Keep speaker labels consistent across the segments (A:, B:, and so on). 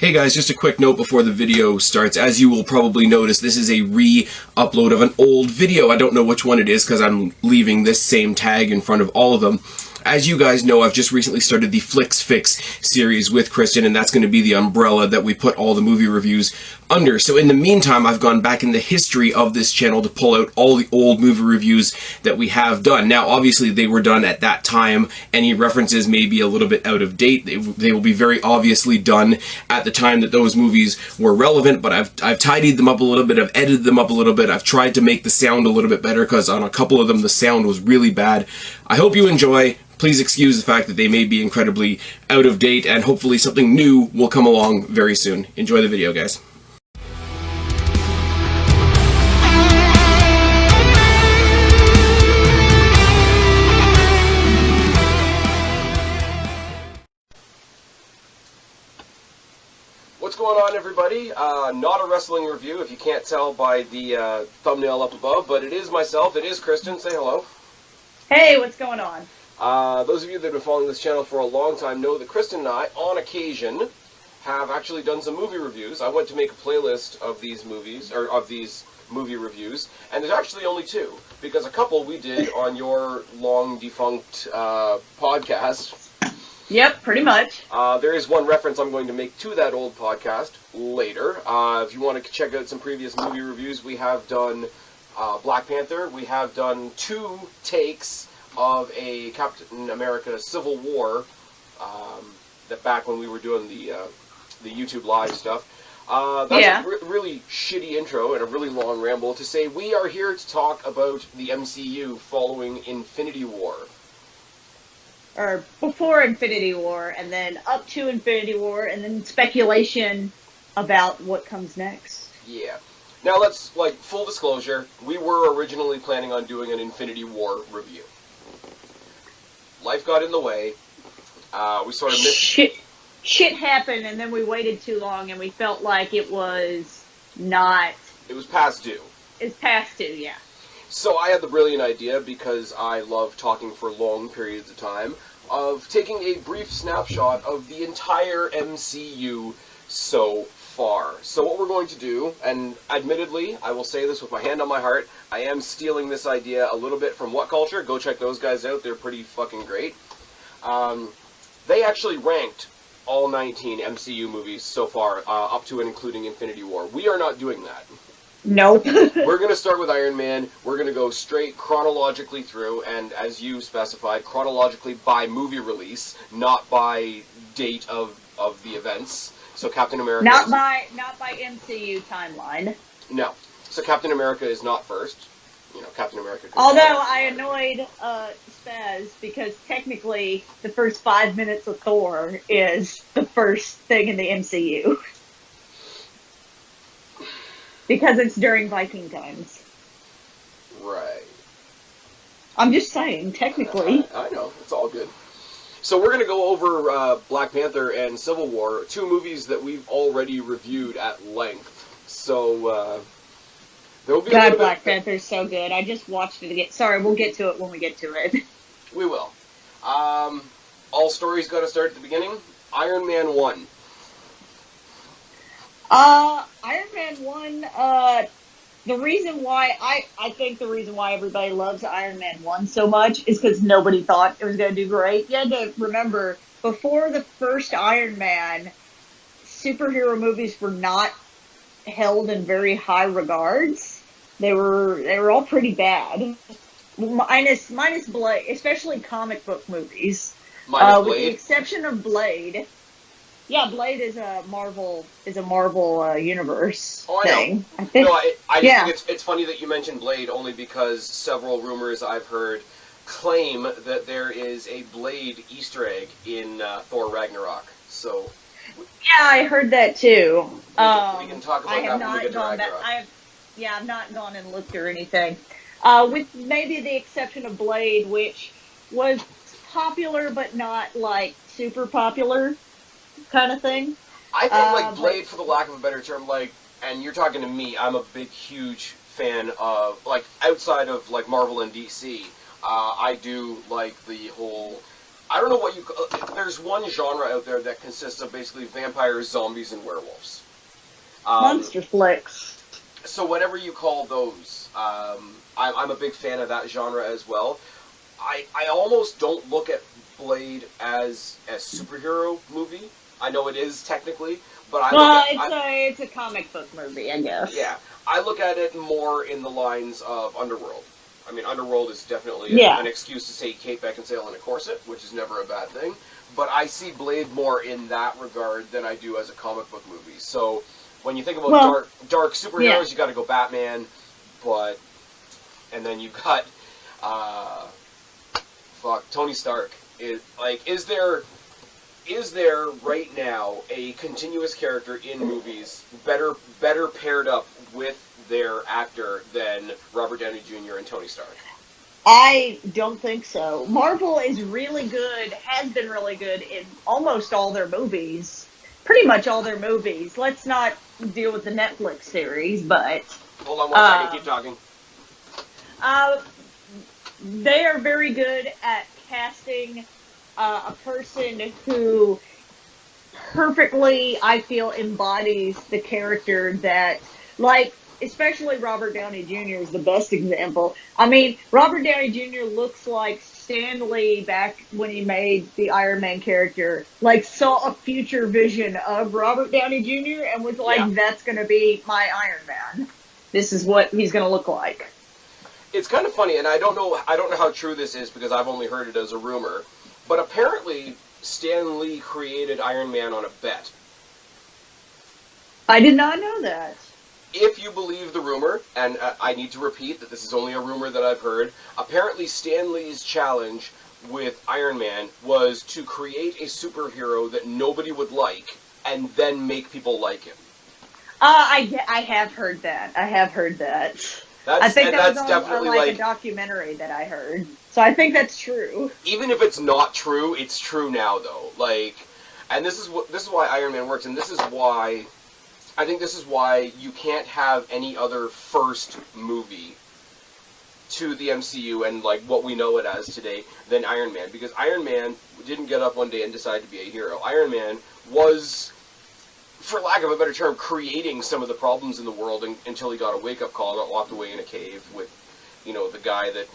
A: Hey guys, just a quick note before the video starts. As you will probably notice, this is a re-upload of an old video. I don't know which one it is because I'm leaving this same tag in front of all of them. As you guys know, I've just recently started the Flix series with Kristen, and that's going to be the umbrella that we put all the movie reviews under. So in the meantime, I've gone back in the history of this channel to pull out all the old movie reviews that we have done. Now, obviously, they were done at that time. Any references may be a little bit out of date. They will be very obviously done at the time that those movies were relevant, but I've tidied them up a little bit, I've edited them up a little bit, I've tried to make the sound a little bit better, because on a couple of them the sound was really bad. I hope you enjoy. Please excuse the fact that they may be incredibly out of date, and hopefully something new will come along very soon. Enjoy the video, guys. What's going on, everybody? Not a wrestling review, if you can't tell by the thumbnail up above, but it is myself, it is Kristen. Say hello.
B: Hey, what's going on?
A: Those of you that have been following this channel for a long time know that Kristen and I, on occasion, have actually done some movie reviews. I went to make a playlist of these movies, or of these movie reviews, and there's actually only two, because a couple we did on your long-defunct podcast.
B: Yep, pretty much.
A: There is one reference I'm going to make to that old podcast later. If you want to check out some previous movie reviews, we have done Black Panther. We have done 2 takes of a Captain America Civil War, that back when we were doing the YouTube Live stuff. That's a really shitty intro and a really long ramble to say we are here to talk about the MCU following Infinity War.
B: Or before Infinity War, and then up to Infinity War, and then speculation about what comes next.
A: Yeah. Now let's, full disclosure, we were originally planning on doing an Infinity War review. Life got in the way. We sort of missed...
B: Shit happened, and then we waited too long, and we felt like it was not...
A: It was past due.
B: It's past due, yeah.
A: So I had the brilliant idea, because I love talking for long periods of time, of taking a brief snapshot of the entire MCU so far. So what we're going to do, and admittedly, I will say this with my hand on my heart, I am stealing this idea a little bit from What Culture. Go check those guys out, they're pretty fucking great. They actually ranked all 19 MCU movies so far, up to and including Infinity War. We are not doing that.
B: Nope.
A: We're going to start with Iron Man. We're going to go straight chronologically through, and as you specified, chronologically by movie release, not by date of the events. So Captain America... Not by
B: MCU timeline.
A: No. So Captain America is not first. You know, Captain America...
B: Although I annoyed Spaz, because technically the first 5 minutes of Thor is the first thing in the MCU. Because it's during Viking times.
A: Right.
B: I'm just saying, technically.
A: I know, it's all good. So we're going to go over Black Panther and Civil War, 2 movies that we've already reviewed at length. So there will be
B: God, Black Panther's so good. I just watched it again. Sorry, we'll get to it when we get to it.
A: We will. All stories got to start at the beginning. Iron Man 1.
B: Iron Man 1, the reason why, I think the reason why everybody loves Iron Man 1 so much is because nobody thought it was going to do great. You had to remember, before the first Iron Man, superhero movies were not held in very high regards. They were all pretty bad. Minus Blade, especially comic book movies.
A: Minus Blade?
B: With the exception of Blade. Yeah, Blade is a Marvel universe thing.
A: I think. No, I think it's funny that you mentioned Blade, only because several rumors I've heard claim that there is a Blade Easter egg in Thor Ragnarok. So.
B: Yeah, I heard that too.
A: We can talk about that when we get to Ragnarok.
B: I've not gone and looked or anything. With maybe the exception of Blade, which was popular but not super popular. Kind of thing.
A: I think Blade, for the lack of a better term, and you're talking to me, I'm a big, huge fan of, outside of Marvel and DC, I do like the whole I don't know what you... There's one genre out there that consists of basically vampires, zombies, and werewolves.
B: Monster flicks.
A: So whatever you call those, I'm a big fan of that genre as well. I almost don't look at Blade as a superhero movie. I know it is technically, but
B: it's a comic book movie, I guess.
A: Yeah, I look at it more in the lines of Underworld. I mean, Underworld is definitely an excuse to say Kate Beckinsale in a corset, which is never a bad thing. But I see Blade more in that regard than I do as a comic book movie. So when you think about dark superheroes, you got to go Batman, and then you got Tony Stark. Is there right now a continuous character in movies better paired up with their actor than Robert Downey Jr. and Tony Stark?
B: I don't think so. Marvel is really good, has been really good in almost all their movies. Pretty much all their movies. Let's not deal with the Netflix series, but...
A: Hold on one second, keep talking.
B: They are very good at casting a person who perfectly, I feel, embodies the character that, like, especially Robert Downey Jr. is the best example. I mean, Robert Downey Jr. looks like Stan Lee back when he made the Iron Man character, like, saw a future vision of Robert Downey Jr. and was like, that's going to be my Iron Man. This is what he's going to look like.
A: It's kind of funny, and I don't know how true this is because I've only heard it as a rumor, but apparently Stan Lee created Iron Man on a bet.
B: I did not know that.
A: If you believe the rumor, and I need to repeat that this is only a rumor that I've heard, apparently Stan Lee's challenge with Iron Man was to create a superhero that nobody would like, and then make people like him.
B: I have heard that. I think that was on a documentary that I heard. So I think that's true.
A: Even if it's not true, it's true now, though. And this is why Iron Man works, and this is why... I think this is why you can't have any other first movie to the MCU and what we know it as today than Iron Man, because Iron Man didn't get up one day and decide to be a hero. Iron Man was, for lack of a better term, creating some of the problems in the world until he got a wake-up call and got locked away in a cave with, the guy that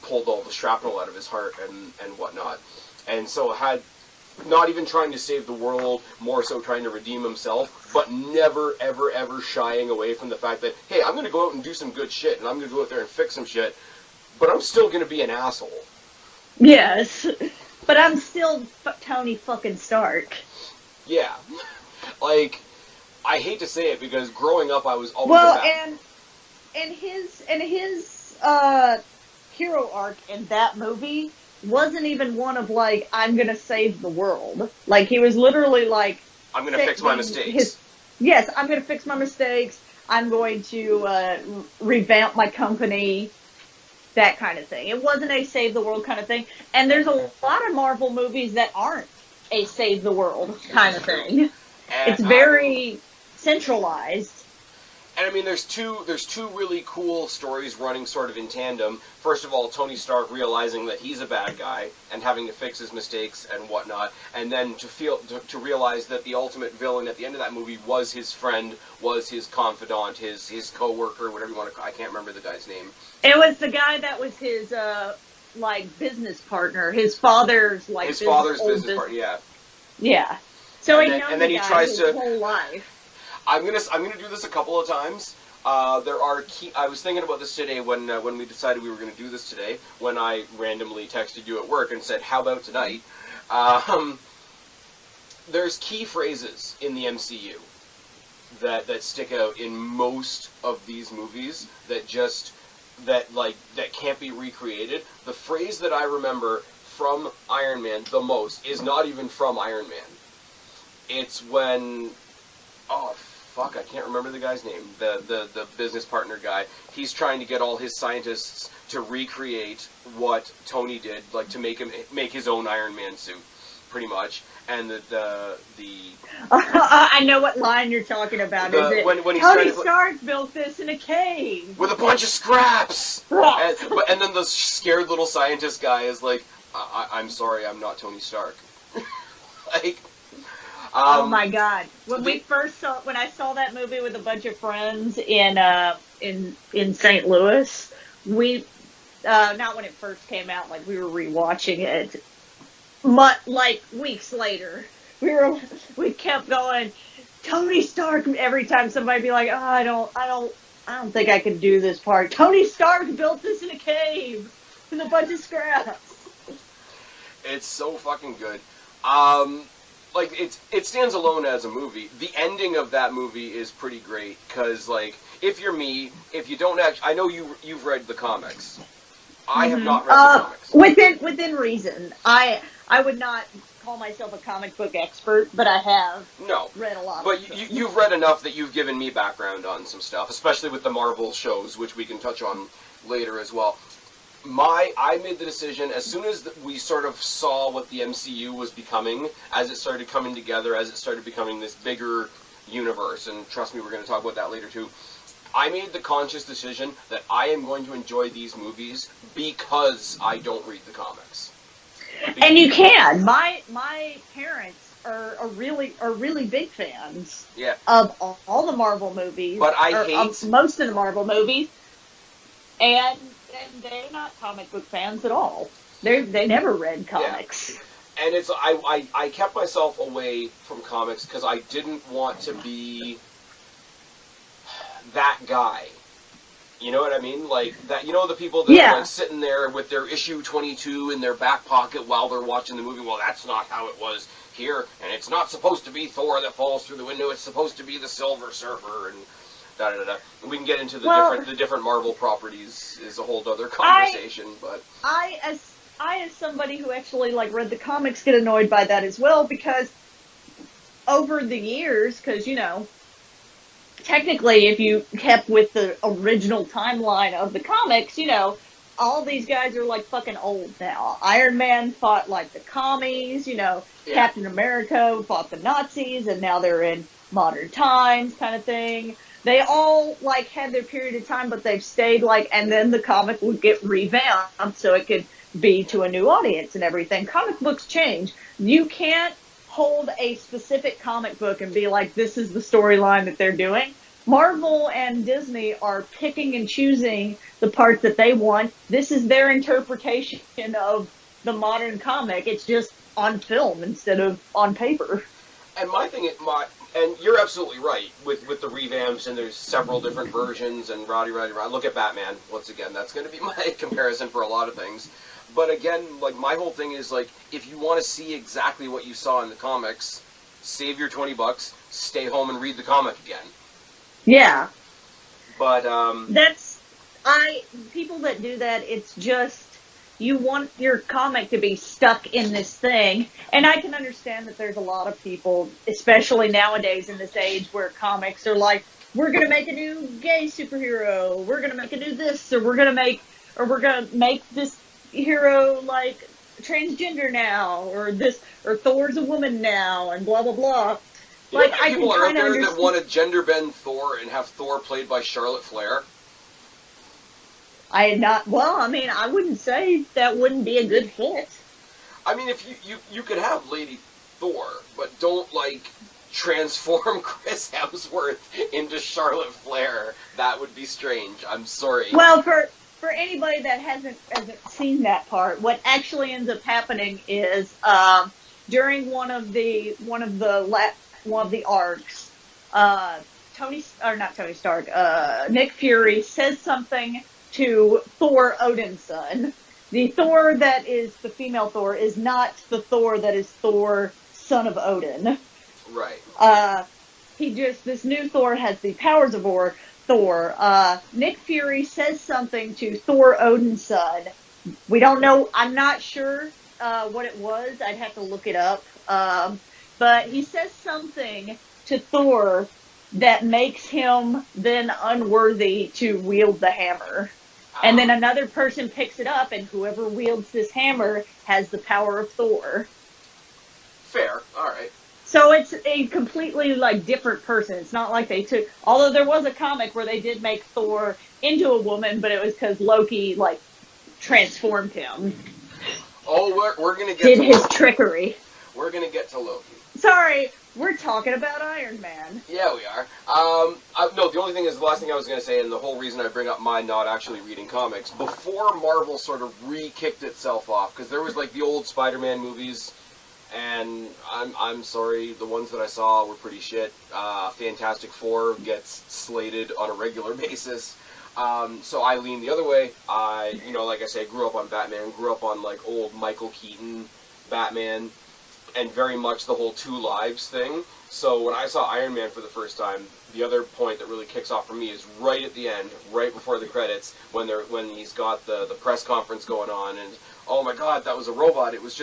A: pulled all the shrapnel out of his heart and whatnot. And so had not even trying to save the world, more so trying to redeem himself, but never, ever, ever shying away from the fact that, hey, I'm going to go out and do some good shit, and I'm going to go out there and fix some shit, but I'm still going to be an asshole.
B: Yes, but I'm still Tony fucking Stark.
A: Yeah. I hate to say it, because growing up I was always
B: and his hero arc in that movie wasn't even one of I'm gonna save the world. He was literally
A: I'm gonna fix my mistakes.
B: Yes, I'm gonna fix my mistakes. I'm going to revamp my company. That kind of thing. It wasn't a save the world kind of thing. And there's a lot of Marvel movies that aren't a save the world kind of thing. And it's very centralized.
A: And I mean, there's two really cool stories running sort of in tandem. First of all, Tony Stark realizing that he's a bad guy and having to fix his mistakes and whatnot, and then to realize that the ultimate villain at the end of that movie was his friend, was his confidant, his co-worker, whatever you want to. I can't remember the guy's name.
B: It was the guy that was his business partner, his father's
A: his father's business partner. Yeah.
B: Yeah. So
A: and then he tries
B: his whole life.
A: I'm gonna do this a couple of times. I was thinking about this today when we decided we were going to do this today. When I randomly texted you at work and said, "How about tonight?" There's key phrases in the MCU that stick out in most of these movies that can't be recreated. The phrase that I remember from Iron Man the most is not even from Iron Man. It's when I can't remember the guy's name. The business partner guy. He's trying to get all his scientists to recreate what Tony did, to make his own Iron Man suit, pretty much. And
B: I know what line you're talking about. Is it when Tony Stark built this in a cave
A: with a bunch of scraps? and then the scared little scientist guy is like, I'm sorry, I'm not Tony Stark. Like,
B: oh my God! When I saw that movie with a bunch of friends in St. Louis, we not when it first came out, like we were rewatching it, like weeks later, we kept going, Tony Stark. Every time somebody be like, oh, I don't think I can do this part. Tony Stark built this in a cave with a bunch of scraps.
A: It's so fucking good. Like, it stands alone as a movie. The ending of that movie is pretty great, because, like, if you're me, if you don't actually... I know you've read the comics. I have not read the comics.
B: Within reason. I would not call myself a comic book expert, but I have read a lot
A: but
B: of them.
A: You've read enough that you've given me background on some stuff, especially with the Marvel shows, which we can touch on later as well. I made the decision, as soon as we sort of saw what the MCU was becoming, as it started coming together, as it started becoming this bigger universe, and trust me, we're going to talk about that later too, I made the conscious decision that I am going to enjoy these movies because I don't read the comics.
B: And you can. My parents are really big fans of all the Marvel movies.
A: But I hate
B: most of the Marvel movies, and they're not comic book fans at all. They never read comics.
A: Yeah. And it's I kept myself away from comics because I didn't want to be that guy. You know what I mean? Like that. You know the people that are like sitting there with their issue 22 in their back pocket while they're watching the movie. Well, that's not how it was here, and it's not supposed to be Thor that falls through the window. It's supposed to be the Silver Surfer and. We can get into the different Marvel properties is a whole other conversation, but
B: I as somebody who actually like read the comics get annoyed by that as well, because over the years, because technically if you kept with the original timeline of the comics, all these guys are like fucking old now. Iron Man fought like the commies, Captain America fought the Nazis, and now they're in modern times kind of thing. They all, like, had their period of time, but they've stayed, like, and then the comic would get revamped so it could be to a new audience and everything. Comic books change. You can't hold a specific comic book and be like, this is the storyline that they're doing. Marvel and Disney are picking and choosing the parts that they want. This is their interpretation of the modern comic. It's just on film instead of on paper.
A: And my thing, and you're absolutely right with the revamps, and there's several different versions, and rowdy. Look at Batman, once again. That's going to be my comparison for a lot of things. But again, like, my whole thing is, like, if you want to see exactly what you saw in the comics, save your $20, stay home and read the comic again.
B: Yeah.
A: But,
B: people that do that, it's just, you want your comic to be stuck in this thing. And I can understand that there's a lot of people, especially nowadays in this age, where comics are like, we're going to make a new gay superhero, we're going to make a new this, or we're going to make this hero like transgender now, or Thor's a woman now, and blah, blah, blah.
A: Like, I people are out there that want to gender bend Thor and have Thor played by Charlotte Flair.
B: I wouldn't say that wouldn't be a good fit.
A: I mean, if you could have Lady Thor, but don't, like, transform Chris Hemsworth into Charlotte Flair. That would be strange. I'm sorry.
B: Well, for anybody that hasn't seen that part, what actually ends up happening is during one of the arcs, Nick Fury says something to Thor Odin's son. The Thor that is the female Thor is not the Thor that is Thor, son of Odin.
A: Right.
B: This new Thor has the powers of Thor. Nick Fury says something to Thor Odin's son. We don't know, I'm not sure what it was. I'd have to look it up. But he says something to Thor that makes him then unworthy to wield the hammer. And then another person picks it up, and whoever wields this hammer has the power of Thor.
A: Fair. All right.
B: So it's a completely, like, different person. It's not like they took... Although there was a comic where they did make Thor into a woman, but it was because Loki, like, transformed him.
A: Oh, we're gonna get
B: did
A: to
B: his
A: Loki.
B: trickery.
A: We're gonna get to Loki.
B: Sorry, we're talking about Iron Man.
A: Yeah, we are. No, the only thing is, the last thing I was going to say, and the whole reason I bring up my not actually reading comics, before Marvel sort of re-kicked itself off, because there was, like, the old Spider-Man movies, and I'm sorry, the ones that I saw were pretty shit. Fantastic Four gets slated on a regular basis. So I lean the other way. Like I say, grew up on Batman, grew up on, like, old Michael Keaton Batman, and very much the whole two lives thing. So when I saw Iron Man for the first time, the other point that really kicks off for me is right at the end, right before the credits, when he's got the press conference going on, and oh my God, that was a robot. It was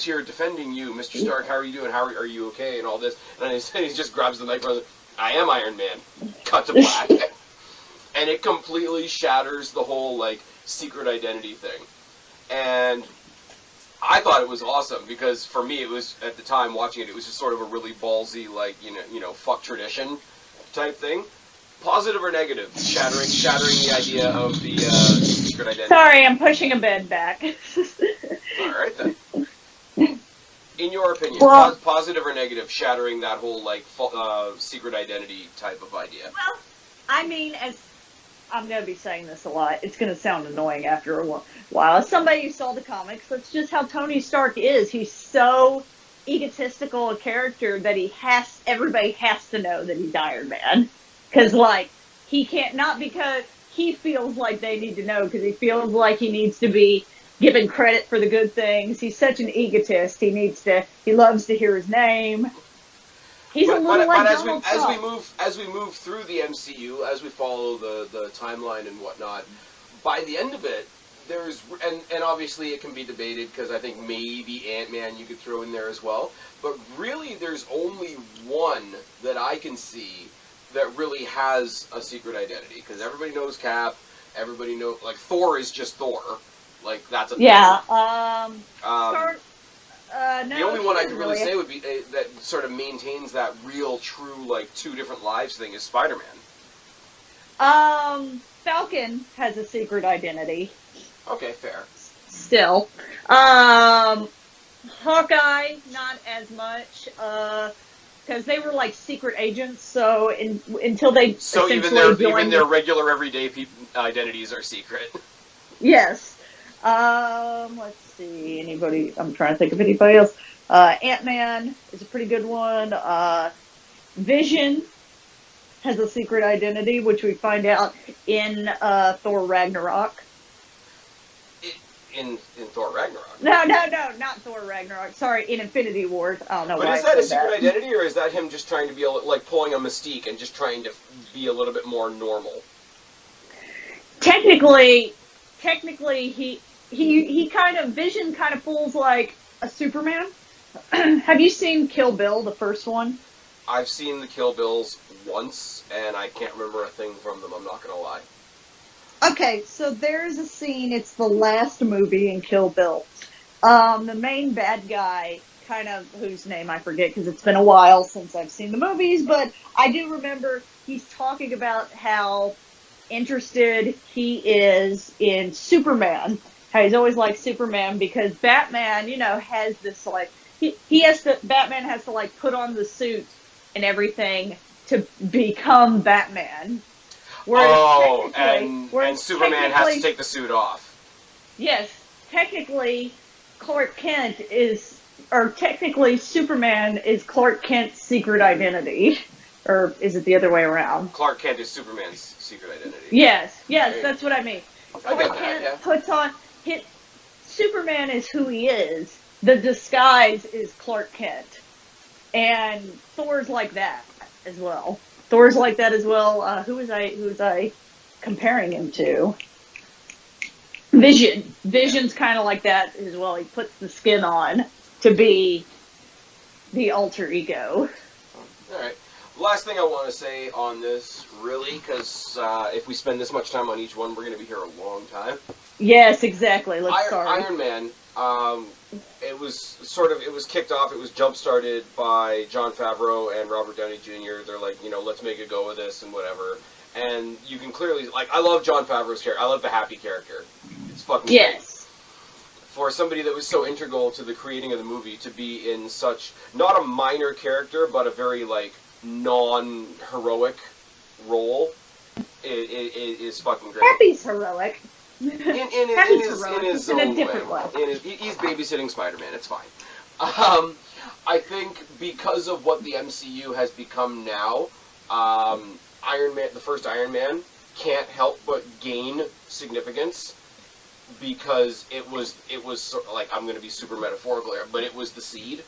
A: here defending you, Mr. Stark. How are you doing? Are you okay? And all this, and he just grabs the microphone. I am Iron Man. Cut to black, and it completely shatters the whole like secret identity thing, and I thought it was awesome because for me it was, at the time watching it, it was just sort of a really ballsy, like, fuck tradition type thing. Positive or negative? Shattering the idea of the secret identity.
B: Sorry, I'm pushing a bed back.
A: Alright then. In your opinion, positive or negative, shattering that whole, like, secret identity type of idea?
B: Well, I mean, as I'm going to be saying this a lot, it's going to sound annoying after a while. As somebody who saw the comics, that's just how Tony Stark is. He's so egotistical a character that everybody has to know that he's Iron Man. Because, like, he can't, not because he feels like they need to know, because he feels like he needs to be given credit for the good things. He's such an egotist. He loves to hear his name. He's a little like Donald Trump.
A: As we move through the MCU, as we follow the timeline and whatnot, by the end of it, there's and obviously it can be debated because I think maybe Ant-Man you could throw in there as well, but really there's only one that I can see that really has a secret identity, because everybody knows Cap, everybody knows, like, Thor is just Thor, like that's a thing.
B: No,
A: the only one I could really say would be that sort of maintains that real, true, like, two different lives thing is Spider-Man.
B: Falcon has a secret identity.
A: Okay, fair.
B: Still. Hawkeye, not as much, because they were, like, secret agents, so until they
A: So even their regular, everyday identities are secret.
B: Yes. Let's see, I'm trying to think of anybody else. Ant-Man is a pretty good one. Vision has a secret identity, which we find out in Thor Ragnarok.
A: In Thor Ragnarok?
B: No, not Thor Ragnarok. Sorry, in Infinity War. I don't know why.
A: But is that a secret identity, or is that him just trying to be, like, pulling a Mystique and just trying to be a little bit more normal?
B: Technically, he kind of, Vision kind of pulls like a Superman. Have you seen Kill Bill, the first one?
A: I've seen the Kill Bills once, and I can't remember a thing from them, I'm not going to lie.
B: Okay, so there's a scene, it's the last movie in Kill Bill. The main bad guy, kind of, whose name I forget because it's been a while since I've seen the movies, but I do remember he's talking about how interested he is in Superman. How he's always liked Superman because Batman, has this, like, Batman has to, like, put on the suit and everything to become Batman.
A: Whereas and Superman has to take the suit off.
B: Yes, technically Superman is Clark Kent's secret identity. Or is it the other way around?
A: Clark Kent is Superman's secret identity.
B: Yes, that's what I mean.
A: Clark Kent
B: puts on... Superman is who he is. The disguise is Clark Kent. And Thor's like that as well. Who was I comparing him to? Vision. Vision's kind of like that as well. He puts the skin on to be the alter ego.
A: Alright. Last thing I want to say on this, really, because if we spend this much time on each one, we're going to be here a long time.
B: Yes, exactly. Let's start.
A: Iron Man, it was kicked off, it was jump-started by Jon Favreau and Robert Downey Jr. They're like, let's make a go of this and whatever. And you can clearly, like, I love Jon Favreau's character. I love the happy character. It's fucking great. for somebody that was so integral to the creating of the movie to be in such, not a minor character, but a very, like, non-heroic role is fucking great.
B: Happy's heroic.
A: In his
B: in
A: own
B: a different way.
A: He's babysitting Spider-Man, it's fine. I think because of what the MCU has become now, Iron Man, the first Iron Man, can't help but gain significance because it was sort of like, I'm going to be super metaphorical here, but it was the seed.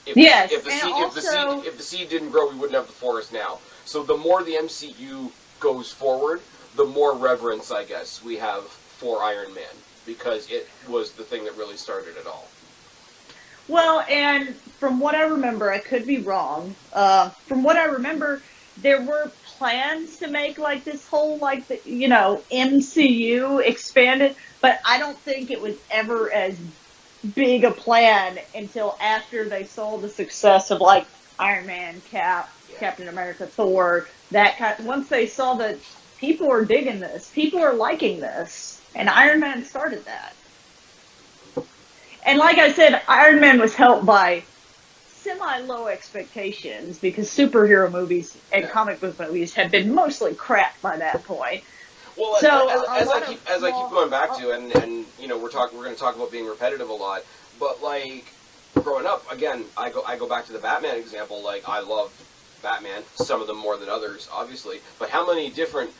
A: If the seed didn't grow, we wouldn't have the forest now. So the more the MCU goes forward, the more reverence, I guess, we have for Iron Man, because it was the thing that really started it all.
B: Well, and from what I remember, I could be wrong. From what I remember, there were plans to make like this whole MCU expanded, but I don't think it was ever as big a plan until after they saw the success of like Iron Man, Cap, Captain America, Thor. Once they saw that people are digging this, people are liking this, and Iron Man started that. And like I said, Iron Man was helped by semi-low expectations because superhero movies and comic book movies had been mostly crap by that point.
A: Well,
B: so
A: as I keep going back to, and you know, we're going to talk about being repetitive a lot, but like growing up, again, I go back to the Batman example. Like, I love Batman, some of them more than others, obviously, but how many different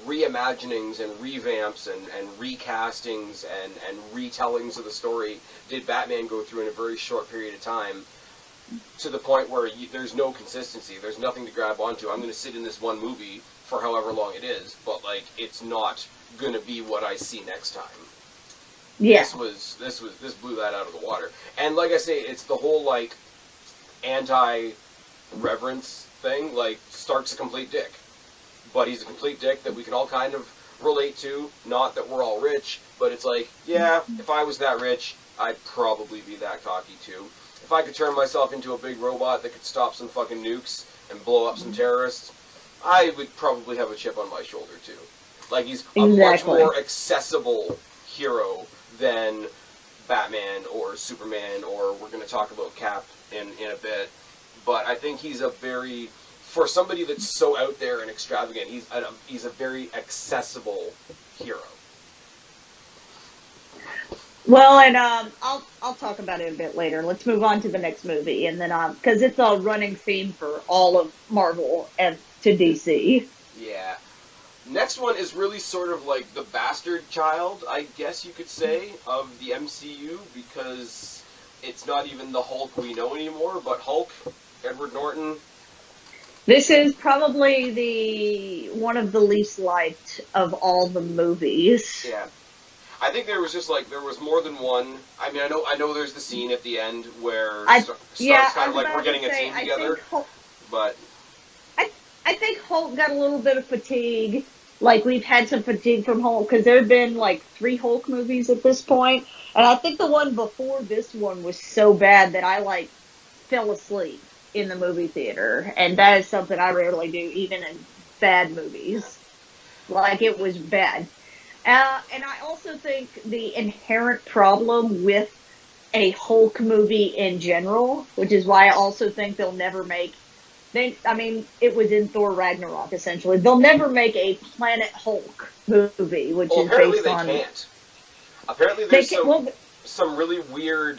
A: reimaginings and revamps and recastings and retellings of the story did Batman go through in a very short period of time, to the point where there's no consistency, there's nothing to grab onto. I'm going to sit in this one movie for however long it is, but like, it's not going to be what I see next time.
B: Yeah.
A: This blew that out of the water. And like I say, it's the whole like anti-reverence thing. Like, Stark's a complete dick, but he's a complete dick that we can all kind of relate to. Not that we're all rich, but it's like, yeah, if I was that rich, I'd probably be that cocky too. If I could turn myself into a big robot that could stop some fucking nukes and blow up some terrorists, I would probably have a chip on my shoulder too. Like, he's a much more accessible hero than Batman or Superman, or we're going to talk about Cap in a bit. But I think he's for somebody that's so out there and extravagant, he's a very accessible hero.
B: Well, and I'll talk about it a bit later. Let's move on to the next movie, and then because it's a running theme for all of Marvel and to DC.
A: Yeah. Next one is really sort of like the bastard child, I guess you could say, of the MCU, because it's not even the Hulk we know anymore, but Hulk, Edward Norton.
B: This is probably one of the least liked of all the movies.
A: Yeah. I think there was more than one. I mean, I know there's the scene at the end where Stark's kind of like, we're getting a team together, but
B: I think Hulk got a little bit of fatigue. Like, we've had some fatigue from Hulk, because there have been, like, 3 Hulk movies at this point. And I think the one before this one was so bad that I, like, fell asleep in the movie theater. And that is something I rarely do, even in bad movies. Like, it was bad. And I also think the inherent problem with a Hulk movie in general, which is why I also think they'll never make... it was in Thor Ragnarok, essentially. They'll never make a Planet Hulk movie, which is based on...
A: Apparently there's some really weird,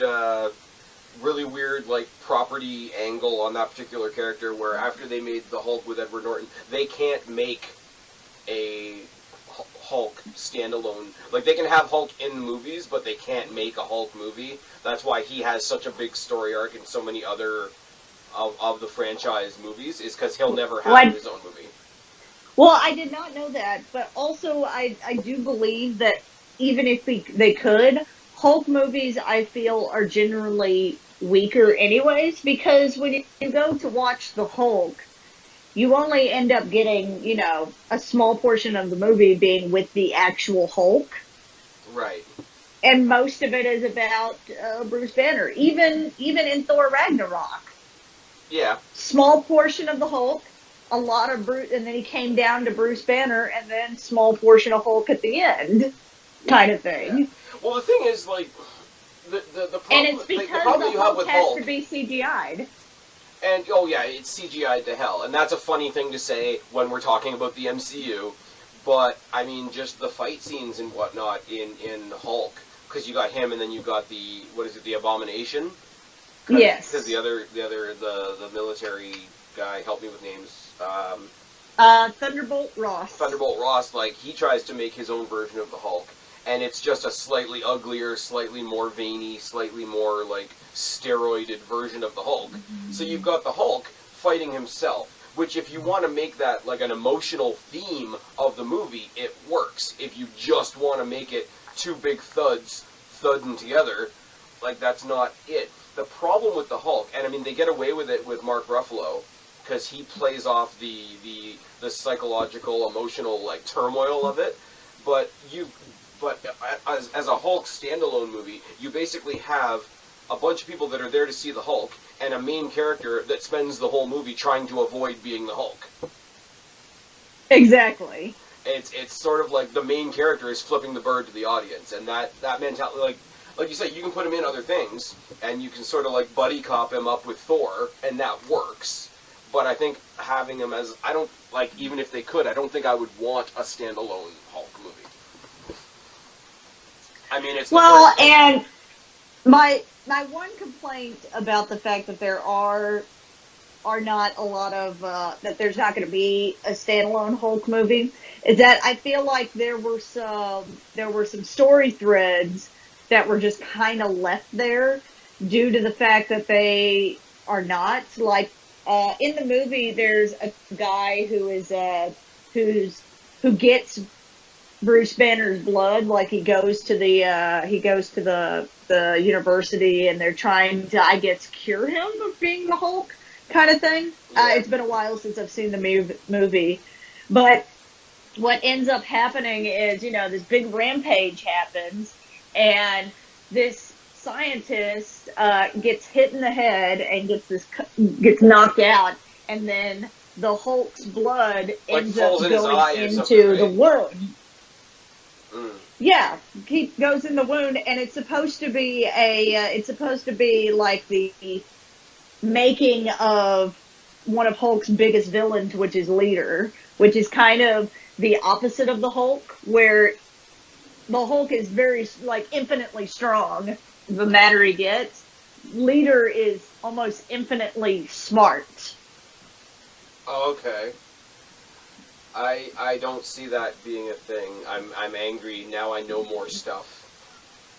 A: like, property angle on that particular character, where after they made the Hulk with Edward Norton, they can't make a Hulk standalone. Like, they can have Hulk in movies, but they can't make a Hulk movie. That's why he has such a big story arc in so many other... Of the franchise movies, is because he'll never have his own movie.
B: Well, I did not know that, but also I do believe that even if they could, Hulk movies, I feel, are generally weaker anyways, because when you go to watch the Hulk, you only end up getting, a small portion of the movie being with the actual Hulk.
A: Right.
B: And most of it is about Bruce Banner, even in Thor Ragnarok.
A: Yeah.
B: Small portion of the Hulk, a lot of Bruce, and then he came down to Bruce Banner, and then small portion of Hulk at the end. kind of thing.
A: Yeah. Well, the thing is, like, the problem,
B: and it's because
A: the problem
B: the
A: you have
B: Hulk
A: with
B: has
A: Hulk,
B: to be CGI'd.
A: and oh yeah, it's CGI'd to hell, and that's a funny thing to say when we're talking about the MCU. But I mean, just the fight scenes and whatnot in Hulk, because you got him, and then you got the Abomination.
B: Yes.
A: Because the military guy, help me with names.
B: Thunderbolt Ross.
A: Thunderbolt Ross, like, he tries to make his own version of the Hulk, and it's just a slightly uglier, slightly more veiny, slightly more, like, steroided version of the Hulk. So you've got the Hulk fighting himself, which if you want to make that, like, an emotional theme of the movie, it works. If you just want to make it two big thuds thudding together, like, that's not it. The problem with the Hulk, and I mean, they get away with it with Mark Ruffalo, because he plays off the psychological, emotional, like, turmoil of it. But as a Hulk standalone movie, you basically have a bunch of people that are there to see the Hulk, and a main character that spends the whole movie trying to avoid being the Hulk.
B: Exactly.
A: It's sort of like the main character is flipping the bird to the audience, and that mentality, like you say, you can put him in other things, and you can sort of like buddy cop him up with Thor, and that works. But I think having him as, I don't, like, even if they could, I don't think I would want a standalone Hulk movie. I mean, it's
B: well, and my one complaint about the fact that there are not a lot of that there's not going to be a standalone Hulk movie is that I feel like there were some story threads that were just kind of left there due to the fact that they are not, like, in the movie there's a guy who gets Bruce Banner's blood, like he goes to the university and they're trying to, I guess, cure him of being the Hulk kind of thing. It's been a while since I've seen the movie, but what ends up happening is, this big rampage happens, and this scientist gets hit in the head and gets knocked out, and then the Hulk's blood ends up going into the wound. Yeah, he goes in the wound, and it's supposed to be like the making of one of Hulk's biggest villains, which is Leader, which is kind of the opposite of the Hulk, where the Hulk is very, like, infinitely strong the madder he gets. Leader is almost infinitely smart.
A: Okay. I don't see that being a thing. I'm angry. Now I know more stuff.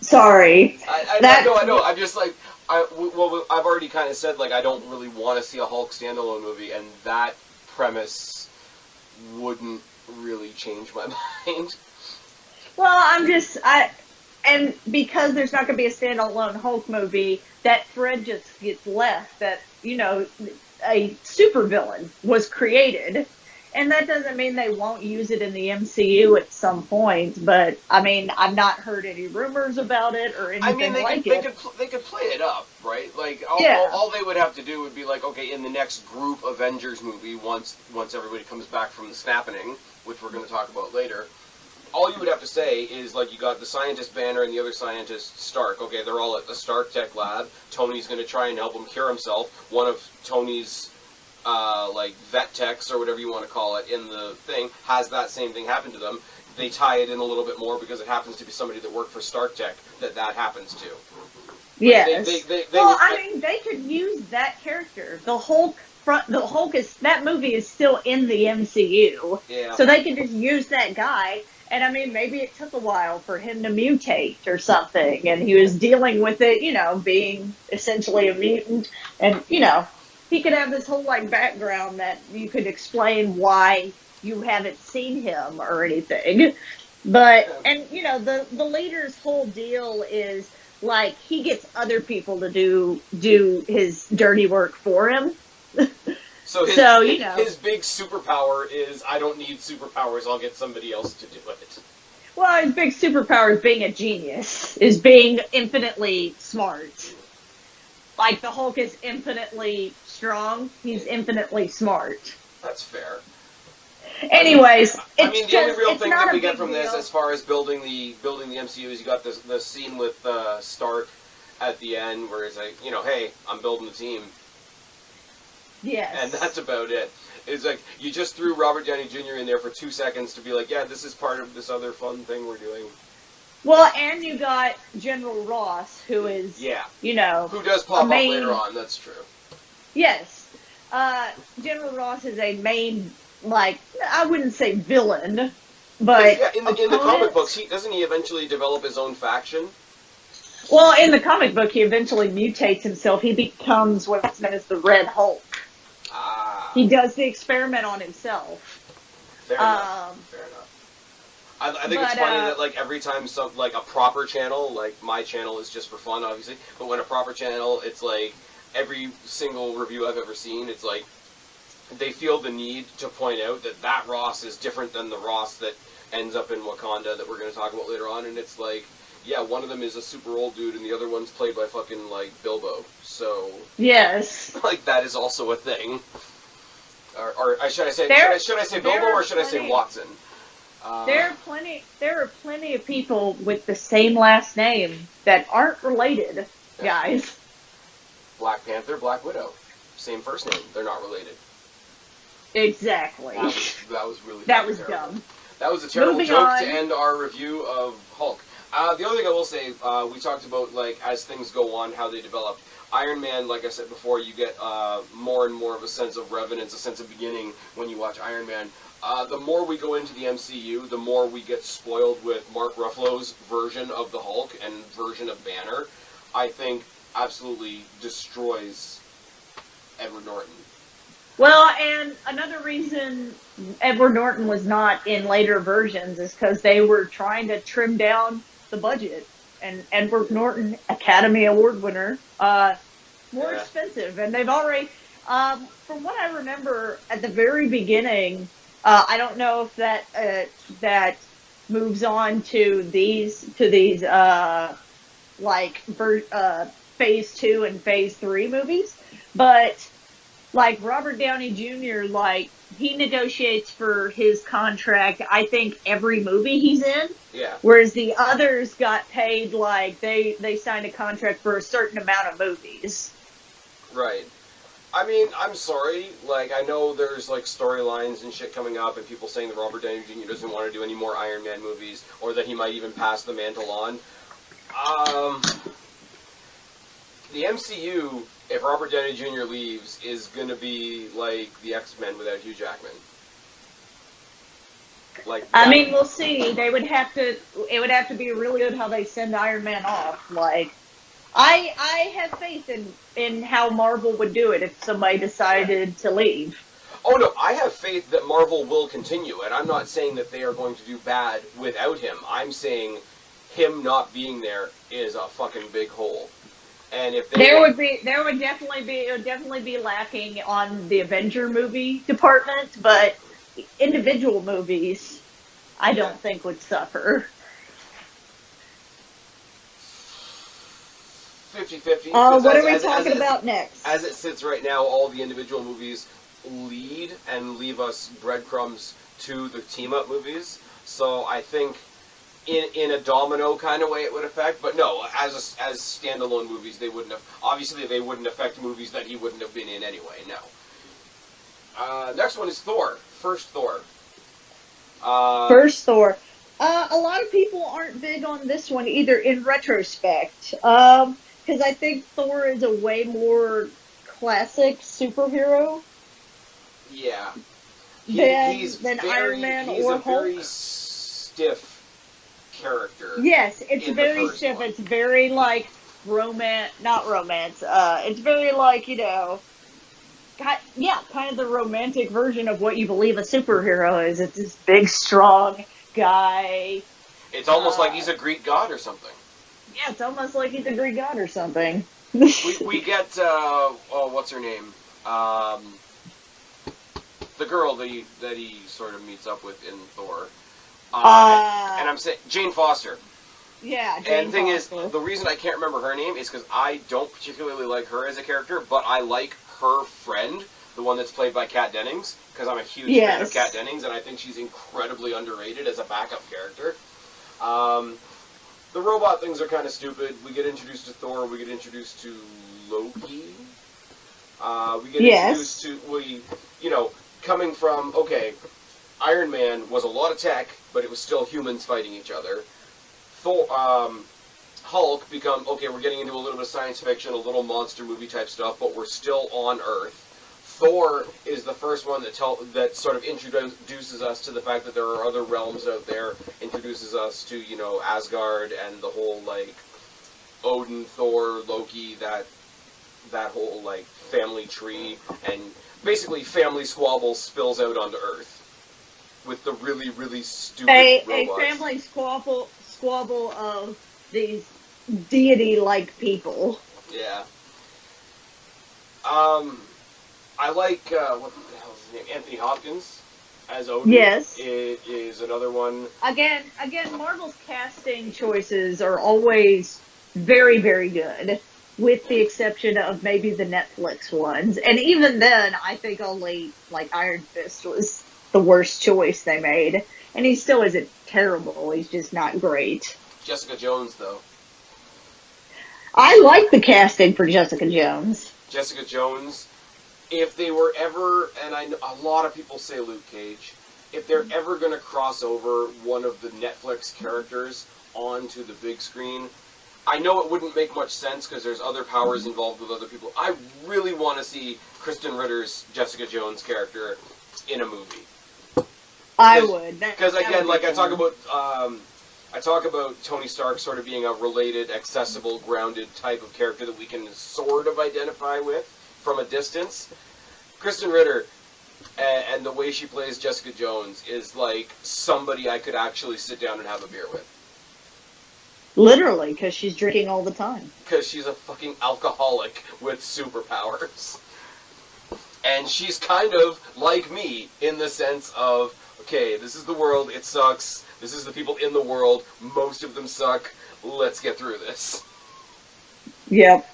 B: Sorry.
A: I know. I'm just like, I've already kind of said, like, I don't really want to see a Hulk standalone movie, and that premise wouldn't really change my mind.
B: Well, and because there's not going to be a standalone Hulk movie, that thread just gets left that, a supervillain was created. And that doesn't mean they won't use it in the MCU at some point, but, I mean, I've not heard any rumors about it or anything like it.
A: They could play it up, right? Like, all they would have to do would be like, okay, in the next group Avengers movie, once everybody comes back from the snapping, which we're going to talk about later, all you would have to say is, like, you got the scientist Banner and the other scientist Stark. Okay, they're all at the Stark Tech lab. Tony's going to try and help him cure himself. One of Tony's like vet techs or whatever you want to call it in the thing has that same thing happen to them. They tie it in a little bit more because it happens to be somebody that worked for Stark Tech that happens to.
B: Yes. They could use that character. The Hulk that movie is still in the MCU.
A: Yeah.
B: So they could just use that guy. And I mean, maybe it took a while for him to mutate or something, and he was dealing with it, being essentially a mutant, and he could have this whole, like, background that you could explain why you haven't seen him or anything. But, and, the Leader's whole deal is, like, he gets other people to do his dirty work for him.
A: So his big superpower is, I don't need superpowers, I'll get somebody else to do it.
B: Well, his big superpower is being a genius, is being infinitely smart. Like, the Hulk is infinitely strong, he's infinitely smart.
A: That's fair.
B: Anyways,
A: I mean, the only real
B: it's
A: thing
B: not
A: that
B: a
A: we get
B: big
A: from this,
B: deal.
A: as far as building the MCU, is you got the scene with Stark at the end, where it's like, hey, I'm building the team,
B: Yes.
A: and that's about it. It's like you just threw Robert Downey Jr. in there for 2 seconds to be like, yeah, this is part of this other fun thing we're doing.
B: Well, and you got General Ross, who is,
A: who does pop up later on. That's true.
B: Yes. General Ross is a main, I wouldn't say villain, but
A: in the comic books, doesn't he eventually develop his own faction?
B: Well, in the comic book, he eventually mutates himself. He becomes what's known as the Red Hulk. He does the experiment on himself.
A: Fair enough. I think it's funny that every time a proper channel, my channel is just for fun, obviously, but when a proper channel, it's every single review I've ever seen, it's they feel the need to point out that Ross is different than the Ross that ends up in Wakanda that we're going to talk about later on, and it's one of them is a super old dude and the other one's played by fucking Bilbo. So
B: yes,
A: that is also a thing. Or should I say Bilbo or should I say Watson?
B: There are plenty of people with the same last name that aren't related, guys.
A: Black Panther, Black Widow, same first name. They're not related.
B: Exactly.
A: That was really
B: that was
A: terrible.
B: dumb.
A: That was a terrible joke to end our review of Hulk. The other thing I will say, we talked about as things go on, how they develop. Iron Man, like I said before, you get more and more of a sense of reverence, a sense of beginning when you watch Iron Man. The more we go into the MCU, the more we get spoiled with Mark Ruffalo's version of the Hulk and version of Banner. I think absolutely destroys Edward Norton.
B: Well, and another reason Edward Norton was not in later versions is because they were trying to trim down the budget. And Edward Norton, Academy Award winner, more expensive. And they've already, from what I remember at the very beginning, I don't know if that moves on to these phase 2 and phase 3 movies, but Robert Downey Jr., he negotiates for his contract, I think, every movie he's in.
A: Yeah.
B: Whereas the others got paid they signed a contract for a certain amount of movies.
A: Right. I mean, I'm sorry. I know there's storylines and shit coming up, and people saying that Robert Downey Jr. doesn't want to do any more Iron Man movies, or that he might even pass the mantle on. The MCU, if Robert Downey Jr. leaves, is going to be the X-Men without Hugh Jackman.
B: I mean, we'll see. It would have to be really good how they send Iron Man off. I have faith in how Marvel would do it if somebody decided to leave.
A: Oh no, I have faith that Marvel will continue, and I'm not saying that they are going to do bad without him. I'm saying him not being there is a fucking big hole. And if it would definitely be lacking on the Avenger movie department, but individual movies, I don't think would suffer. 50-50.
B: What are we talking about next?
A: As it sits right now, all the individual movies lead and leave us breadcrumbs to the team-up movies. So I think in a domino kind of way it would affect, but no, as standalone movies they wouldn't have. Obviously they wouldn't affect movies that he wouldn't have been in anyway, no. Next one is Thor. First Thor.
B: First Thor. A lot of people aren't big on this one either in retrospect. Because I think Thor is a way more classic superhero.
A: Yeah.
B: Than Iron Man or Hulk.
A: He's a very stiff character.
B: Yes, it's very stiff. It's very not romance. It's very kind of the romantic version of what you believe a superhero is. It's this big, strong guy.
A: It's almost like he's a Greek god or something.
B: Yeah, it's almost like he's a Greek god or something.
A: we get, what's her name? The girl that he sort of meets up with in Thor. And I'm saying Jane Foster.
B: Yeah, Jane Foster.
A: And the thing is, the reason I can't remember her name is because I don't particularly like her as a character, but I like her friend, the one that's played by Kat Dennings, because I'm a huge fan of Kat Dennings, and I think she's incredibly underrated as a backup character. The robot things are kind of stupid. We get introduced to Thor, we get introduced to Loki. We get introduced to, coming from, okay, Iron Man was a lot of tech, but it was still humans fighting each other. Thor, Hulk we're getting into a little bit of science fiction, a little monster movie type stuff, but we're still on Earth. Thor is the first one that sort of introduces us to the fact that there are other realms out there, introduces us to, Asgard and the whole, Odin, Thor, Loki, that whole, family tree, and basically family squabble spills out onto Earth with the really, really stupid robots.
B: A family squabble of these deity-like people.
A: Yeah. I like, what the hell is his name? Anthony Hopkins as Odin.
B: Yes.
A: Is another one.
B: Again, Marvel's casting choices are always very, very good, with the exception of maybe the Netflix ones. And even then, I think only, Iron Fist was the worst choice they made. And he still isn't terrible, he's just not great.
A: Jessica Jones, though.
B: I like the casting for Jessica Jones.
A: Jessica Jones, if they were ever, and I know a lot of people say Luke Cage, if they're ever going to cross over one of the Netflix characters onto the big screen, I know it wouldn't make much sense because there's other powers involved with other people. I really want to see Kristen Ritter's Jessica Jones character in a movie.
B: I would.
A: Because again, I talk about Tony Stark sort of being a related, accessible, grounded type of character that we can sort of identify with from a distance. Kristen Ritter and the way she plays Jessica Jones is like somebody I could actually sit down and have a beer with.
B: Literally, because she's drinking all the time.
A: Because she's a fucking alcoholic with superpowers. And she's kind of like me in the sense of, okay, this is the world, it sucks. This is the people in the world. Most of them suck. Let's get through this.
B: Yep.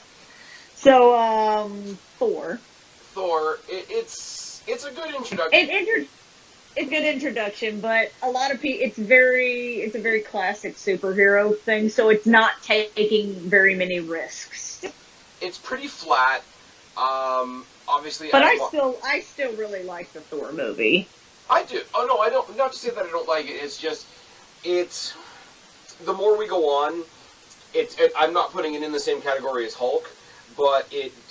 B: So, Thor.
A: Thor, it's a good introduction.
B: It's a good introduction, but a lot of people, it's a very classic superhero thing, so it's not taking very many risks.
A: It's pretty flat. Obviously,
B: but I still really like the Thor movie.
A: I do. Oh no, I don't. Not to say that I don't like it. It's just, the more we go on, I'm not putting it in the same category as Hulk, but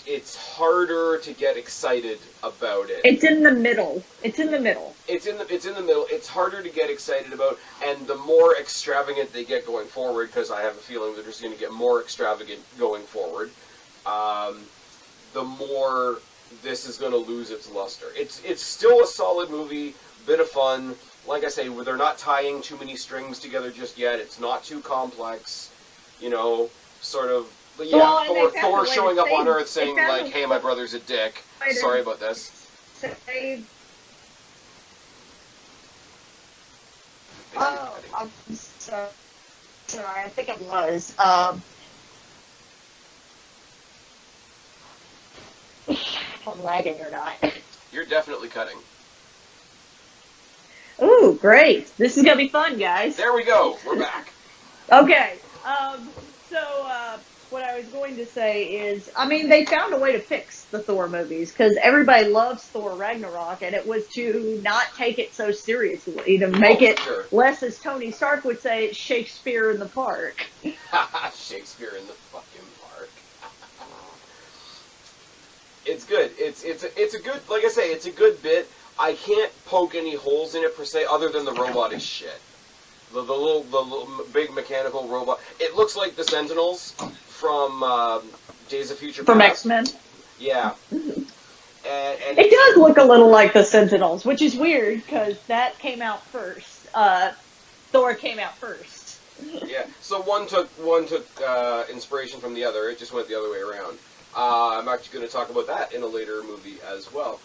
A: it's harder to get excited about it.
B: It's in the middle. It's in the middle.
A: It's harder to get excited about, and the more extravagant they get going forward, because I have a feeling they're just going to get more extravagant going forward, the more this is going to lose its luster. It's still a solid movie, bit of fun. Like I say, they're not tying too many strings together just yet. It's not too complex, sort of. But yeah, well, Thor showing up on Earth saying, hey, my brother's a dick. Sorry about this.
B: I'm sorry, I think it was. If I'm lagging or not.
A: You're definitely cutting.
B: Ooh, great. This is going to be fun, guys.
A: There we go. We're back.
B: Okay. What I was going to say is, they found a way to fix the Thor movies, because everybody loves Thor Ragnarok, and it was to not take it so seriously, to make it less, as Tony Stark would say, it's Shakespeare in the park.
A: Shakespeare in the fucking park. It's good. It's a good, like I say, it's a good bit. I can't poke any holes in it per se, other than the robot is shit. The little big mechanical robot. It looks like the Sentinels from Days of Future Past.
B: From X-Men?
A: Yeah.
B: And it does look a little like the Sentinels, which is weird, because that came out first. Thor came out first.
A: Yeah, so one took inspiration from the other. It just went the other way around. I'm actually going to talk about that in a later movie as well.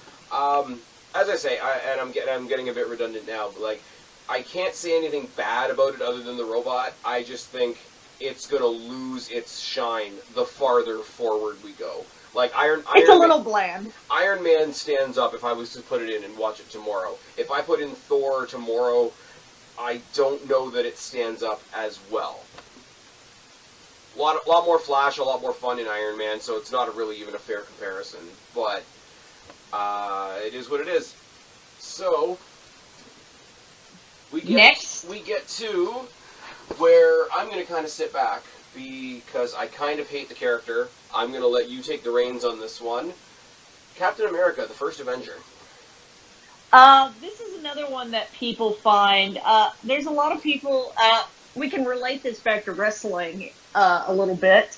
A: As I say, I'm getting a bit redundant now, but I can't say anything bad about it other than the robot. I just think it's going to lose its shine the farther forward we go. Like
B: It's a little bland.
A: Iron Man stands up if I was to put it in and watch it tomorrow. If I put in Thor tomorrow, I don't know that it stands up as well. A lot more flash, a lot more fun in Iron Man, so it's not really even a fair comparison. But it is what it is. So we get to where I'm going to kind of sit back because I kind of hate the character. I'm going to let you take the reins on this one. Captain America, the First Avenger.
B: This is another one that people find. There's a lot of people. We can relate this back to wrestling a little bit.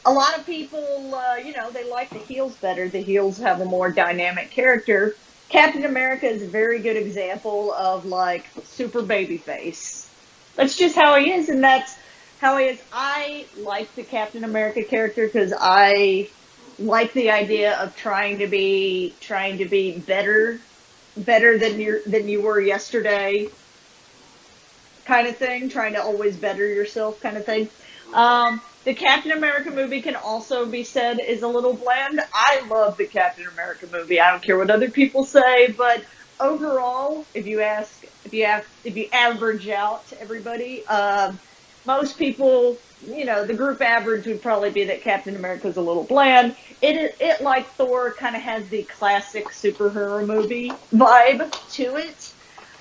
B: A lot of people, they like the heels better. The heels have a more dynamic character. Captain America is a very good example of, like, super babyface. That's just how he is, and that's how he is. I like the Captain America character because I like the idea of trying to be better than you were yesterday, kind of thing. Trying to always better yourself, kind of thing. The Captain America movie can also be said is a little bland. I love the Captain America movie. I don't care what other people say, but overall, if you average out everybody, most people, the group average would probably be that Captain America is a little bland. It like Thor kind of has the classic superhero movie vibe to it.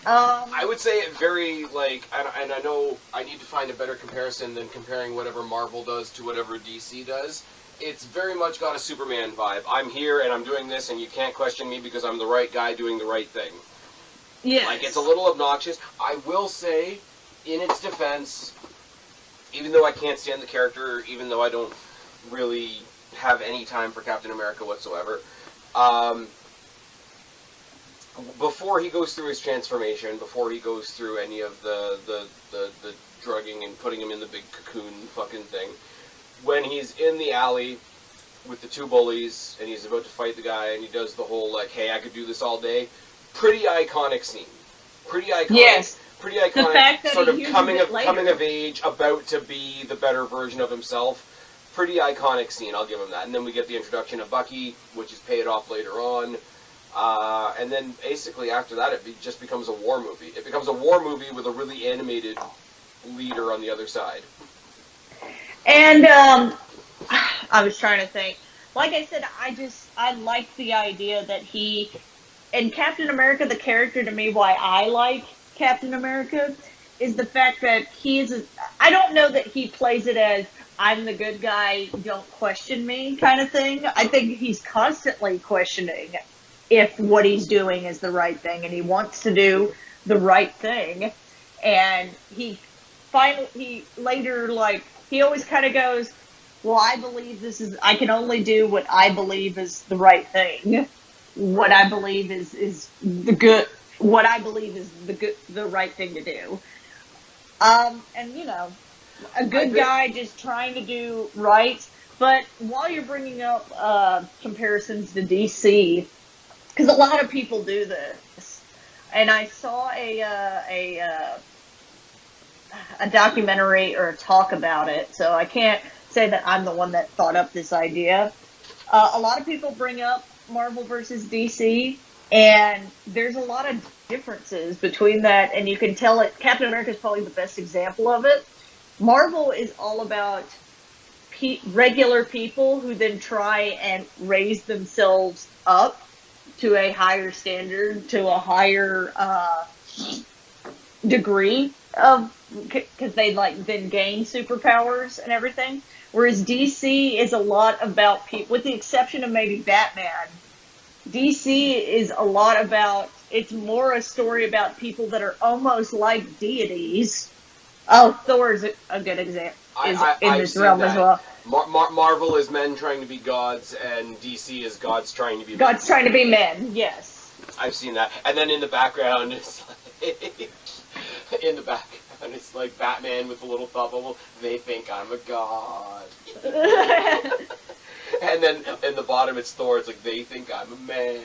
A: I would say it very, and I know I need to find a better comparison than comparing whatever Marvel does to whatever DC does. It's very much got a Superman vibe. I'm here and I'm doing this and you can't question me because I'm the right guy doing the right thing.
B: Yes.
A: Like, it's a little obnoxious. I will say, in its defense, even though I can't stand the character, even though I don't really have any time for Captain America whatsoever, before he goes through his transformation, before he goes through any of the drugging and putting him in the big cocoon fucking thing, when he's in the alley with the two bullies and he's about to fight the guy and he does the whole, like, hey, I could do this all day, pretty iconic scene. Pretty iconic.
B: Yes.
A: Pretty iconic. The fact that sort of coming of age, about to be the better version of himself. Pretty iconic scene, I'll give him that. And then we get the introduction of Bucky, which is paid off later on. And then basically after that, it just becomes a war movie. It becomes a war movie with a really animated leader on the other side.
B: And I was trying to think. Like I said, I like the idea that and Captain America, the character to me, why I like Captain America, is the fact that I don't know that he plays it as, I'm the good guy, don't question me kind of thing. I think he's constantly questioning if what he's doing is the right thing, and he wants to do the right thing. And he always kind of goes, well, I believe I can only do what I believe is the right thing. What I believe is the good, what I believe is the right thing to do. And a good guy just trying to do right. But while you're bringing up comparisons to DC, because a lot of people do this, and I saw a documentary or a talk about it, so I can't say that I'm the one that thought up this idea. A lot of people bring up Marvel versus DC, and there's a lot of differences between that, and you can tell it. Captain America is probably the best example of it. Marvel is all about regular people who then try and raise themselves up to a higher standard, to a higher degree of, because they then gain superpowers and everything. Whereas DC is a lot about people, with the exception of maybe Batman. DC is a lot about, it's more a story about people that are almost like deities. Oh, Thor is a good example. In this realm as well.
A: Marvel is men trying to be gods, and DC is gods trying to be men.
B: Gods trying to be men, yes.
A: I've seen that. And then in the background, it's like, Batman with the little thought bubble, they think I'm a god. And then in the bottom it's Thor, it's like, they think I'm a man.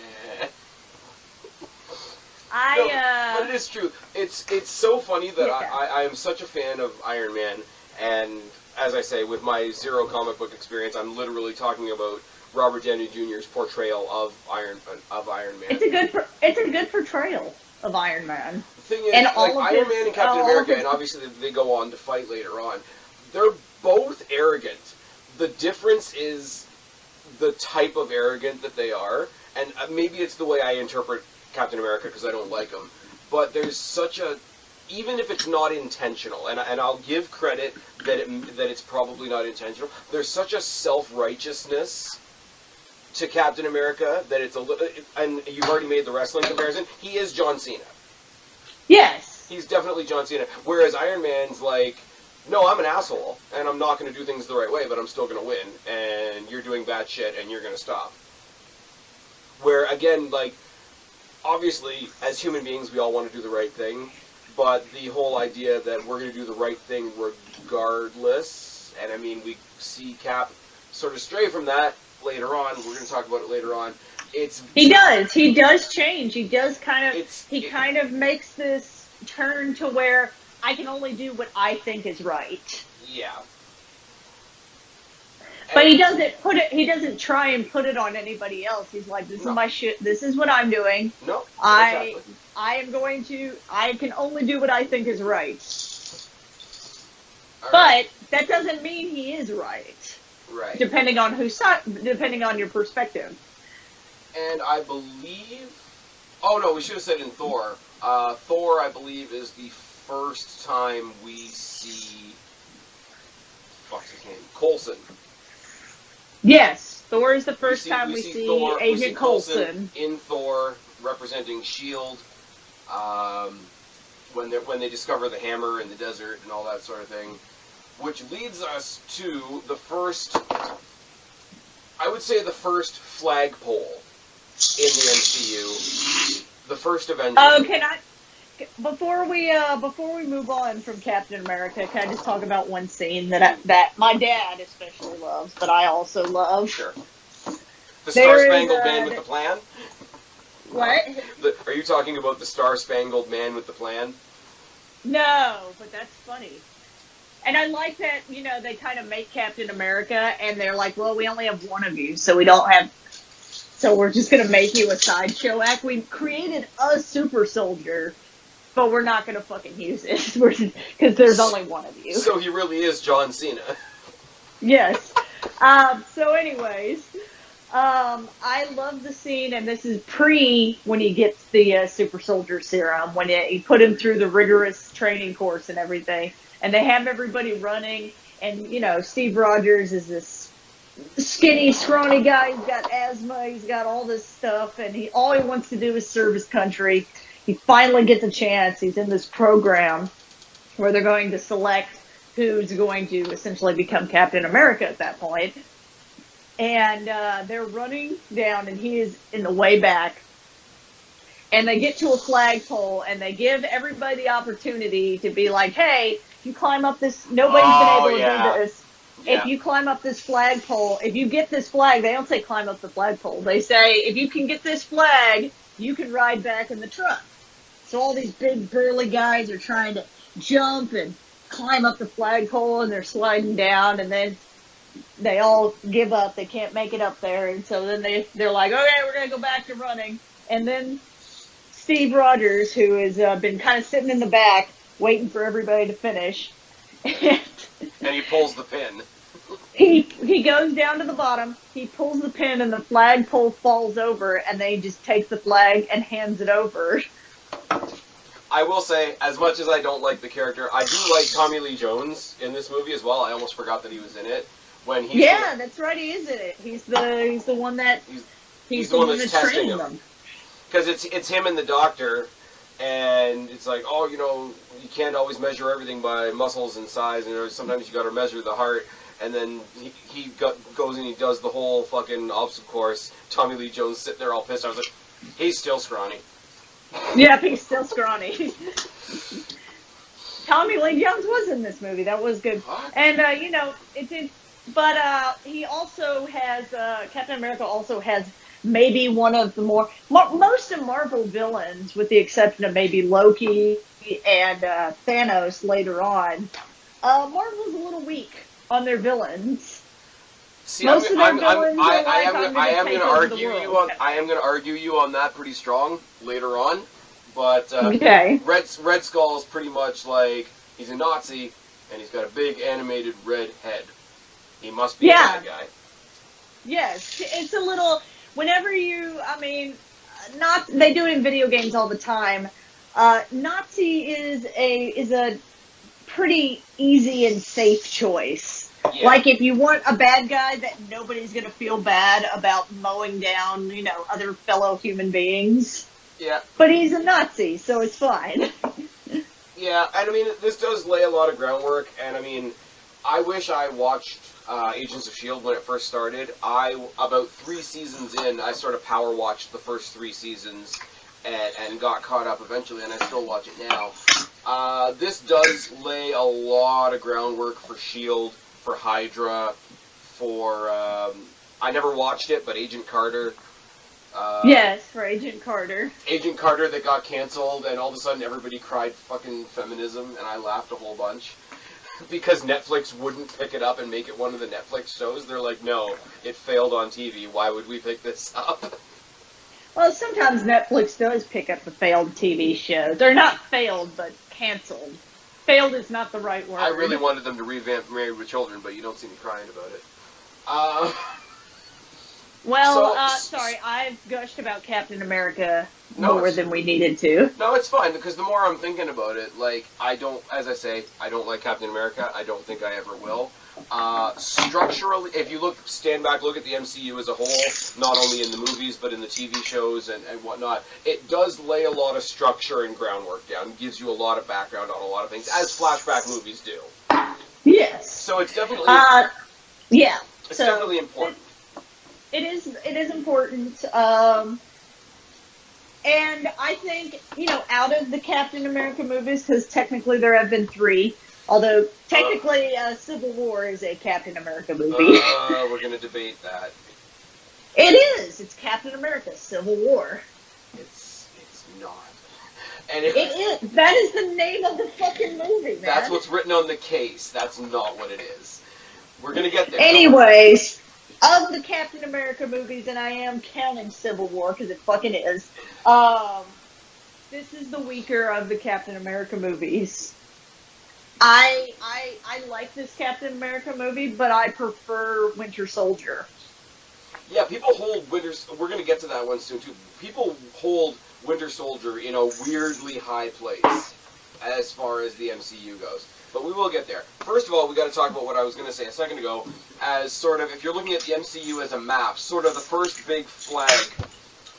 A: But it is true. It's so funny that I am such a fan of Iron Man, and as I say, with my zero comic book experience, I'm literally talking about Robert Downey Jr.'s portrayal of Iron Man.
B: It's a good portrayal of Iron Man.
A: The thing is,
B: and
A: like, Iron Man and Captain America,
B: his...
A: and obviously they go on to fight later on, they're both arrogant. The difference is the type of arrogant that they are, and maybe it's the way I interpret Captain America because I don't like him, but there's such a, even if it's not intentional, and I'll give credit that it's probably not intentional, there's such a self-righteousness to Captain America that it's a little, and you've already made the wrestling comparison, he is John Cena.
B: Yes.
A: He's definitely John Cena. Whereas Iron Man's like, no, I'm an asshole, and I'm not going to do things the right way, but I'm still going to win, and you're doing bad shit, and you're going to stop. Where, again, like, obviously, as human beings, we all want to do the right thing, but the whole idea that we're going to do the right thing regardless, and I mean, we see Cap sort of stray from that later on. We're going to talk about it later on. He does change. He does kind of makes this turn to where I can only do what I think is right. Yeah.
B: But he doesn't try and put it on anybody else. He's like, this is my shit. This is what I'm doing.
A: No.
B: I can only do what I think is right. But that doesn't mean he is right.
A: Right.
B: Depending on your perspective.
A: And I believe, oh no, we should have said in Thor. Thor, I believe, is the first time we see, what's his name? Coulson.
B: Yes, Thor is the first time we see Thor, Agent Coulson
A: in Thor, representing S.H.I.E.L.D. When they discover the hammer in the desert and all that sort of thing, which leads us to the first, I would say the first flagpole in the MCU, the first Avenger.
B: Oh, before we move on from Captain America, can I just talk about one scene that my dad especially loves, but I also love?
A: Sure. The Star-Spangled Man with the Plan?
B: What?
A: Are you talking about the Star-Spangled Man with the Plan?
B: No, but that's funny. And I like that, they kind of make Captain America, and they're like, well, we only have one of you, so we're just going to make you a sideshow act. We created a super soldier, but we're not going to fucking use it, because there's only one of you.
A: So he really is John Cena.
B: Yes. So anyways, I love the scene, and this is when he gets the super soldier serum, when he put him through the rigorous training course and everything. And they have everybody running, and, Steve Rogers is this skinny, scrawny guy. He's got asthma. He's got all this stuff, and all he wants to do is serve his country. He finally gets a chance. He's in this program where they're going to select who's going to essentially become Captain America at that point. And they're running down, and he is in the way back. And they get to a flagpole, and they give everybody the opportunity to be like, hey, if you climb up this, nobody's been able to do this. Yeah. If you climb up this flagpole, if you get this flag, they don't say climb up the flagpole. They say, if you can get this flag, you can ride back in the truck. So all these big burly guys are trying to jump and climb up the flagpole, and they're sliding down, and then they all give up. They can't make it up there. And so then they're like, okay, we're going to go back to running. And then Steve Rogers, who has been kind of sitting in the back, waiting for everybody to finish. And
A: he pulls the pin.
B: He goes down to the bottom, he pulls the pin, and the flagpole falls over, and then he just takes the flag and hands it over.
A: I will say, as much as I don't like the character, I do like Tommy Lee Jones in this movie as well. I almost forgot that he was in it.
B: That's right, he is in it. He's the one that he's the one that's testing him.
A: Because it's him and the doctor. And it's like, oh, you can't always measure everything by muscles and size, and sometimes you got to measure the heart. And then he goes and he does the whole fucking obstacle course. Tommy Lee Jones sitting there all pissed. I was like, he's still scrawny.
B: Yep, he's still scrawny. Tommy Lee Jones was in this movie. That was good. And it did. But he also has Captain America also has maybe one of the most of Marvel villains, with the exception of maybe Loki and Thanos later on. Marvel's a little weak on their villains.
C: See,
B: Most of their villains are like,
C: I am
B: I'm
C: going to
B: take over the
C: argue you
B: world.
C: on. I am going to argue you on that pretty strong later on. But
B: Okay.
C: Red Skull is pretty much like he's a Nazi and he's got a big animated red head. He must be a bad guy.
B: Yes, it's a little. Whenever they do it in video games all the time. Nazi is a pretty easy and safe choice. Yeah. Like if you want a bad guy that nobody's gonna feel bad about mowing down, other fellow human beings.
C: Yeah.
B: But he's a Nazi, so it's fine.
C: Yeah, and I mean, this does lay a lot of groundwork, and I mean, I wish I watched Agents of S.H.I.E.L.D. when it first started. About 3 seasons in, I sort of power watched the first 3 seasons and got caught up eventually, and I still watch it now. This does lay a lot of groundwork for S.H.I.E.L.D., for Hydra, for, I never watched it, but Agent Carter.
B: Yes, for Agent Carter.
C: Agent Carter that got canceled, and all of a sudden everybody cried fucking feminism, and I laughed a whole bunch. Because Netflix wouldn't pick it up and make it one of the Netflix shows. They're like, no, it failed on TV. Why would we pick this up?
B: Well, sometimes Netflix does pick up the failed TV shows. They're not failed, but canceled. Failed is not the right word.
C: I really wanted them to revamp Married with Children, but you don't see me crying about it.
B: Sorry, I've gushed about Captain America more than we needed to.
C: No, it's fine, because the more I'm thinking about it, like, I don't like Captain America. I don't think I ever will. Structurally, if you stand back, look at the MCU as a whole, not only in the movies, but in the TV shows and whatnot, it does lay a lot of structure and groundwork down. It gives you a lot of background on a lot of things, as flashback movies do.
B: Yes.
C: So it's definitely...
B: yeah.
C: It's definitely important.
B: It is important, and I think, out of the Captain America movies, because technically there have been 3, although technically Civil War is a Captain America movie.
C: We're going to debate that.
B: It is. It's Captain America, Civil War.
C: It's not. And
B: it is. That is the name of the fucking movie, man.
C: That's what's written on the case. That's not what it is. We're going to get there.
B: Anyways... Of the Captain America movies, and I am counting Civil War because it fucking is, this is the weaker of the Captain America movies. I like this Captain America movie, but I prefer Winter Soldier.
C: Yeah, people hold we're going to get to that one soon, too. People hold Winter Soldier in a weirdly high place as far as the MCU goes. But we will get there. First of all, we got to talk about what I was going to say a second ago, as sort of, if you're looking at the MCU as a map, sort of the first big flag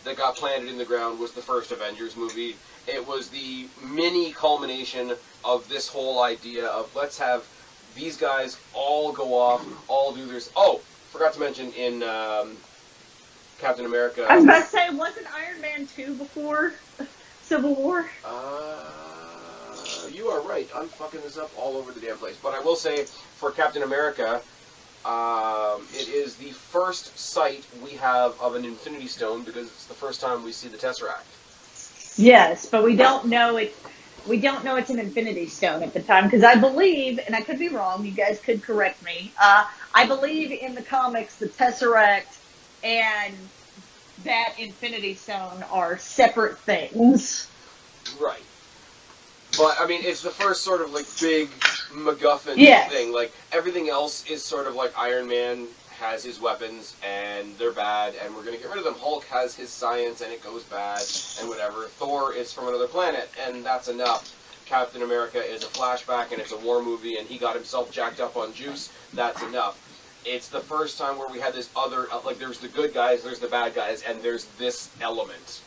C: that got planted in the ground was the first Avengers movie. It was the mini culmination of this whole idea of let's have these guys all go off, all do their... Oh, forgot to mention in Captain America...
B: I was about to say, wasn't Iron Man 2 before Civil War?
C: You are right. I'm fucking this up all over the damn place. But I will say, for Captain America, it is the first sight we have of an Infinity Stone because it's the first time we see the Tesseract.
B: Yes, but we don't know it. We don't know it's an Infinity Stone at the time because I believe, and I could be wrong. You guys could correct me. I believe in the comics the Tesseract and that Infinity Stone are separate things.
C: Right. But, I mean, it's the first sort of, like, big MacGuffin thing. Like, everything else is sort of like Iron Man has his weapons, and they're bad, and we're going to get rid of them. Hulk has his science, and it goes bad, and whatever. Thor is from another planet, and that's enough. Captain America is a flashback, and it's a war movie, and he got himself jacked up on juice. That's enough. It's the first time where we had this other, like, there's the good guys, there's the bad guys, and there's this element.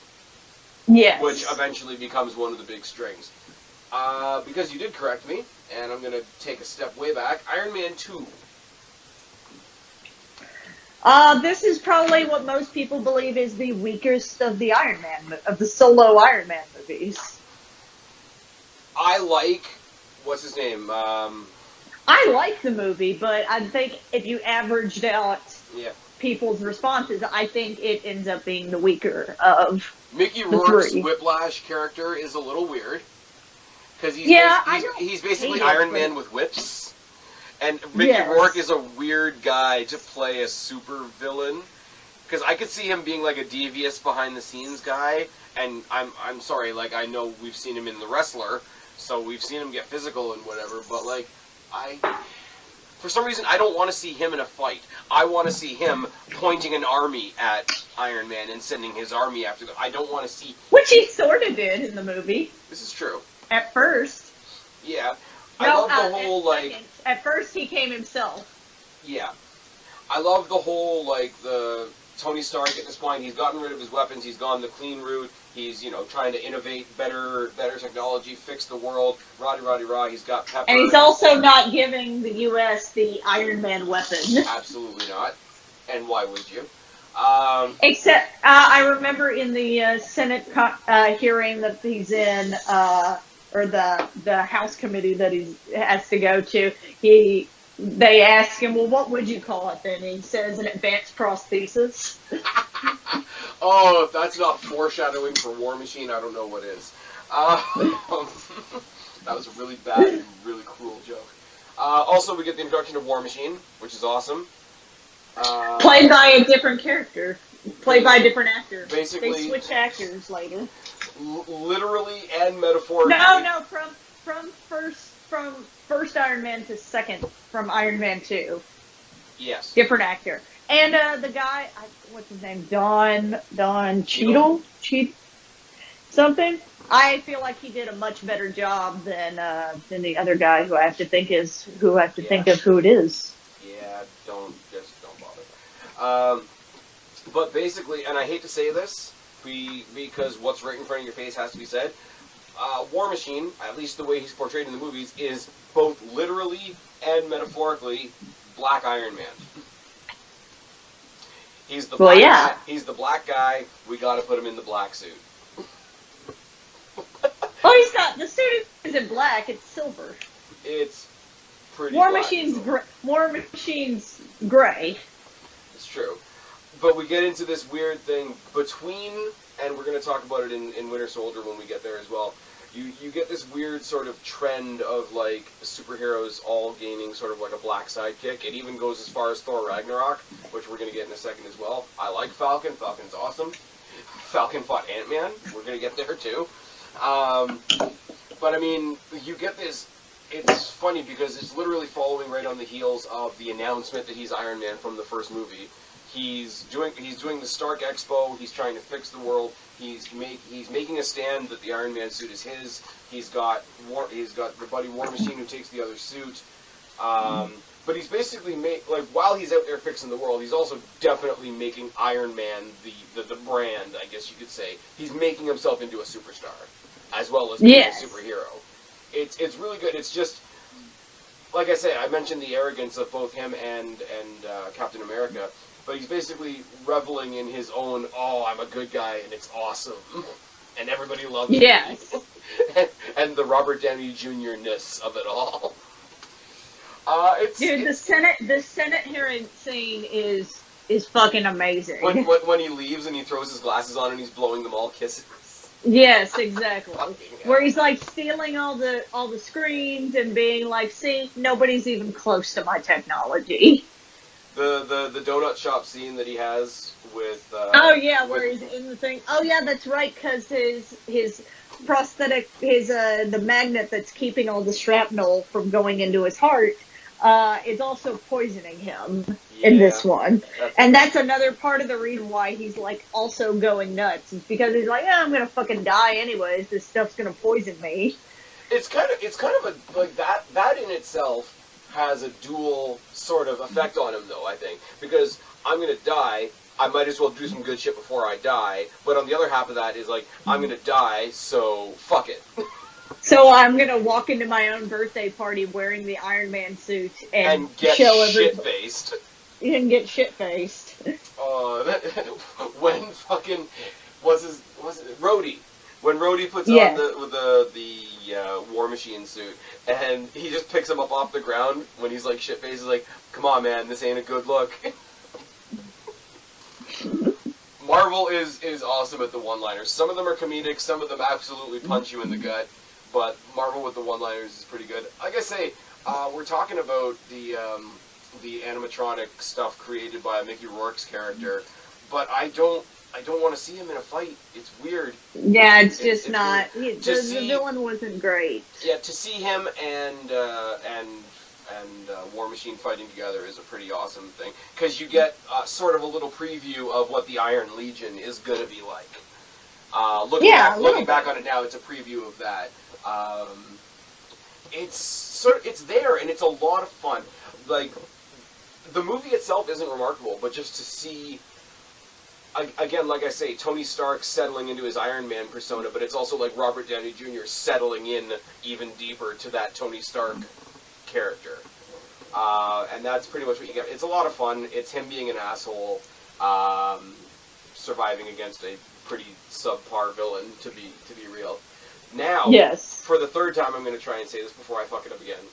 B: Yes.
C: Which eventually becomes one of the big strings. Because you did correct me, and I'm going to take a step way back. Iron Man 2.
B: This is probably what most people believe is the weakest of the of the solo Iron Man movies.
C: I like, what's his name?
B: I like the movie, but I think if you averaged out people's responses, I think it ends up being the weaker of
C: Mickey Rourke's Whiplash character is a little weird. Because he's basically Iron Man with whips. And Mickey
B: Yes.
C: Rourke is a weird guy to play a super villain. Because I could see him being like a devious behind-the-scenes guy, and I'm sorry, like, I know we've seen him in The Wrestler, so we've seen him get physical and whatever, but, like, for some reason, I don't want to see him in a fight. I want to see him pointing an army at Iron Man and sending his army after them. I don't want to see...
B: Which he sort of did in the movie.
C: This is true.
B: At first.
C: Yeah. I love the whole, like...
B: Second. At first, he came himself.
C: Yeah. I love the whole, like, the... Tony Stark at this point, he's gotten rid of his weapons, he's gone the clean route, he's, trying to innovate better technology, fix the world, rah, he's got Pepper.
B: And he's also not giving the U.S. the Iron Man weapon.
C: Absolutely not. And why would you?
B: Except, I remember in the Senate hearing that he's in, or the House committee that he has to go to, they ask him, well, what would you call it then? And he says, an advanced prosthesis.
C: Oh, if that's not foreshadowing for War Machine, I don't know what is. That was a really bad and really cruel joke. Also, we get the introduction of War Machine, which is awesome.
B: Played by a different character. Played by a different actor.
C: Basically,
B: they switched actors later.
C: Literally and metaphorically.
B: No, from first Iron Man to second, from Iron Man 2.
C: Yes.
B: Different actor. And the guy, what's his name? Don Cheadle? Something? I feel like he did a much better job than the other guy who I have to think of who it is.
C: Yeah, don't bother. But basically, and I hate to say this, because what's right in front of your face has to be said, War Machine, at least the way he's portrayed in the movies, is both literally and metaphorically Black Iron Man. He's the black guy. He's the black guy. We got to put him in the black suit.
B: Well, he's not. The suit isn't black. It's silver.
C: It's pretty.
B: War
C: black
B: Machine's War Machine's gray.
C: It's true, but we get into this weird thing between, and we're going to talk about it in Winter Soldier when we get there as well. You get this weird sort of trend of, like, superheroes all gaining sort of like a black sidekick. It even goes as far as Thor Ragnarok, which we're going to get in a second as well. I like Falcon. Falcon's awesome. Falcon fought Ant-Man. We're going to get there too. But, I mean, you get this... It's funny because it's literally following right on the heels of the announcement that he's Iron Man from the first movie. He's doing the Stark Expo. He's trying to fix the world. He's making a stand that the Iron Man suit is his. He's got the buddy War Machine who takes the other suit. But he's basically while he's out there fixing the world, he's also definitely making Iron Man the brand, I guess you could say. He's making himself into a superstar, as well as being a superhero. It's really good. It's just, like I said, I mentioned the arrogance of both him and Captain America. But he's basically reveling in his own, I'm a good guy, and it's awesome. And everybody loves me. And the Robert Downey Jr.-ness of it all.
B: The Senate hearing scene is fucking amazing.
C: When he leaves and he throws his glasses on and he's blowing them all kisses.
B: Yes, exactly. Where he's, like, stealing all the screens and being like, see, nobody's even close to my technology.
C: The donut shop scene that he has with...
B: where he's in the thing. Oh, yeah, that's right, because his prosthetic, the magnet that's keeping all the shrapnel from going into his heart, is also poisoning him in this one. And that's another part of the reason why he's, like, also going nuts. It's because he's like, I'm gonna fucking die anyways. This stuff's gonna poison me.
C: It's kind of a, like, that in itself has a dual sort of effect on him, though, I think. Because I'm going to die, I might as well do some good shit before I die. But on the other half of that is, like, I'm going to die, so fuck it.
B: So I'm going to walk into my own birthday party wearing the Iron Man suit and
C: get shit-faced.
B: And get shit-faced.
C: When fucking... Was it Rhodey? When Rhodey puts on the War Machine suit, and he just picks him up off the ground when he's like shit-faced, he's like, come on, man, this ain't a good look. Marvel is awesome at the one-liners. Some of them are comedic, some of them absolutely punch you in the gut, but Marvel with the one-liners is pretty good. Like I say, We're talking about the animatronic stuff created by Mickey Rourke's character, but I don't want to see him in a fight. It's weird.
B: Yeah, it's just not.
C: Weird.
B: The villain wasn't great.
C: Yeah, to see him and War Machine fighting together is a pretty awesome thing, because you get sort of a little preview of what the Iron Legion is going to be like. Looking back on it now, it's a preview of that. It's there, and it's a lot of fun. Like, the movie itself isn't remarkable, but just to see, again, like I say, Tony Stark settling into his Iron Man persona, but it's also like Robert Downey Jr. settling in even deeper to that Tony Stark character. And that's pretty much what you get. It's a lot of fun. It's him being an asshole, surviving against a pretty subpar villain, to be real. Now,
B: yes.
C: For the third time, I'm going to try and say this before I fuck it up again.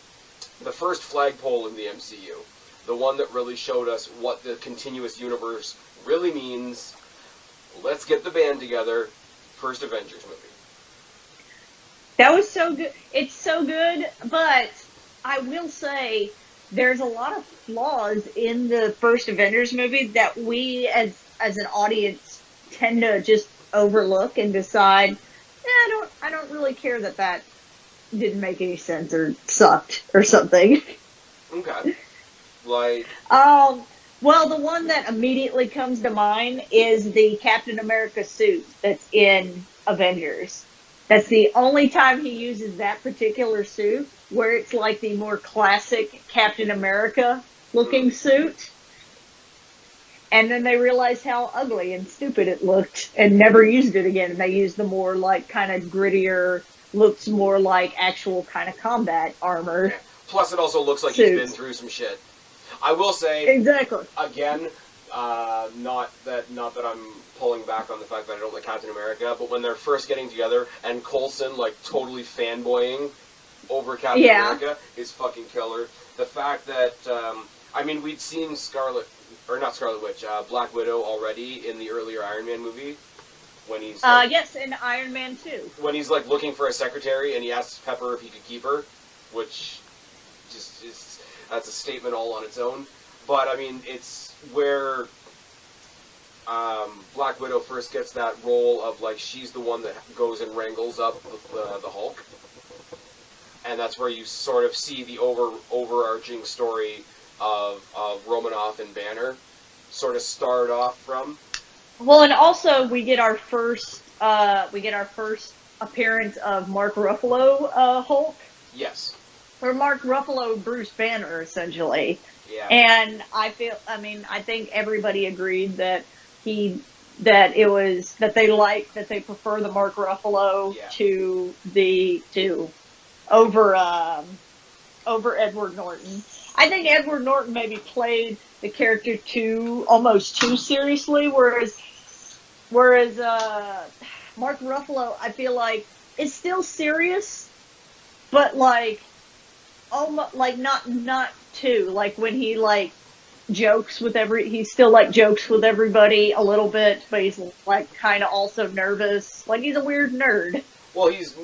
C: The first flagpole in the MCU, the one that really showed us what the continuous universe really means. Let's get the band together. First Avengers movie.
B: That was so good. It's so good, but I will say there's a lot of flaws in the first Avengers movie that we as an audience tend to just overlook and decide, I don't really care that didn't make any sense or sucked or something.
C: Okay. Like...
B: Well, the one that immediately comes to mind is the Captain America suit that's in Avengers. That's the only time he uses that particular suit, where it's like the more classic Captain America looking suit. And then they realized how ugly and stupid it looked and never used it again. And they used the more like kind of grittier, looks more like actual kind of combat armor.
C: Yeah. Plus it also looks like
B: suits.
C: He's been through some shit. I will say,
B: exactly.
C: Again, not that I'm pulling back on the fact that I don't like Captain America, but when they're first getting together and Coulson like totally fanboying over Captain America is fucking killer. The fact that we'd seen Black Widow already in the earlier Iron Man movie when he's
B: yes, in Iron Man 2.
C: When he's like looking for a secretary and he asks Pepper if he could keep her, which just is. That's a statement all on its own. But, I mean, it's where Black Widow first gets that role of, like, she's the one that goes and wrangles up the Hulk. And that's where you sort of see the overarching story of Romanoff and Banner sort of start off from.
B: Well, and also we get our first appearance of Mark Ruffalo Hulk.
C: Yes.
B: Or Mark Ruffalo Bruce Banner, essentially.
C: Yeah.
B: And I think everybody agreed that they prefer the Mark Ruffalo to over Edward Norton. I think Edward Norton maybe played the character almost too seriously, whereas Mark Ruffalo, I feel like, is still serious, but like almost like not too, like when he like jokes with he still like jokes with everybody a little bit, but he's like kind of also nervous, like he's a weird nerd.
C: Well, he's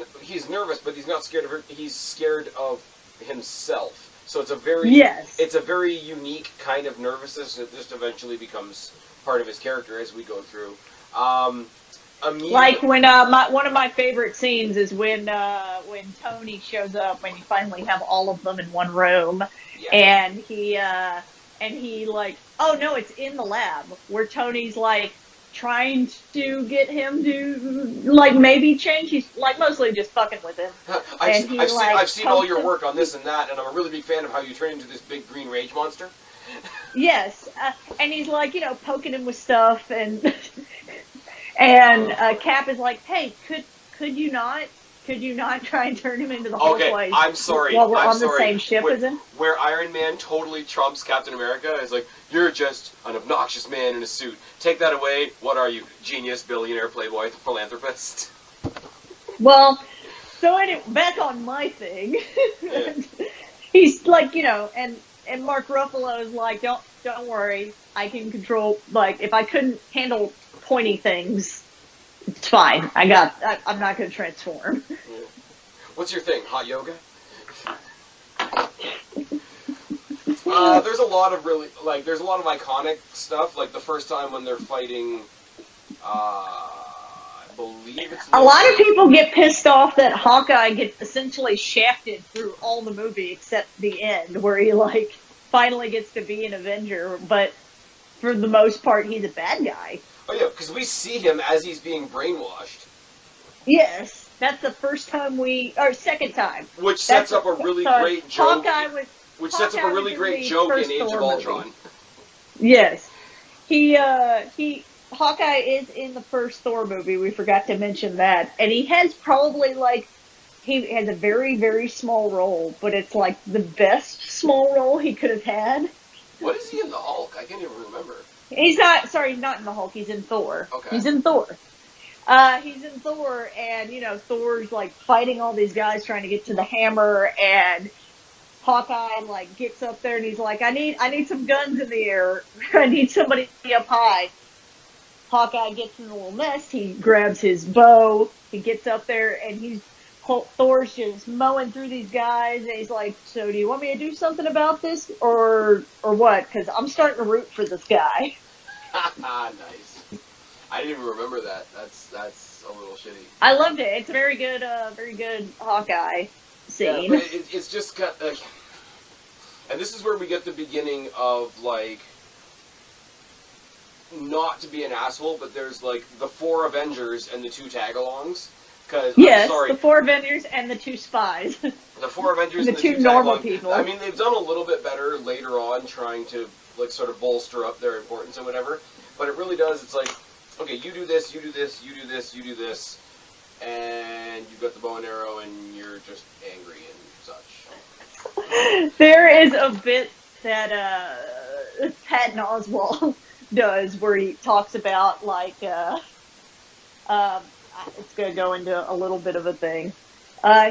C: nervous, but he's not scared of her. He's scared of himself. So it's a very unique kind of nervousness that just eventually becomes part of his character as we go through.
B: Like when one of my favorite scenes is when Tony shows up when you finally have all of them in one room, and he like, oh no, it's in the lab, where Tony's like trying to get him to like maybe change. He's like mostly just fucking with him.
C: I've seen all your work on this and that, and I'm a really big fan of how you turn into this big green rage monster.
B: Yes, and he's like, poking him with stuff, and Cap is like, hey, could you not try and turn him into the whole place?
C: I'm sorry.
B: While we're on the same ship as him?
C: Where Iron Man totally trumps Captain America is like, you're just an obnoxious man in a suit. Take that away. What are you? Genius, billionaire, playboy, philanthropist?
B: Well, so anyway, back on my thing.
C: Yeah.
B: He's like, and Mark Ruffalo is like, don't worry, I can control, like, if I couldn't handle pointy things, it's fine. I'm not going to transform.
C: Yeah. What's your thing? Hot yoga? There's a lot of there's a lot of iconic stuff. Like the first time when they're fighting, I believe it's...
B: A lot of people get pissed off that Hawkeye gets essentially shafted through all the movie except the end, where he, like, finally gets to be an Avenger, but for the most part, he's a bad guy.
C: Oh, yeah, because we see him as he's being brainwashed.
B: Yes, that's the first time second time.
C: Which sets up a really great joke. Which sets up a really great joke in Age of Ultron.
B: Yes. Hawkeye is in the first Thor movie. We forgot to mention that. And he has probably, he has a very, very small role, but it's, the best small role he could have had.
C: What is he in the Hulk? I can't even remember.
B: He's not in the Hulk. He's in Thor.
C: Okay.
B: He's in Thor. He's in Thor, and, Thor's, fighting all these guys trying to get to the hammer, and Hawkeye, gets up there, and he's like, I need some guns in the air. I need somebody up high. Hawkeye gets in a little nest. He grabs his bow. He gets up there, and Thor's just mowing through these guys, and he's like, so do you want me to do something about this, or what? Because I'm starting to root for this guy.
C: Nice. I didn't even remember that. That's a little shitty.
B: I loved it. It's a very good Hawkeye scene.
C: Yeah, but it's just got, and this is where we get the beginning of, not to be an asshole, but there's, the 4 Avengers and the 2 tag-alongs.
B: Yes, the 4 Avengers and the 2 spies.
C: The 4 Avengers
B: and the 2 normal people.
C: I mean, they've done a little bit better later on trying to, sort of bolster up their importance and whatever. But it really does, it's okay, you do this, you do this, you do this, you do this, and you've got the bow and arrow, and you're just angry and such.
B: There is a bit that Patton Oswalt does where he talks about, it's going to go into a little bit of a thing.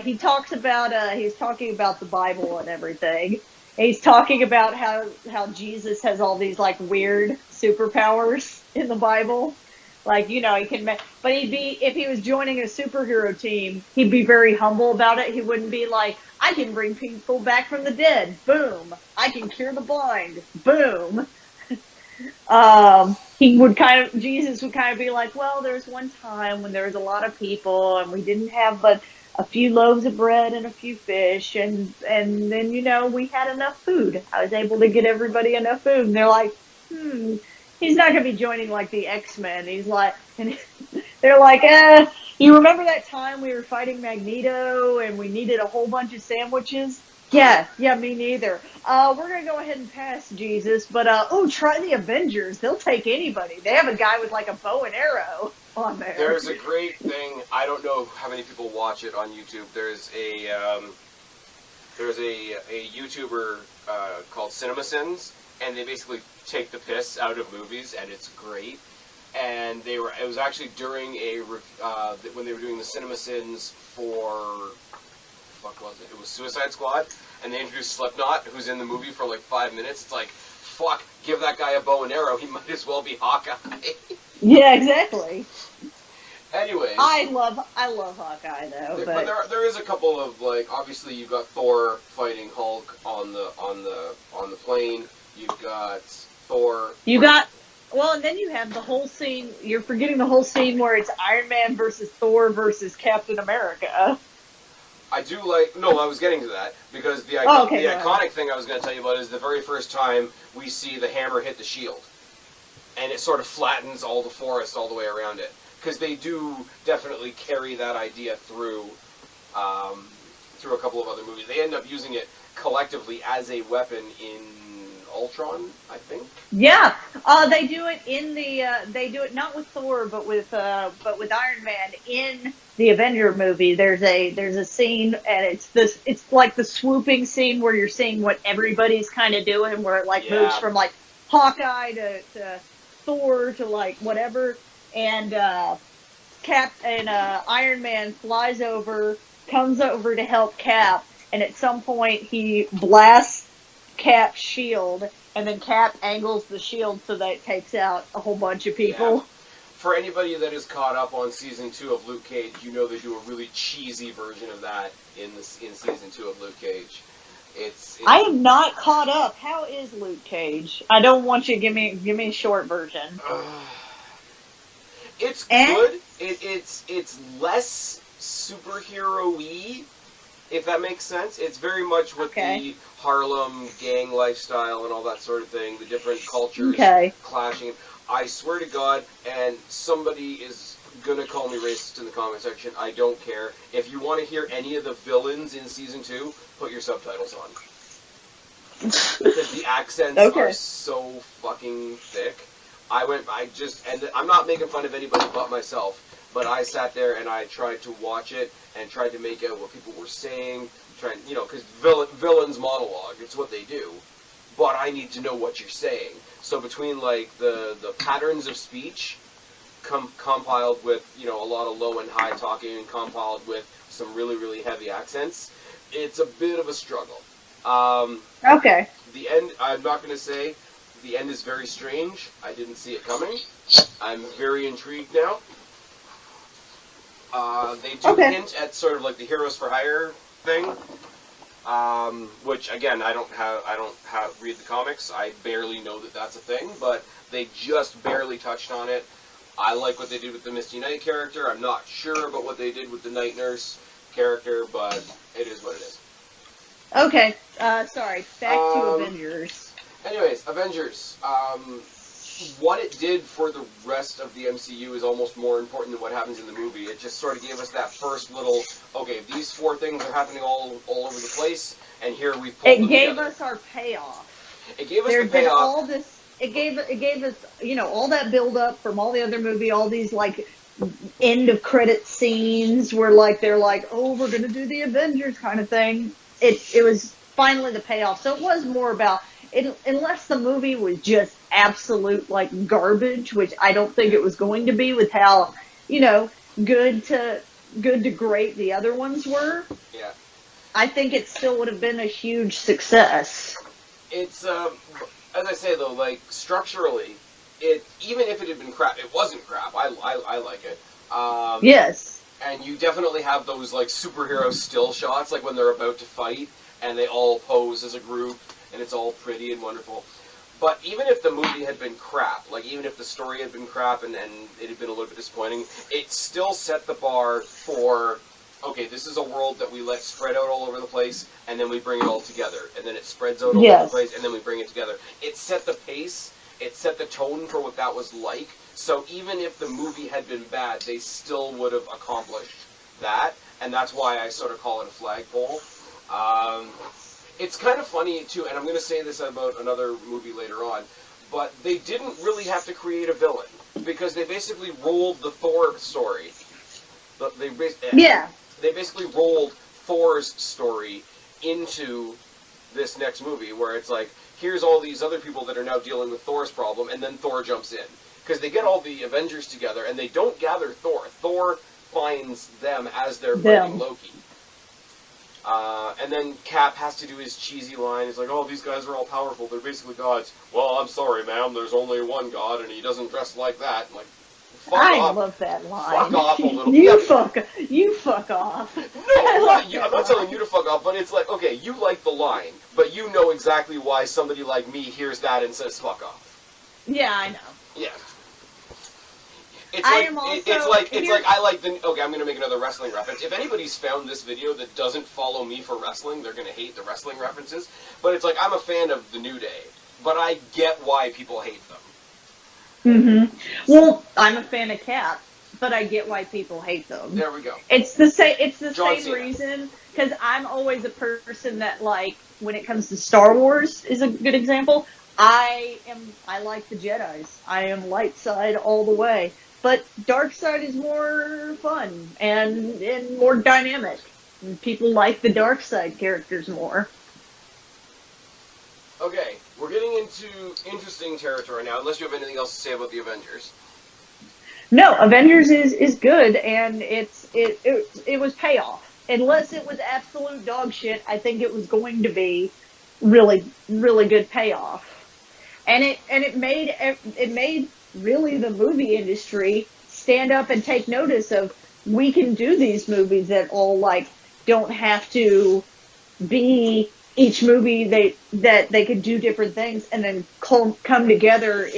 B: He's talking about the Bible and everything. He's talking about how Jesus has all these, weird superpowers in the Bible. He can, but if he was joining a superhero team, he'd be very humble about it. He wouldn't be like, I can bring people back from the dead. Boom. I can cure the blind. Boom. Jesus would kind of be like, well, there was one time when there was a lot of people and we didn't have but a few loaves of bread and a few fish, and then, we had enough food. I was able to get everybody enough food. And they're like, he's not going to be joining, the X-Men. He's like, and they're like, you remember that time we were fighting Magneto and we needed a whole bunch of sandwiches? Yeah, me neither. We're going to go ahead and pass, Jesus, but, try the Avengers. They'll take anybody. They have a guy with, a bow and arrow on there.
C: There's a great thing. I don't know how many people watch it on YouTube. There's a YouTuber called CinemaSins, and they basically take the piss out of movies, and it's great. And it was actually during when they were doing the CinemaSins for... fuck was it? It was Suicide Squad, and they introduced Slipknot, who's in the movie for 5 minutes. It's fuck, give that guy a bow and arrow. He might as well be Hawkeye.
B: Yeah, exactly.
C: Anyways,
B: I love Hawkeye though. But
C: there is a couple of obviously you've got Thor fighting Hulk on the plane. You've got Thor.
B: And then you have the whole scene. You're forgetting the whole scene where it's Iron Man versus Thor versus Captain America.
C: I do I was getting to that, because the iconic thing I was going to tell you about is the very first time we see the hammer hit the shield. And it sort of flattens all the forest all the way around it. Because they do definitely carry that idea through a couple of other movies. They end up using it collectively as a weapon in Ultron, I think.
B: Yeah, they do it in they do it not with Thor, but with Iron Man in the Avenger movie. There's a scene, and it's like the swooping scene where you're seeing what everybody's kind of doing, where it moves from Hawkeye to Thor to whatever, and Iron Man flies over, comes over to help Cap, and at some point he blasts Cap's shield, and then Cap angles the shield so that it takes out a whole bunch of people.
C: Yeah. For anybody that is caught up on season 2 of Luke Cage, they do a really cheesy version of that in season 2 of Luke Cage.
B: I am not caught up. How is Luke Cage? I don't want you to give me a short version.
C: It's good. It's less superhero-y, if that makes sense. It's very much with the Harlem gang lifestyle and all that sort of thing, the different cultures clashing. I swear to God, and somebody is gonna call me racist in the comment section, I don't care. If you want to hear any of the villains in Season 2, put your subtitles on. Because the accents are so fucking thick. And I'm not making fun of anybody but myself, but I sat there and I tried to watch it and tried to make out what people were saying, because villains monologue, it's what they do. But I need to know what you're saying. So between, like, the patterns of speech, compiled with, a lot of low and high talking, and compiled with some really, really heavy accents, it's a bit of a struggle. The end, I'm not going to say, the end is very strange. I didn't see it coming. I'm very intrigued now. They do hint at sort of like the Heroes for Hire thing, which again I don't read the comics. I barely know that that's a thing, but they just barely touched on it. I like what they did with the Misty Knight character. I'm not sure about what they did with the Night Nurse character, but it is what it is.
B: Okay, sorry. Back to Avengers.
C: Anyways, Avengers. What it did for the rest of the MCU is almost more important than what happens in the movie. It just sort of gave us that first little, okay, these 4 things are happening all over the place, and here we've pulled them together.
B: It gave us our payoff.
C: It gave us the payoff.
B: All this. It gave us, all that build up from all the other movie, all these like end of credit scenes where like they're like, oh, we're gonna do the Avengers kind of thing. It was finally the payoff. So it was more about it, unless the movie was just absolute like garbage, which I don't think it was going to be with how good to great the other ones were.
C: Yeah.
B: I think it still would have been a huge success.
C: It's as I say though, like structurally, even if it had been crap, it wasn't crap. I like it.
B: Yes.
C: And you definitely have those like superhero still shots, like when they're about to fight and they all pose as a group and it's all pretty and wonderful. But even if the movie had been crap, like even if the story had been crap and it had been a little bit disappointing, it still set the bar for, okay, this is a world that we let spread out all over the place, and then we bring it all together, and then it spreads out all over the place, and then we bring it together. It set the pace, it set the tone for what that was like, so even if the movie had been bad, they still would have accomplished that, and that's why I sort of call it a flagpole. It's kind of funny, too, and I'm going to say this about another movie later on, but they didn't really have to create a villain, because they basically rolled the Thor story. They basically rolled Thor's story into this next movie, where it's like, here's all these other people that are now dealing with Thor's problem, and then Thor jumps in. Because they get all the Avengers together, and they don't gather Thor. Thor finds them as they're fighting Loki. And then Cap has to do his cheesy line. He's like, oh, these guys are all powerful. They're basically gods. Well, I'm sorry, ma'am. There's only one god, and he doesn't dress like that. I'm like, fuck off.
B: I love that line.
C: Fuck off a little.
B: You fuck off.
C: No, I'm not telling you to fuck off, but it's like, okay, you like the line, but you know exactly why somebody like me hears that and says fuck off.
B: Yeah, I know.
C: Yeah. It's like I like the. Okay, I'm gonna make another wrestling reference. If anybody's found this video that doesn't follow me for wrestling, they're gonna hate the wrestling references. But it's like I'm a fan of the New Day, but I get why people hate them.
B: Mm-hmm. Well, I'm a fan of Cap, but I get why people hate them.
C: There we go.
B: It's the same. It's the
C: John
B: same
C: Cena.
B: reason, because I'm always a person that, like, when it comes to Star Wars, is a good example. I like the Jedis. I am light side all the way. But dark side is more fun and more dynamic. And people like the dark side characters more.
C: Okay, we're getting into interesting territory now, unless you have anything else to say about the Avengers.
B: No, Avengers is good, and it was payoff. Unless it was absolute dog shit, I think it was going to be really, really good payoff. And it made really the movie industry stand up and take notice of, we can do these movies that all like don't have to be each movie they could do different things and then come together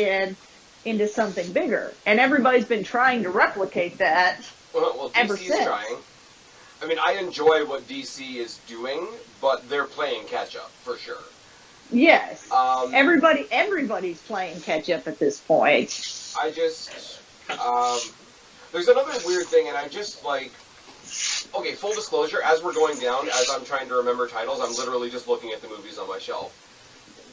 B: into something bigger. And everybody's been trying to replicate that
C: Well,
B: ever
C: DC's
B: since.
C: trying. I mean, I enjoy what DC is doing, but they're playing catch up for sure.
B: Yes. Everybody's playing catch up at this point.
C: I just there's another weird thing, and I just like. Okay, full disclosure, as we're going down, as I'm trying to remember titles, I'm literally just looking at the movies on my shelf.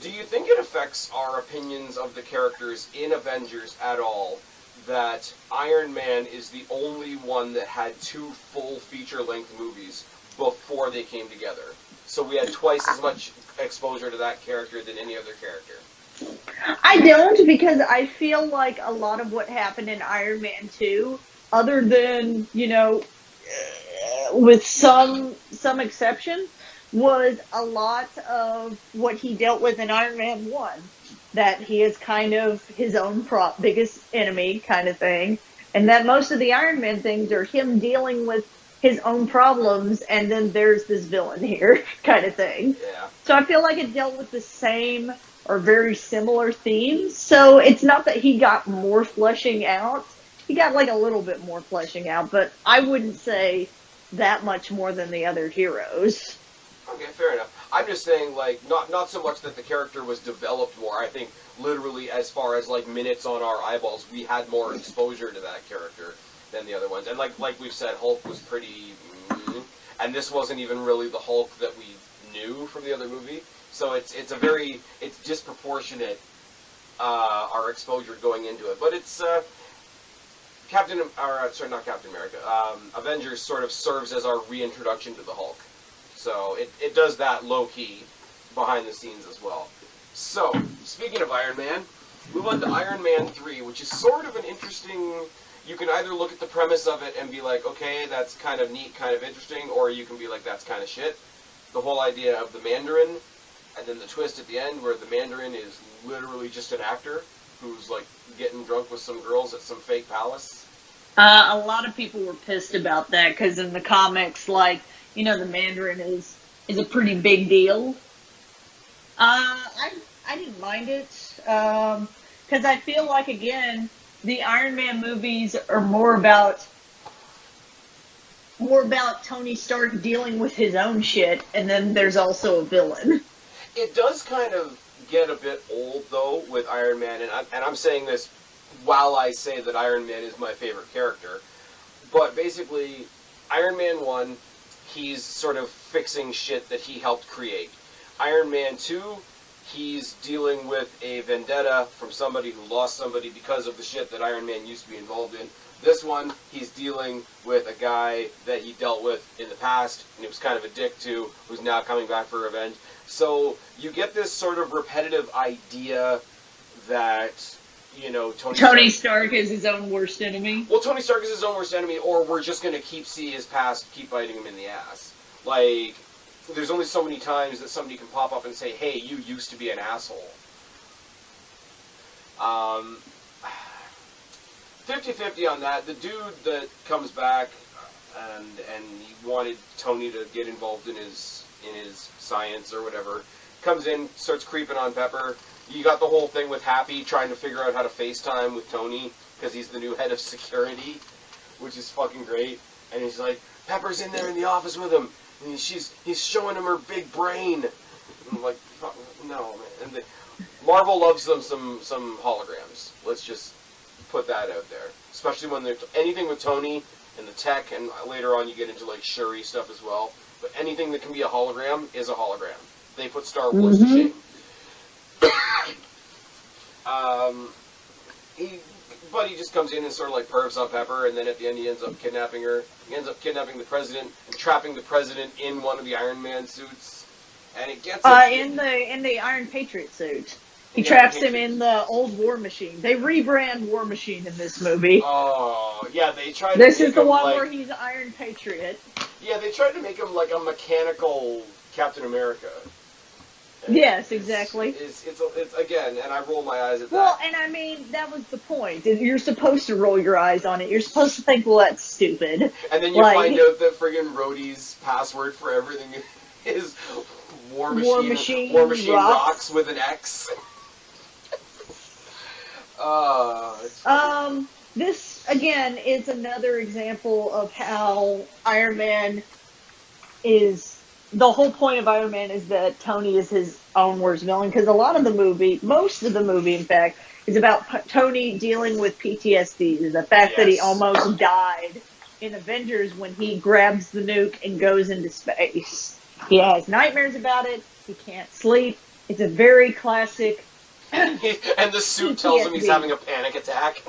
C: Do you think it affects our opinions of the characters in Avengers at all that Iron Man is the only one that had 2 full feature-length movies before they came together? So we had twice as much exposure to that character than any other character.
B: I don't, because I feel like a lot of what happened in Iron Man 2, other than, with some exception, was a lot of what he dealt with in Iron Man 1. That he is kind of his own biggest enemy kind of thing. And that most of the Iron Man things are him dealing with his own problems, and then there's this villain here kind of thing.
C: Yeah.
B: So I feel like it dealt with the same or very similar themes. So it's not that he got more fleshing out. He got like a little bit more fleshing out, but I wouldn't say that much more than the other heroes.
C: Okay, fair enough. I'm just saying, like, not so much that the character was developed more. I think literally as far as, like, minutes on our eyeballs, we had more exposure to that character than the other ones. And like we've said, Hulk was pretty... and this wasn't even really the Hulk that we knew from the other movie. So it's disproportionate, our exposure going into it. But it's, not Captain America. Avengers sort of serves as our reintroduction to the Hulk. So it does that low-key behind the scenes as well. So, speaking of Iron Man, we went to Iron Man 3, which is sort of an interesting... You can either look at the premise of it and be like, okay, that's kind of neat, kind of interesting, or you can be like, that's kind of shit. The whole idea of the Mandarin, and then the twist at the end where the Mandarin is literally just an actor who's, like, getting drunk with some girls at some fake palace.
B: A lot of people were pissed about that, because in the comics, like... the Mandarin is a pretty big deal. I didn't mind it, because I feel like, again, the Iron Man movies are more about Tony Stark dealing with his own shit, and then there's also a villain.
C: It does kind of get a bit old, though, with Iron Man, and I'm saying this while I say that Iron Man is my favorite character, but basically, Iron Man 1... he's sort of fixing shit that he helped create. Iron Man 2, he's dealing with a vendetta from somebody who lost somebody because of the shit that Iron Man used to be involved in. This one, he's dealing with a guy that he dealt with in the past, and he was kind of a dick to, who's now coming back for revenge. So you get this sort of repetitive idea that... Tony
B: Stark is his own worst enemy.
C: Well, Tony Stark is his own worst enemy, or we're just going to see his past, keep biting him in the ass. Like, there's only so many times that somebody can pop up and say, hey, you used to be an asshole. 50-50 on that. The dude that comes back and he wanted Tony to get involved in his science or whatever, comes in, starts creeping on Pepper. You got the whole thing with Happy trying to figure out how to FaceTime with Tony because he's the new head of security, which is fucking great. And he's like, Pepper's in there in the office with him, and he's showing him her big brain. And I'm like, fuck, no, man. And Marvel loves them some holograms. Let's just put that out there. Especially when there's anything with Tony and the tech, and later on you get into like Shuri stuff as well. But anything that can be a hologram is a hologram. They put Star Wars to shame. He just comes in and sort of like pervs on Pepper, and then at the end he ends up kidnapping her. He ends up kidnapping the president and trapping the president in one of the Iron Man suits, and it gets
B: in the Iron Patriot suit. He traps him in the old War Machine. They rebrand War Machine in this movie.
C: Oh, yeah, they tried to
B: This is the
C: him
B: one
C: like,
B: where he's Iron Patriot.
C: Yeah, they tried to make him like a mechanical Captain America.
B: Yes, exactly.
C: It's again, and I roll my eyes at that.
B: Well, and I mean, that was the point. You're supposed to roll your eyes on it. You're supposed to think, well, that's stupid.
C: And then you find out that friggin' Rhodey's password for everything is War Machine rocks with an X.
B: This, again, is another example of how Iron Man is... The whole point of Iron Man is that Tony is his own worst villain, because a lot of the movie, most of the movie, in fact, is about Tony dealing with PTSD, the fact that he almost died in Avengers when he grabs the nuke and goes into space. He has nightmares about it. He can't sleep. It's a very classic...
C: And the suit tells him he's having a panic attack.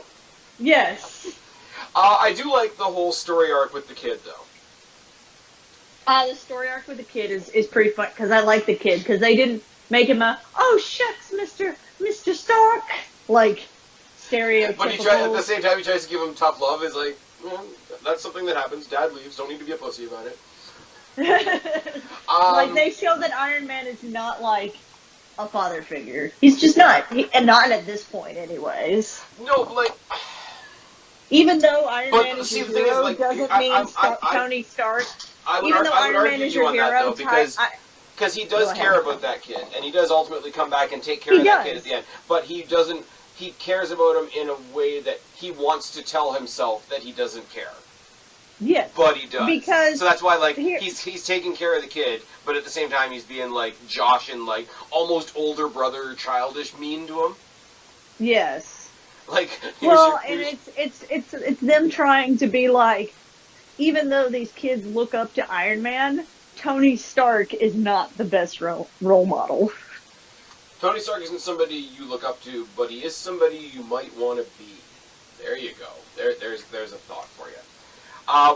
B: Yes.
C: I do like the whole story arc with the kid, though.
B: The story arc with the kid is pretty fun, because I like the kid, because they didn't make him oh, shucks, Mr. Stark, like, stereotypical.
C: But at the same time, he tries to give him tough love. It's like, well, that's something that happens. Dad leaves. Don't need to be a pussy about it.
B: Like, they show that Iron Man is not, like, a father figure. He's just not. And not at this point, anyways.
C: No, but, like...
B: Even though Iron Man is your hero, like, doesn't mean Tony Stark... Even though Iron Man is your hero,
C: because he does care about that kid, and he does ultimately come back and take care of that kid at the end. But he doesn't. He cares about him in a way that he wants to tell himself that he doesn't care.
B: Yes,
C: but he does.
B: Because
C: so that's why, like, he's taking care of the kid, but at the same time he's being like Josh and like almost older brother, childish, mean to him.
B: Yes.
C: Like.
B: It's them trying to be like. Even though these kids look up to Iron Man, Tony Stark is not the best role model.
C: Tony Stark isn't somebody you look up to, but he is somebody you might want to be. There you go. There's a thought for you.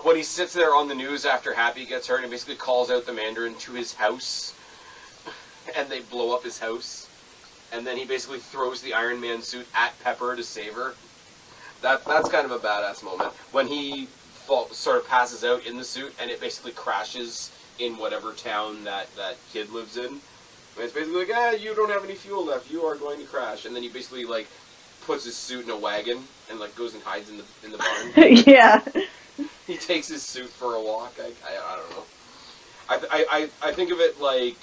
C: When he sits there on the news after Happy gets hurt and basically calls out the Mandarin to his house, and they blow up his house, and then he basically throws the Iron Man suit at Pepper to save her. That's kind of a badass moment. When he sort of passes out in the suit, and it basically crashes in whatever town that kid lives in. And it's basically like, you don't have any fuel left, you are going to crash. And then he basically, like, puts his suit in a wagon, and, like, goes and hides in the barn.
B: Yeah.
C: He takes his suit for a walk. I don't know. I think of it like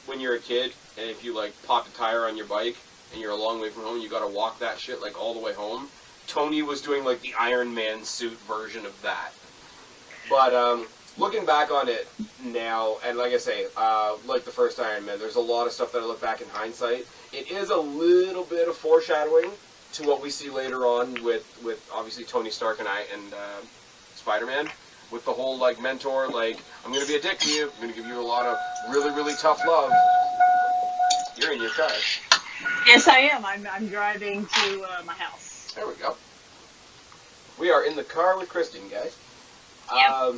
C: when you're a kid, and if you, like, pop a tire on your bike, and you're a long way from home, you gotta walk that shit, like, all the way home. Tony was doing, like, the Iron Man suit version of that. But, looking back on it now, and like I say, like the first Iron Man, there's a lot of stuff that I look back in hindsight. It is a little bit of foreshadowing to what we see later on with obviously Tony Stark and Spider-Man. With the whole, like, mentor, like, I'm going to be a dick to you. I'm going to give you a lot of really, really tough love. You're in your car.
B: Yes, I am. I'm driving to my house.
C: There we go. We are in the car with Kristen, guys.
B: Yep.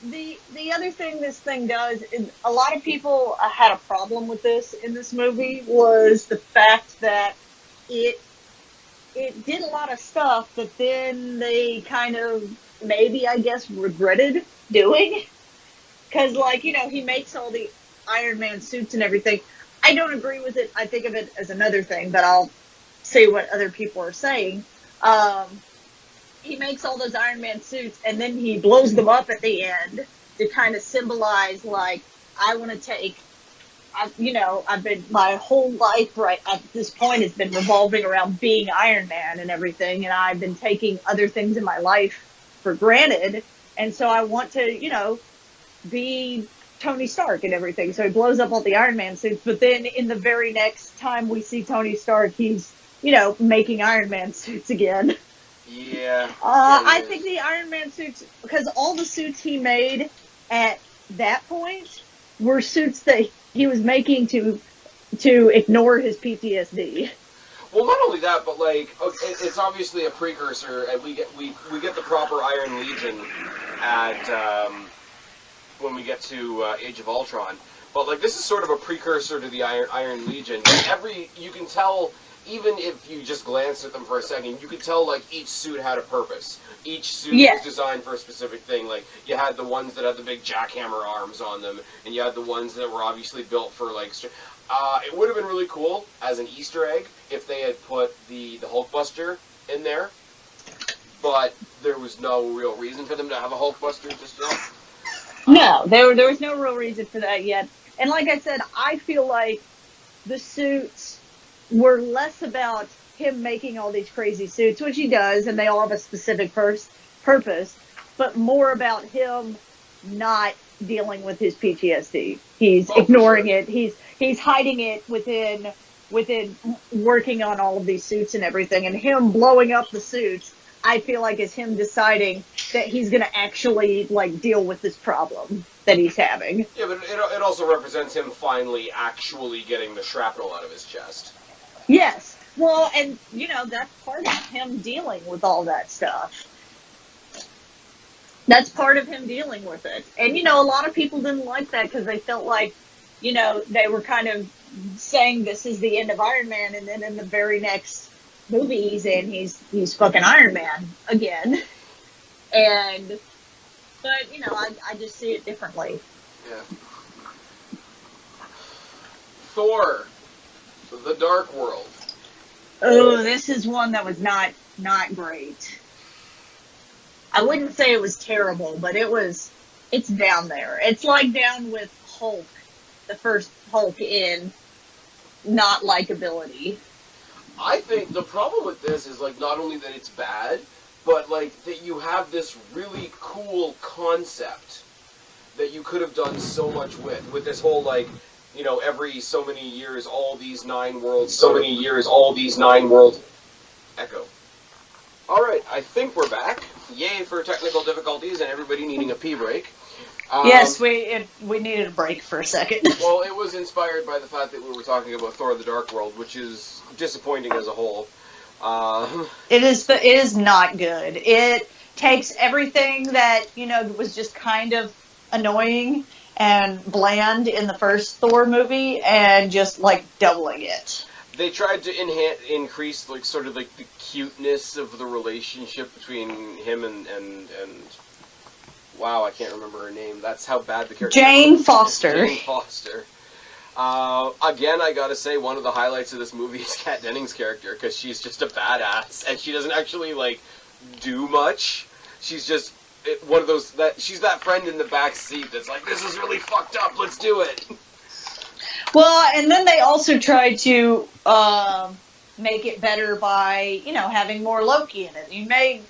B: The other thing this thing does is a lot of people had a problem with this in this movie was the fact that it did a lot of stuff that then they kind of maybe I guess regretted doing, because like he makes all the Iron Man suits and everything. I don't agree with it. I think of it as another thing, but I'll say what other people are saying. He makes all those Iron Man suits, and then he blows them up at the end to kind of symbolize, like, I want to take, I've been, my whole life right at this point has been revolving around being Iron Man and everything, and I've been taking other things in my life for granted, and so I want to, be Tony Stark and everything. So he blows up all the Iron Man suits, but then in the very next time we see Tony Stark, he's, making Iron Man suits again.
C: Yeah.
B: I think the Iron Man suits, because all the suits he made at that point were suits that he was making to ignore his PTSD.
C: Well, not only that, but like, it's obviously a precursor, and we get the proper Iron Legion at when we get to Age of Ultron. But like, this is sort of a precursor to the Iron Legion. You can tell even if you just glanced at them for a second, you could tell, like, each suit had a purpose. Each suit was designed for a specific thing. Like, you had the ones that had the big jackhammer arms on them, and you had the ones that were obviously built for, like... it would have been really cool as an Easter egg if they had put the Hulkbuster in there, but there was no real reason for them to have a Hulkbuster just yet.
B: No, there was no real reason for that yet. And like I said, I feel like the suits were less about him making all these crazy suits, which he does, and they all have a specific purpose, but more about him not dealing with his PTSD. He's ignoring it. He's hiding it within working on all of these suits and everything, and him blowing up the suits, I feel like is him deciding that he's going to actually, like, deal with this problem that he's having.
C: Yeah, but it also represents him finally actually getting the shrapnel out of his chest.
B: Yes. Well, and, you know, that's part of him dealing with all that stuff. That's part of him dealing with it. And, you know, a lot of people didn't like that because they felt like, you know, they were kind of saying this is the end of Iron Man, and then in the very next movie he's in, he's fucking Iron Man again. But, you know, I just see it differently.
C: Yeah. Thor, The Dark World.
B: Oh, this is one that was not great. I wouldn't say it was terrible, but it's down there. It's like down with Hulk, the first Hulk, in not likability.
C: I think the problem with this is, like, not only that it's bad, but, like, that you have this really cool concept that you could have done so much with this whole, like, you know, every so many years, all these 9 worlds, echo. Alright, I think we're back. Yay for technical difficulties and everybody needing a pee break.
B: Yes, we needed a break for a second.
C: Well, it was inspired by the fact that we were talking about Thor: The Dark World, which is disappointing as a whole.
B: It is not good. It takes everything that, you know, was just kind of annoying and bland in the first Thor movie and just, like, doubling it.
C: They tried to increase, like, sort of, like, the cuteness of the relationship between him and wow, I can't remember her name. That's how bad the character is.
B: Jane Foster.
C: Jane Foster. Again, I gotta say, one of the highlights of this movie is Kat Dennings' character, because she's just a badass, and she doesn't actually, like, do much. She's just one of those, she's that friend in the back seat that's like, this is really fucked up, let's do it.
B: Well, and then they also tried to make it better by, you know, having more Loki in it.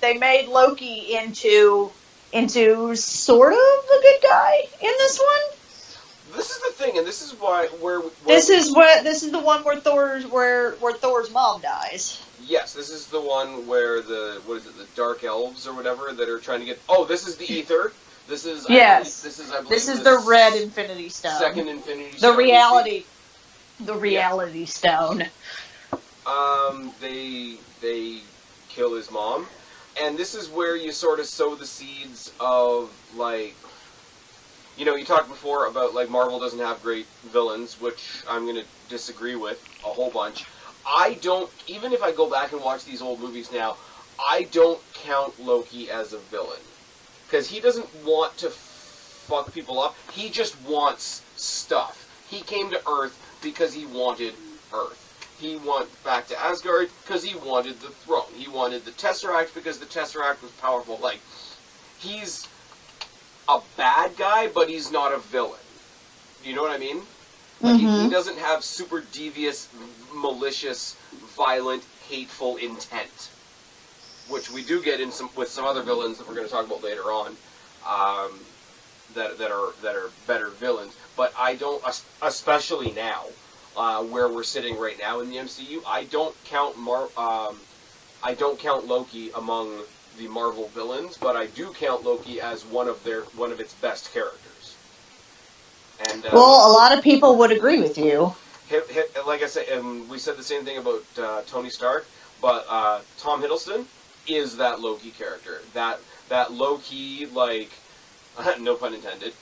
B: They made Loki into sort of a good guy in this one.
C: This is the thing, and this is where
B: this is the one where Thor's mom dies.
C: Yes, this is the one where the Dark Elves or whatever that are trying to get. Oh, this is the Ether. This is
B: yes.
C: I believe,
B: this is the red Infinity Stone.
C: Second Infinity Stone.
B: The reality stone.
C: They kill his mom, and this is where you sort of sow the seeds of, like, you know, you talked before about, like, Marvel doesn't have great villains, which I'm going to disagree with a whole bunch. Even if I go back and watch these old movies now, I don't count Loki as a villain. Because he doesn't want to fuck people up, he just wants stuff. He came to Earth because he wanted Earth. He went back to Asgard because he wanted the throne. He wanted the Tesseract because the Tesseract was powerful. Like, he's a bad guy, but he's not a villain. You know what I mean? Like, he doesn't have super devious, malicious, violent, hateful intent, which we do get with some other villains that we're going to talk about later on, that are better villains. But I don't, especially now, where we're sitting right now in the MCU, I don't count Loki among the Marvel villains, but I do count Loki as one of its best characters. And
B: well, a lot of people would agree with you.
C: Like I said, and we said the same thing about Tony Stark, but Tom Hiddleston is that Loki character. That Loki, like, no pun intended,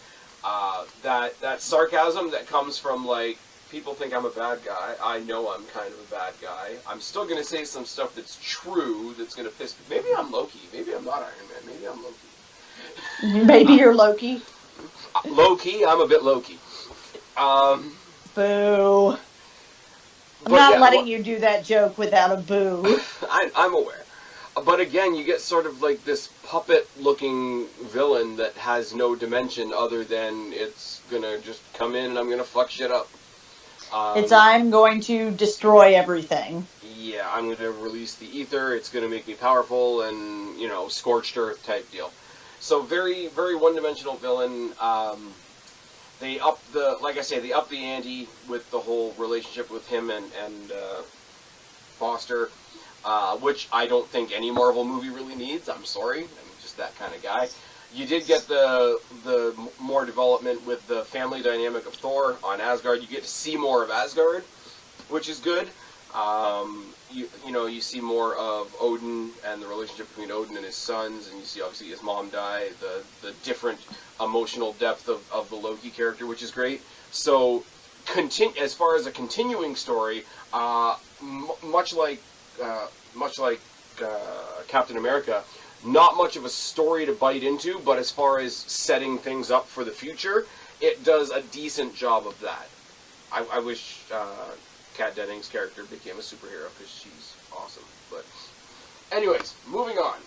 C: that sarcasm that comes from, like, People think I'm a bad guy. I know I'm kind of a bad guy. I'm still going to say some stuff that's true, that's going to piss me. Maybe I'm Loki. Maybe I'm not Iron Man. Maybe I'm Loki.
B: Maybe you're Loki.
C: Low-key, I'm a bit Loki.
B: Boo. I'm not letting you do that joke without a boo.
C: I'm aware. But again, you get sort of like this puppet-looking villain that has no dimension other than it's gonna just come in and I'm gonna fuck shit up.
B: I'm going to destroy everything. Yeah,
C: I'm gonna release the ether, it's gonna make me powerful, and, scorched earth type deal. So very, very one-dimensional villain. They up the ante with the whole relationship with him and Foster, which I don't think any Marvel movie really needs. I'm sorry, I'm just that kind of guy. You did get the more development with the family dynamic of Thor on Asgard. You get to see more of Asgard, which is good. You see more of Odin and the relationship between Odin and his sons, and you see obviously his mom die, the different emotional depth of the Loki character, which is great. So, as far as a continuing story, much like Captain America, not much of a story to bite into, but as far as setting things up for the future, it does a decent job of that. I wish Kat Dennings' character became a superhero because she's awesome. But anyways, moving on.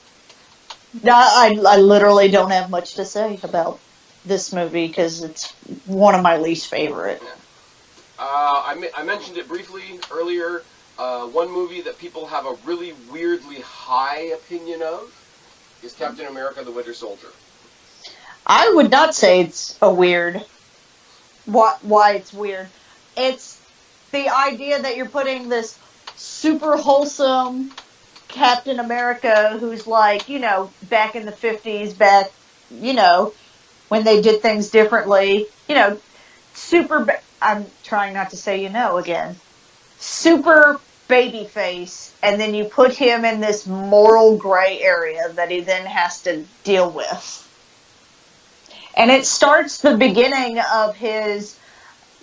B: I literally don't have much to say about this movie because it's one of my least favorite.
C: Yeah. I mentioned it briefly earlier. One movie that people have a really weirdly high opinion of is Captain America: The Winter Soldier.
B: I would not say it's a weird. Why it's weird? It's the idea that you're putting this super wholesome Captain America who's like, back in the 50s, when they did things differently, I'm trying not to say again. Super baby face, and then you put him in this moral gray area that he then has to deal with. And it starts the beginning of his,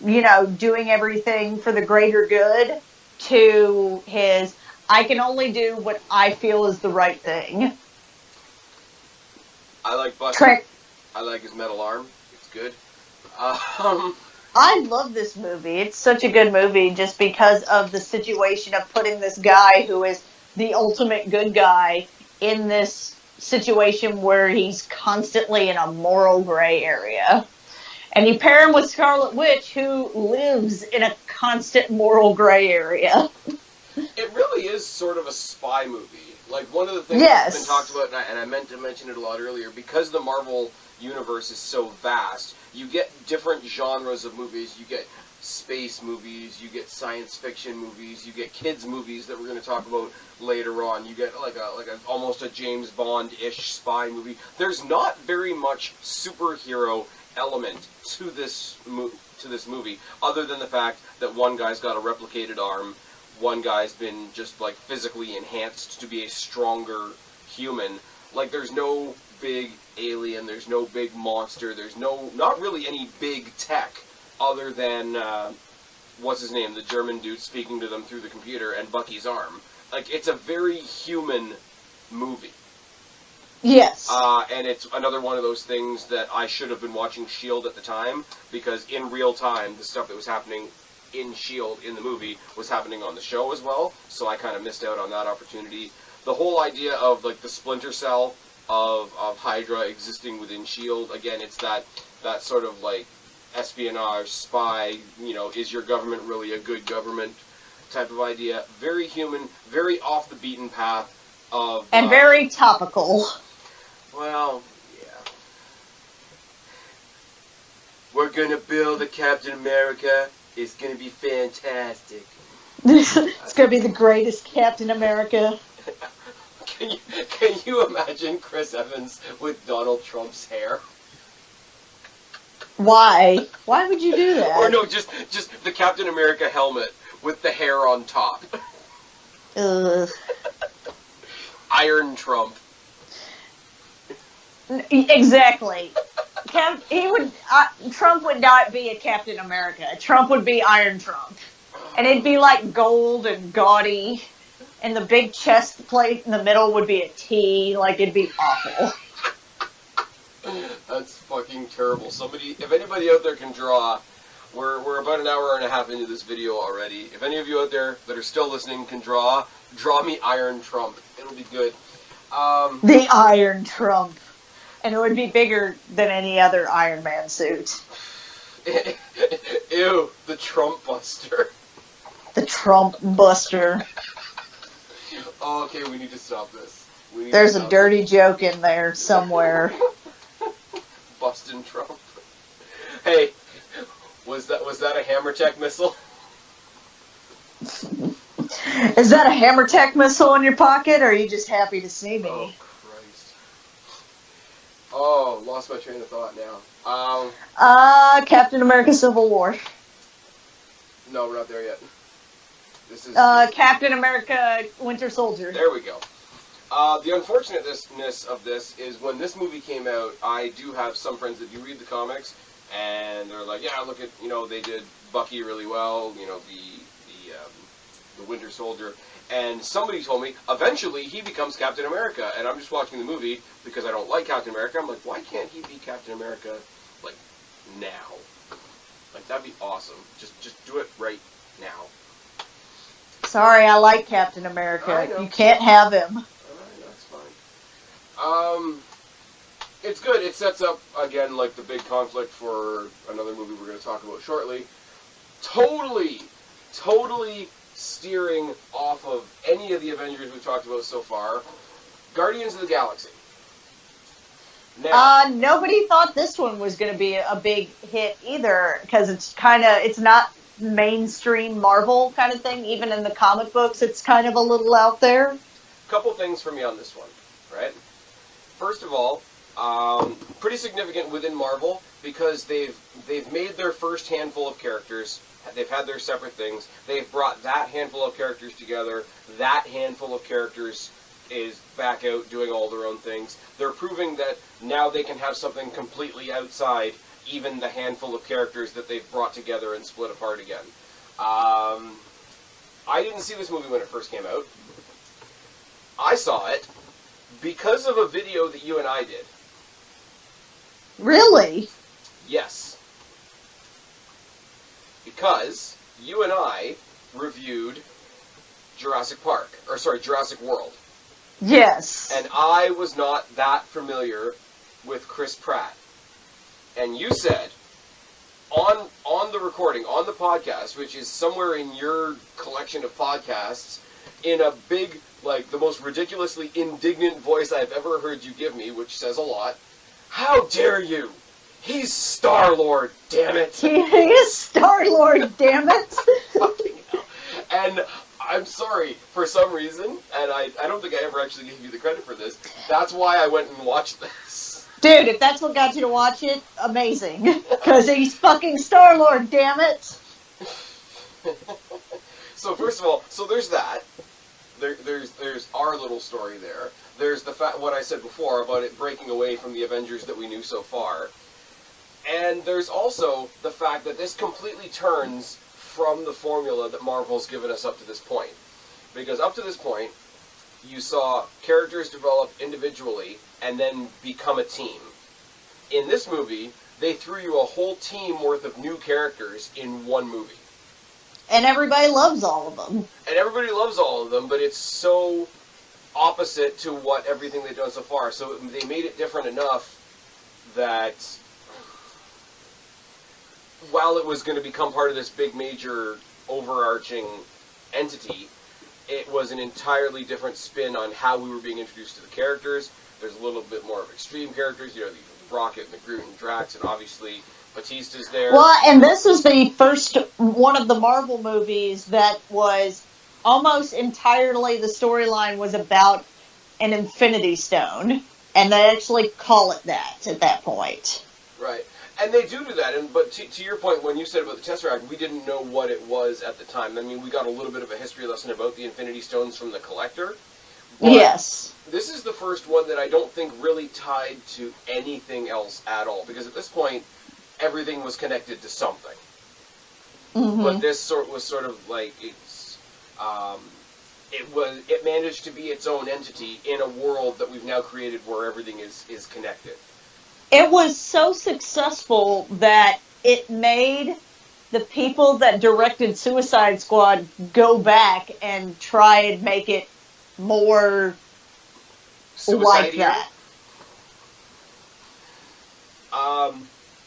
B: doing everything for the greater good to his, I can only do what I feel is the right thing.
C: I like Buster. I like his metal arm. It's good.
B: I love this movie. It's such a good movie just because of the situation of putting this guy who is the ultimate good guy in this situation where he's constantly in a moral gray area. And you pair him with Scarlet Witch, who lives in a constant moral gray area.
C: It really is sort of a spy movie. Like, one of the things that's been talked about, and I meant to mention it a lot earlier, because the Marvel universe is so vast, you get different genres of movies. You get space movies, you get science fiction movies, you get kids movies that we're going to talk about later on. You get like a almost a James Bond-ish spy movie. There's not very much superhero element to this movie, other than the fact that one guy's got a replicated arm, one guy's been just like physically enhanced to be a stronger human. Like, there's no big alien, there's no big monster, there's not really any big tech other than what's his name, the German dude speaking to them through the computer, and Bucky's arm. Like, it's a very human movie.
B: Yes.
C: And it's another one of those things that I should have been watching S.H.I.E.L.D. at the time, because in real time, the stuff that was happening in S.H.I.E.L.D. in the movie was happening on the show as well, so I kind of missed out on that opportunity. The whole idea of, like, the splinter cell of Hydra existing within S.H.I.E.L.D., again, it's that sort of, like, espionage, spy, is your government really a good government type of idea. Very human, very off the beaten path of...
B: And very topical.
C: Well, yeah. We're gonna build a Captain America. It's gonna be fantastic.
B: It's gonna be the greatest Captain America.
C: Can you imagine Chris Evans with Donald Trump's hair?
B: Why? Why would you do that?
C: Or no, just the Captain America helmet with the hair on top.
B: Ugh.
C: Iron Trump.
B: Exactly. Trump would not be a Captain America. Trump would be Iron Trump. And it'd be like gold and gaudy. And the big chest plate in the middle would be a T. Like, it'd be awful.
C: That's fucking terrible. If anybody out there can draw, we're about an hour and a half into this video already. If any of you out there that are still listening can draw me Iron Trump. It'll be good.
B: The Iron Trump. And it would be bigger than any other Iron Man suit.
C: Ew, the Trump Buster.
B: The Trump Buster.
C: Oh, okay, we need to stop this.
B: There's a dirty joke in there somewhere.
C: Bustin' Trump. Hey, was that a hammer tech missile?
B: Is that a hammer tech missile in your pocket, or are you just happy to see me?
C: Oh, Christ. Oh, lost my train of thought now.
B: Captain America Civil War.
C: No, we're not there yet. This is
B: Captain America Winter Soldier.
C: There we go. The unfortunateness of this is when this movie came out, I do have some friends that do read the comics, and they're like, yeah, look at, they did Bucky really well, the Winter Soldier, and somebody told me, eventually he becomes Captain America, and I'm just watching the movie because I don't like Captain America. I'm like, why can't he be Captain America, like, now? Like, that'd be awesome. Just do it right now.
B: Sorry, I like Captain America. You can't have him.
C: That's fine. It's good. It sets up, again, like, the big conflict for another movie we're going to talk about shortly. Totally steering off of any of the Avengers we've talked about so far. Guardians of the Galaxy. Now,
B: nobody thought this one was going to be a big hit either, because it's not mainstream Marvel kind of thing. Even in the comic books, it's kind of a little out there.
C: Couple things for me on this one, right? First of all, pretty significant within Marvel because they've made their first handful of characters. They've had their separate things. They've brought that handful of characters together. That handful of characters is back out doing all their own things. They're proving that now they can have something completely outside even the handful of characters that they've brought together and split apart again. I didn't see this movie when it first came out. I saw it because of a video that you and I did.
B: Really?
C: Yes. Because you and I reviewed Jurassic World.
B: Yes.
C: And I was not that familiar with Chris Pratt. And you said, on the recording, on the podcast, which is somewhere in your collection of podcasts, in a big, like, the most ridiculously indignant voice I've ever heard you give me, which says a lot, how dare you? He's Star-Lord, damn it!
B: He is Star-Lord, damn it!
C: Fucking hell. And I'm sorry, for some reason, and I don't think I ever actually gave you the credit for this, that's why I went and watched this.
B: Dude, if that's what got you to watch it, amazing. Because he's fucking Star-Lord, damn it!
C: So first of all, there's that. There's our little story there. There's what I said before about it breaking away from the Avengers that we knew so far. And there's also the fact that this completely turns from the formula that Marvel's given us up to this point. Because up to this point, you saw characters develop individually and then become a team. In this movie, they threw you a whole team worth of new characters in one movie.
B: And everybody loves all of them.
C: And everybody loves all of them, but it's so opposite to what everything they've done so far. So they made it different enough that while it was going to become part of this big major overarching entity, it was an entirely different spin on how we were being introduced to the characters. There's a little bit more of extreme characters, the Rocket and the Groot and Drax, and obviously Batista's there.
B: Well, and this was the first one of the Marvel movies that was almost entirely, the storyline was about an Infinity Stone, and they actually call it that at that point.
C: Right. And they do that, but to your point, when you said about the Tesseract, we didn't know what it was at the time. I mean, we got a little bit of a history lesson about the Infinity Stones from the Collector, But
B: Yes.
C: this is the first one that I don't think really tied to anything else at all, because at this point, everything was connected to something.
B: Mm-hmm.
C: But this was sort of like it managed to be its own entity in a world that we've now created where everything is connected.
B: It was so successful that it made the people that directed Suicide Squad go back and try and make it more like that.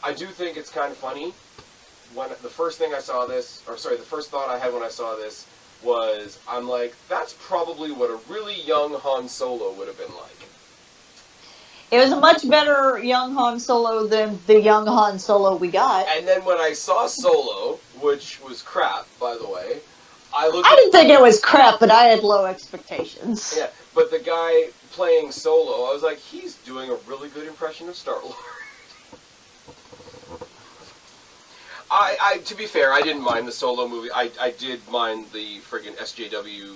C: I do think it's kind of funny. When the first thought I had when I saw this was, I'm like, that's probably what a really young Han Solo would have been like.
B: It was a much better young Han Solo than the young Han Solo we got.
C: And then when I saw Solo, which was crap, by the way, I
B: didn't think it was crap, but I had low expectations.
C: Yeah, but the guy playing Solo, I was like, he's doing a really good impression of Star-Lord. To be fair, I didn't mind the Solo movie. I did mind the friggin' SJW,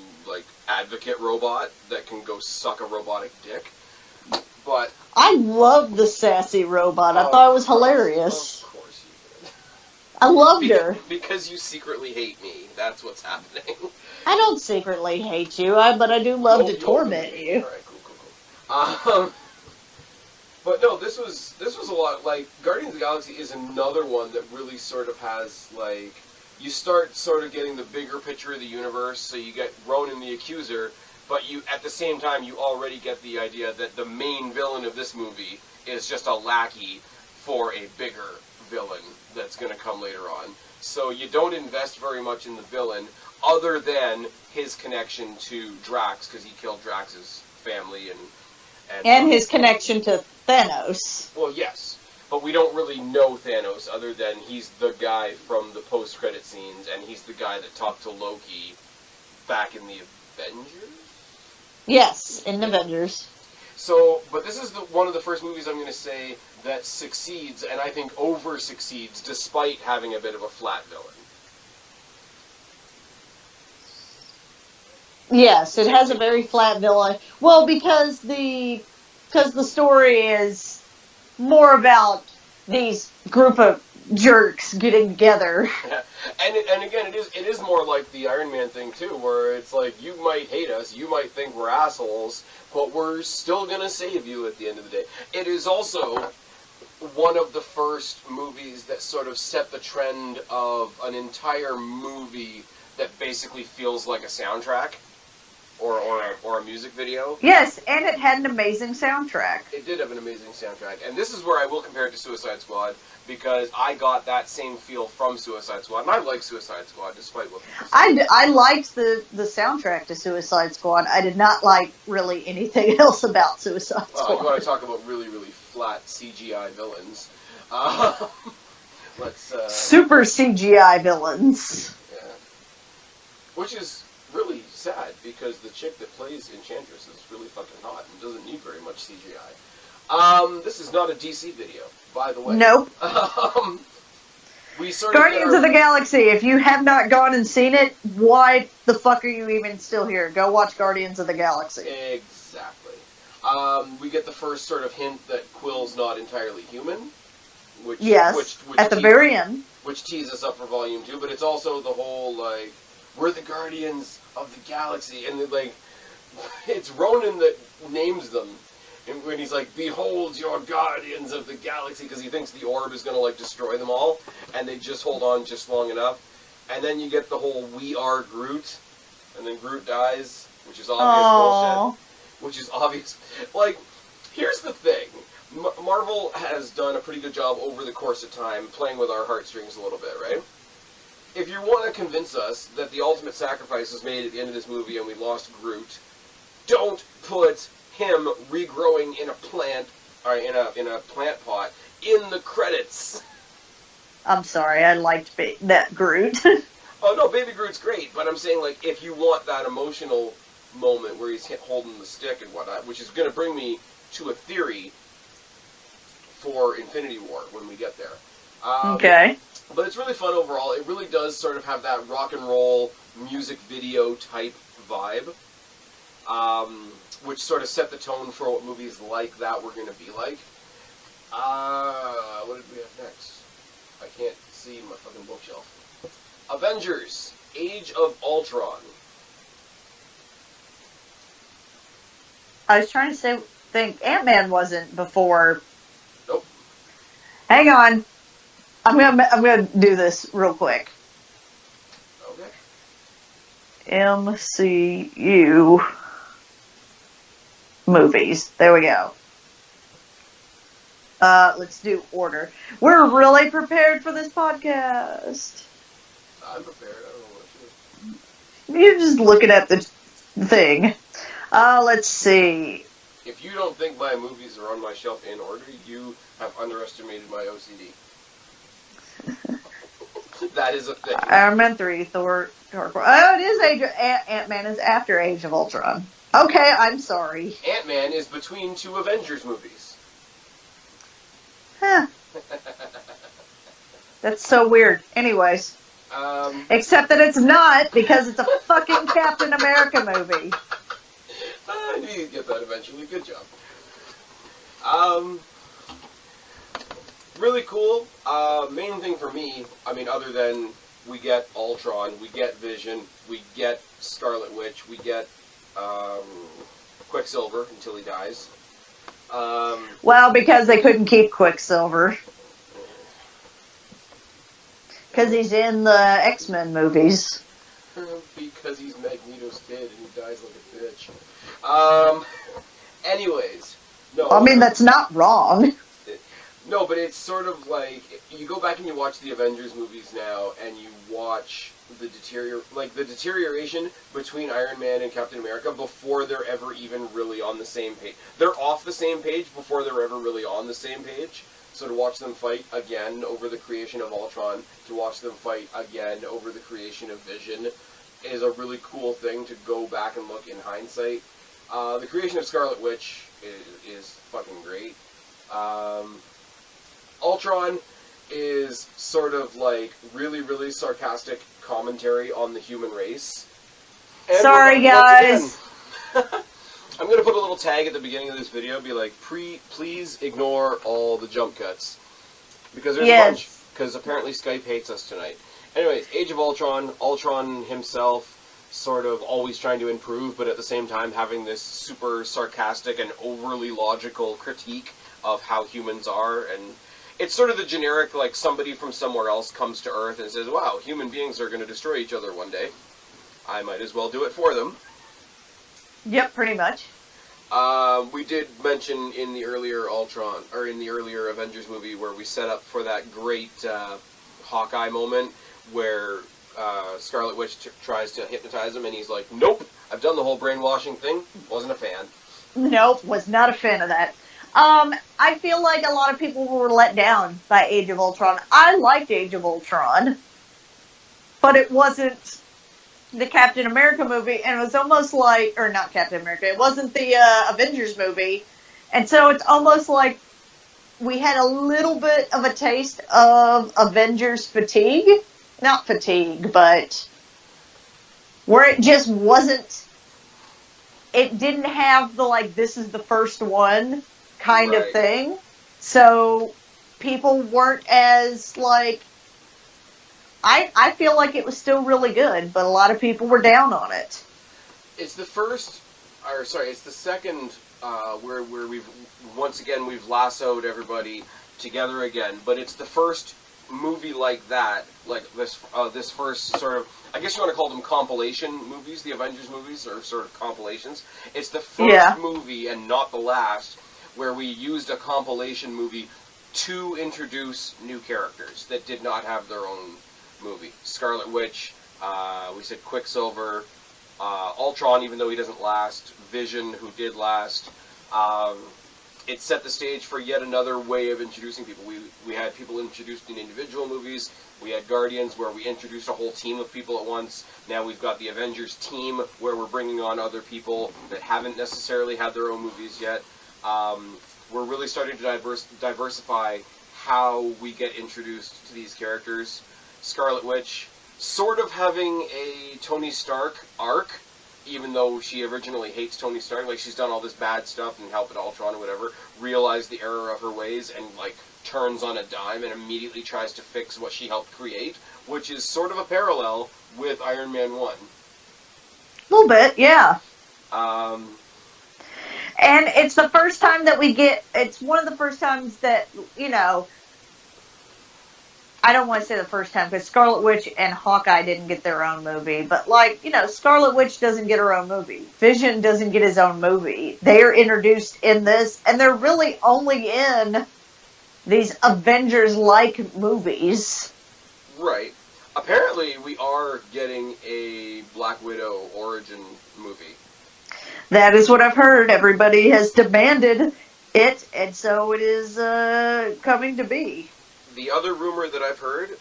C: advocate robot that can go suck a robotic dick. But
B: I loved the sassy robot. I thought it was hilarious.
C: Of course you did.
B: I loved her.
C: Because you secretly hate me. That's what's happening.
B: I don't secretly hate you, but I do love to torment you.
C: Alright, cool. But no, this was a lot, Guardians of the Galaxy is another one that really sort of has, you start sort of getting the bigger picture of the universe, so you get Ronan the Accuser, but you, at the same time, you already get the idea that the main villain of this movie is just a lackey for a bigger villain that's going to come later on. So you don't invest very much in the villain, other than his connection to Drax, because he killed Drax's family
B: and his connection to Thanos.
C: Well, yes, but we don't really know Thanos other than he's the guy from the post-credit scenes, and he's the guy that talked to Loki back in the Avengers?
B: Yes, in the Avengers.
C: So, but this is one of the first movies I'm going to say that succeeds, and I think over-succeeds, despite having a bit of a flat villain.
B: Yes, it has a very flat villain. Well, because the story is more about these group of jerks getting together.
C: Yeah. And again, it is more like the Iron Man thing too, where it's like, you might hate us, you might think we're assholes, but we're still gonna save you at the end of the day. It is also one of the first movies that sort of set the trend of an entire movie that basically feels like a soundtrack. Or a music video.
B: Yes, and it had an amazing soundtrack.
C: It did have an amazing soundtrack. And this is where I will compare it to Suicide Squad, because I got that same feel from Suicide Squad. And I like Suicide Squad, despite what people say.
B: I liked the soundtrack to Suicide Squad. I did not like really anything else about Suicide Squad.
C: Well, you want to talk about really, really flat CGI villains.
B: Super CGI villains.
C: Yeah. Which is really sad, because the chick that plays Enchantress is really fucking hot and doesn't need very much CGI. This is not a DC video, by the way.
B: Nope.
C: We sort
B: Guardians of the Galaxy, if you have not gone and seen it, why the fuck are you even still here? Go watch Guardians of the Galaxy.
C: Exactly. We get the first sort of hint that Quill's not entirely human. Which
B: at the very end.
C: Which tees us up for Volume 2, but it's also the whole, we're the Guardians of the Galaxy, and it's Ronan that names them. And when he's like, behold your Guardians of the Galaxy, because he thinks the orb is going to, destroy them all, and they just hold on just long enough. And then you get the whole, we are Groot, and then Groot dies, which is obvious bullshit. Which is obvious. Here's the thing. Marvel has done a pretty good job over the course of time playing with our heartstrings a little bit, right? If you want to convince us that the ultimate sacrifice was made at the end of this movie and we lost Groot, don't put him regrowing in a plant, or in a plant pot, in the credits.
B: I'm sorry, I liked that Groot.
C: Oh no, Baby Groot's great, but I'm saying, if you want that emotional moment where he's holding the stick and whatnot, which is going to bring me to a theory for Infinity War when we get there.
B: Okay.
C: But it's really fun overall. It really does sort of have that rock and roll music video type vibe. which sort of set the tone for what movies like that were going to be like. What did we have next? I can't see my fucking bookshelf. Avengers, Age of Ultron.
B: I was trying to think Ant-Man wasn't before.
C: Nope.
B: Hang on. I'm gonna do this real quick.
C: Okay.
B: MCU movies. There we go. Let's do order. We're really prepared for this podcast.
C: I'm prepared. I don't know what
B: You're just looking at the thing. Let's see.
C: If you don't think my movies are on my shelf in order, you have underestimated my OCD. That is a thing.
B: Iron Man 3, Thor, Dark World. Oh, it is Ant-Man is after Age of Ultron. Okay, I'm sorry.
C: Ant-Man is between two Avengers movies.
B: Huh. That's so weird. Anyways. Except that it's not, because it's a fucking Captain America movie.
C: I knew you'd get that eventually. Good job. Really cool. Main thing for me, I mean, other than we get Ultron, we get Vision, we get Scarlet Witch, we get Quicksilver until he dies.
B: Well, because they couldn't keep Quicksilver. Because he's in the X-Men movies.
C: Because he's Magneto's kid and he dies like a bitch. Anyways. No.
B: I mean, that's not wrong.
C: No, but it's sort of like, you go back and you watch the Avengers movies now, and you watch the deterioration between Iron Man and Captain America before they're ever even really on the same page. They're off the same page before they're ever really on the same page. So to watch them fight again over the creation of Ultron, to watch them fight again over the creation of Vision, is a really cool thing to go back and look in hindsight. The creation of Scarlet Witch is fucking great. Ultron is sort of like really, really sarcastic commentary on the human race. And
B: sorry, guys.
C: I'm going to put a little tag at the beginning of this video, be like, please ignore all the jump cuts. Because there's a bunch. Because apparently Skype hates us tonight. Anyways, Age of Ultron, Ultron himself sort of always trying to improve, but at the same time having this super sarcastic and overly logical critique of how humans are. And it's sort of the generic, like, somebody from somewhere else comes to Earth and says, wow, human beings are going to destroy each other one day. I might as well do it for them.
B: Yep, pretty much.
C: We did mention in the earlier Avengers movie where we set up for that great Hawkeye moment where Scarlet Witch tries to hypnotize him and he's like, nope, I've done the whole brainwashing thing. Wasn't a fan.
B: Nope, was not a fan of that. I feel like a lot of people were let down by Age of Ultron. I liked Age of Ultron, but it wasn't the Captain America movie, and it was almost like, or not Captain America, it wasn't the Avengers movie, and so it's almost like we had a little bit of a taste of Avengers fatigue. Not fatigue, but where it just wasn't, it didn't have the, like, this is the first one kind of thing. So people weren't as, like, I feel like it was still really good, but a lot of people were down on it.
C: It's the second where we've lassoed everybody together again, but it's the first movie like that, like this first sort of, I guess you want to call them compilation movies. The Avengers movies are sort of compilations. It's the first movie, and not the last, where we used a compilation movie to introduce new characters that did not have their own movie. Scarlet Witch, we said Quicksilver, Ultron, even though he doesn't last, Vision, who did last. It set the stage for yet another way of introducing people. We had people introduced in individual movies. We had Guardians, where we introduced a whole team of people at once. Now we've got the Avengers team, where we're bringing on other people that haven't necessarily had their own movies yet. We're really starting to diversify how we get introduced to these characters. Scarlet Witch, sort of having a Tony Stark arc, even though she originally hates Tony Stark, like, she's done all this bad stuff and helped at Ultron or whatever, realized the error of her ways and, like, turns on a dime and immediately tries to fix what she helped create, which is sort of a parallel with Iron Man 1.
B: A little bit, yeah.
C: Um,
B: And it's the first time that we get, it's one of the first times that, you know, I don't want to say the first time, because Scarlet Witch and Hawkeye didn't get their own movie, but, like, you know, Scarlet Witch doesn't get her own movie. Vision doesn't get his own movie. They are introduced in this, and they're really only in these Avengers-like movies.
C: right. Apparently, we are getting a Black Widow origin movie.
B: That is what I've heard. Everybody has demanded it, and so it is coming to be.
C: The other rumor that I've heard,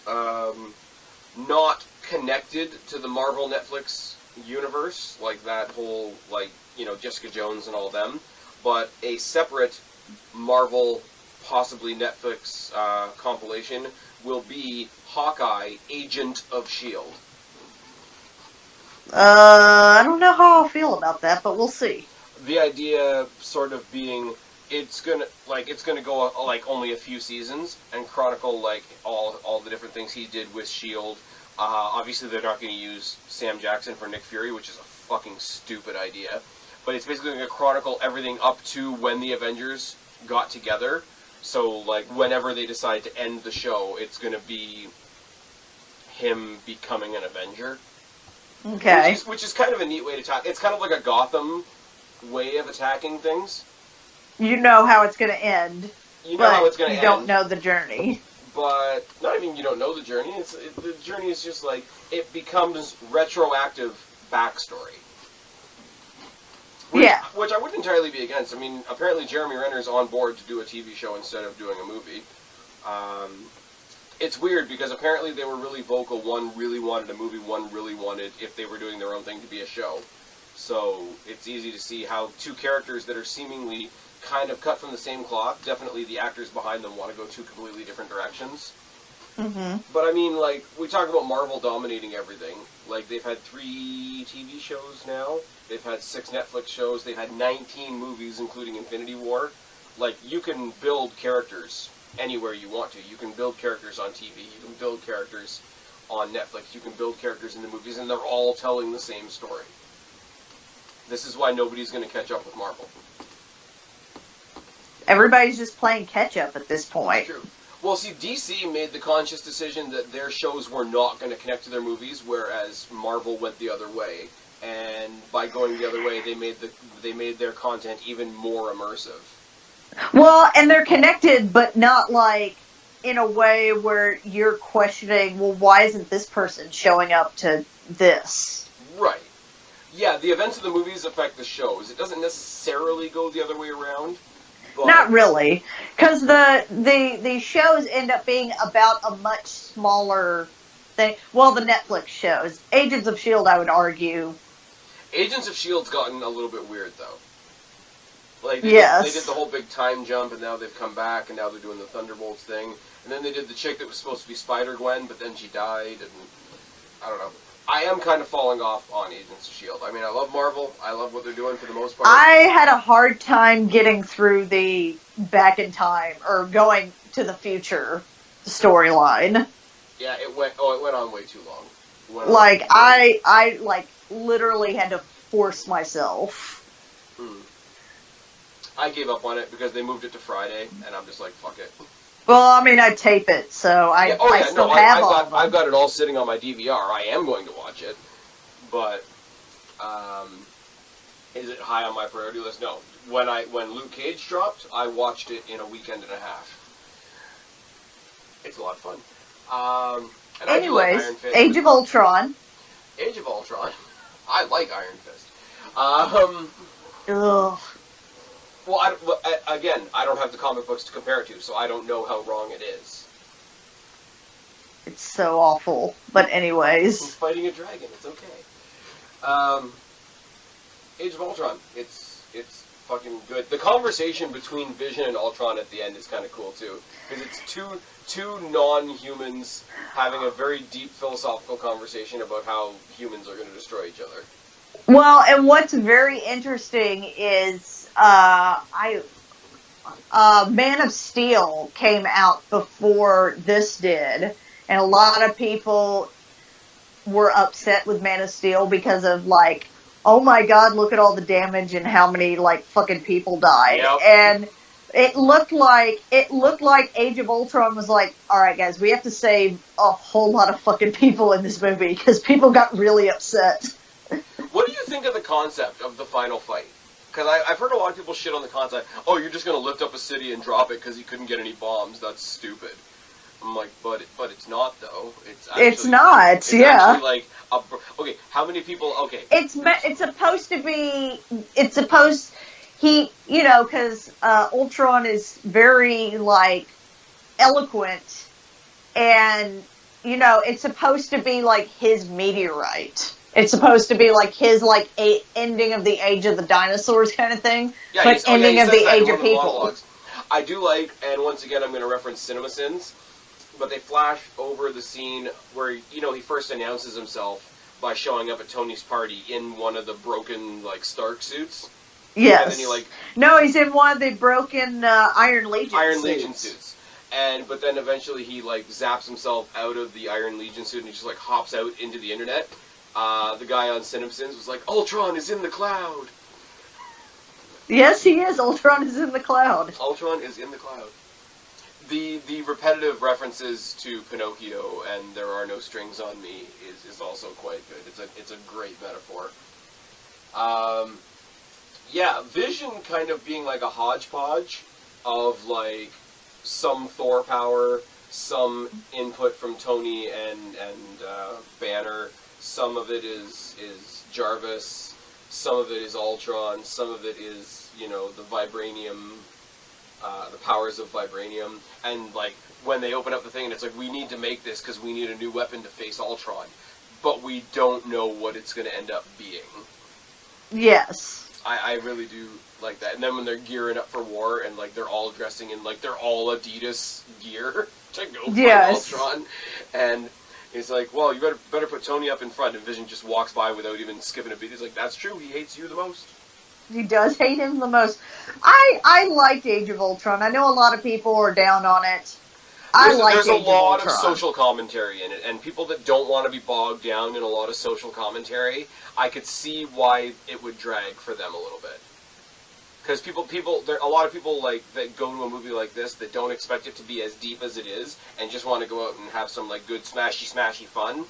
C: not connected to the Marvel Netflix universe, like that whole, like, you know, Jessica Jones and all them, but a separate Marvel, possibly Netflix compilation will be Hawkeye, Agent of S.H.I.E.L.D.
B: I don't know how I'll feel about that, but we'll see.
C: The idea sort of being it's gonna go like only a few seasons and chronicle like all the different things he did with S.H.I.E.L.D. Obviously, they're not going to use Sam Jackson for Nick Fury, which is a fucking stupid idea. But it's basically going to chronicle everything up to when the Avengers got together. So, like, whenever they decide to end the show, it's going to be him becoming an Avenger.
B: Okay.
C: Which is kind of a neat way to attack. It's kind of like a Gotham way of attacking things.
B: You know how it's going to end.
C: You know how it's going to end.
B: You don't know the journey.
C: But, not even you don't know the journey. The journey is just like, it becomes retroactive backstory. Which I wouldn't entirely be against. I mean, apparently Jeremy Renner's on board to do a TV show instead of doing a movie. It's weird because apparently they were really vocal. One really wanted a movie, one really wanted, if they were doing their own thing, to be a show. So it's easy to see how two characters that are seemingly kind of cut from the same cloth, definitely the actors behind them want to go two completely different directions.
B: Mm-hmm.
C: But I mean, like, we talk about Marvel dominating everything. Like, they've had 3 TV shows now. They've had 6 Netflix shows. They've had 19 movies, including Infinity War. Like, you can build characters anywhere you want to. You can build characters on TV. You can build characters on Netflix. You can build characters in the movies, and they're all telling the same story. This is why nobody's going to catch up with Marvel.
B: Everybody's just playing catch-up at this point.
C: True. Well, see, DC made the conscious decision that their shows were not going to connect to their movies, whereas Marvel went the other way. And by going the other way, they made their content even more immersive.
B: Well, and they're connected, but not like in a way where you're questioning, well, why isn't this person showing up to this?
C: Right. Yeah, the events of the movies affect the shows. It doesn't necessarily go the other way around. But
B: not really, because the shows end up being about a much smaller thing. Well, the Netflix shows. Agents of S.H.I.E.L.D., I would argue.
C: Agents of S.H.I.E.L.D.'s gotten a little bit weird, though. Like, they did the whole big time jump, and now they've come back, and now they're doing the Thunderbolts thing. And then they did the chick that was supposed to be Spider-Gwen, but then she died, and I don't know. I am kind of falling off on Agents of S.H.I.E.L.D. I mean, I love Marvel. I love what they're doing for the most part.
B: I had a hard time getting through the back in time, or going to the future storyline.
C: Yeah, it went on way too long.
B: Like, I literally had to force myself.
C: I gave up on it because they moved it to Friday, and I'm just like, fuck it.
B: Well, I mean, I tape it, so I still have all of them.
C: I've got it all sitting on my DVR. I am going to watch it, but is it high on my priority list? No. When Luke Cage dropped, I watched it in a weekend and a half. It's a lot of fun. And
B: anyways,
C: I do like Iron Fist.
B: Age of Ultron.
C: Age of Ultron. I like Iron Fist.
B: Ugh.
C: Well, I don't have the comic books to compare it to, so I don't know how wrong it is.
B: It's so awful. But anyways.
C: He's fighting a dragon. It's okay. Age of Ultron. It's fucking good. The conversation between Vision and Ultron at the end is kind of cool, too. Because it's two non-humans having a very deep philosophical conversation about how humans are going to destroy each other.
B: Well, and what's very interesting is Man of Steel came out before this did, and a lot of people were upset with Man of Steel because of like, oh my god, look at all the damage and how many like fucking people died.
C: Yep.
B: And it looked like Age of Ultron was like, all right guys, we have to save a whole lot of fucking people in this movie because people got really upset.
C: What do you think of the concept of the final fight? Because I've heard a lot of people shit on the concept. Oh, you're just gonna lift up a city and drop it because you couldn't get any bombs. That's stupid. I'm like, but it's not though.
B: It's not.
C: It's
B: Yeah.
C: actually like okay. How many people? Okay.
B: It's supposed to be. It's supposed. Because Ultron is very like eloquent, and it's supposed to be like his meteorite. It's supposed to be like his like ending of the age of the dinosaurs kind of thing,
C: Yeah,
B: but ending of the age of people.
C: Monologues. I do like, and once again, I'm going to reference CinemaSins, but they flash over the scene where he first announces himself by showing up at Tony's party in one of the broken like Stark suits.
B: Yes.
C: And then he
B: No, he's in one of the broken Iron Legion
C: suits. But then eventually he like zaps himself out of the Iron Legion suit and he just like hops out into the internet. The guy on CinemaSins was like, Ultron is in the cloud.
B: Yes, he is. Ultron is in the cloud.
C: Ultron is in the cloud. The repetitive references to Pinocchio and There Are No Strings on Me is also quite good. It's a great metaphor. Yeah, Vision kind of being like a hodgepodge of like some Thor power, some input from Tony and Banner. Some of it is Jarvis. Some of it is Ultron. Some of it is the vibranium, the powers of vibranium. And like when they open up the thing, and it's like we need to make this because we need a new weapon to face Ultron, but we don't know what it's going to end up being.
B: Yes.
C: I really do like that. And then when they're gearing up for war and like they're all dressing in like they're all Adidas gear to go fight Ultron, and he's like, well, you better put Tony up in front. And Vision just walks by without even skipping a beat. He's like, that's true. He hates you the most.
B: He does hate him the most. I liked Age of Ultron. I know a lot of people are down on it.
C: There's a lot of social commentary in it, and people that don't want to be bogged down in a lot of social commentary, I could see why it would drag for them a little bit. Because a lot of people like that go to a movie like this that don't expect it to be as deep as it is, and just want to go out and have some like good smashy fun,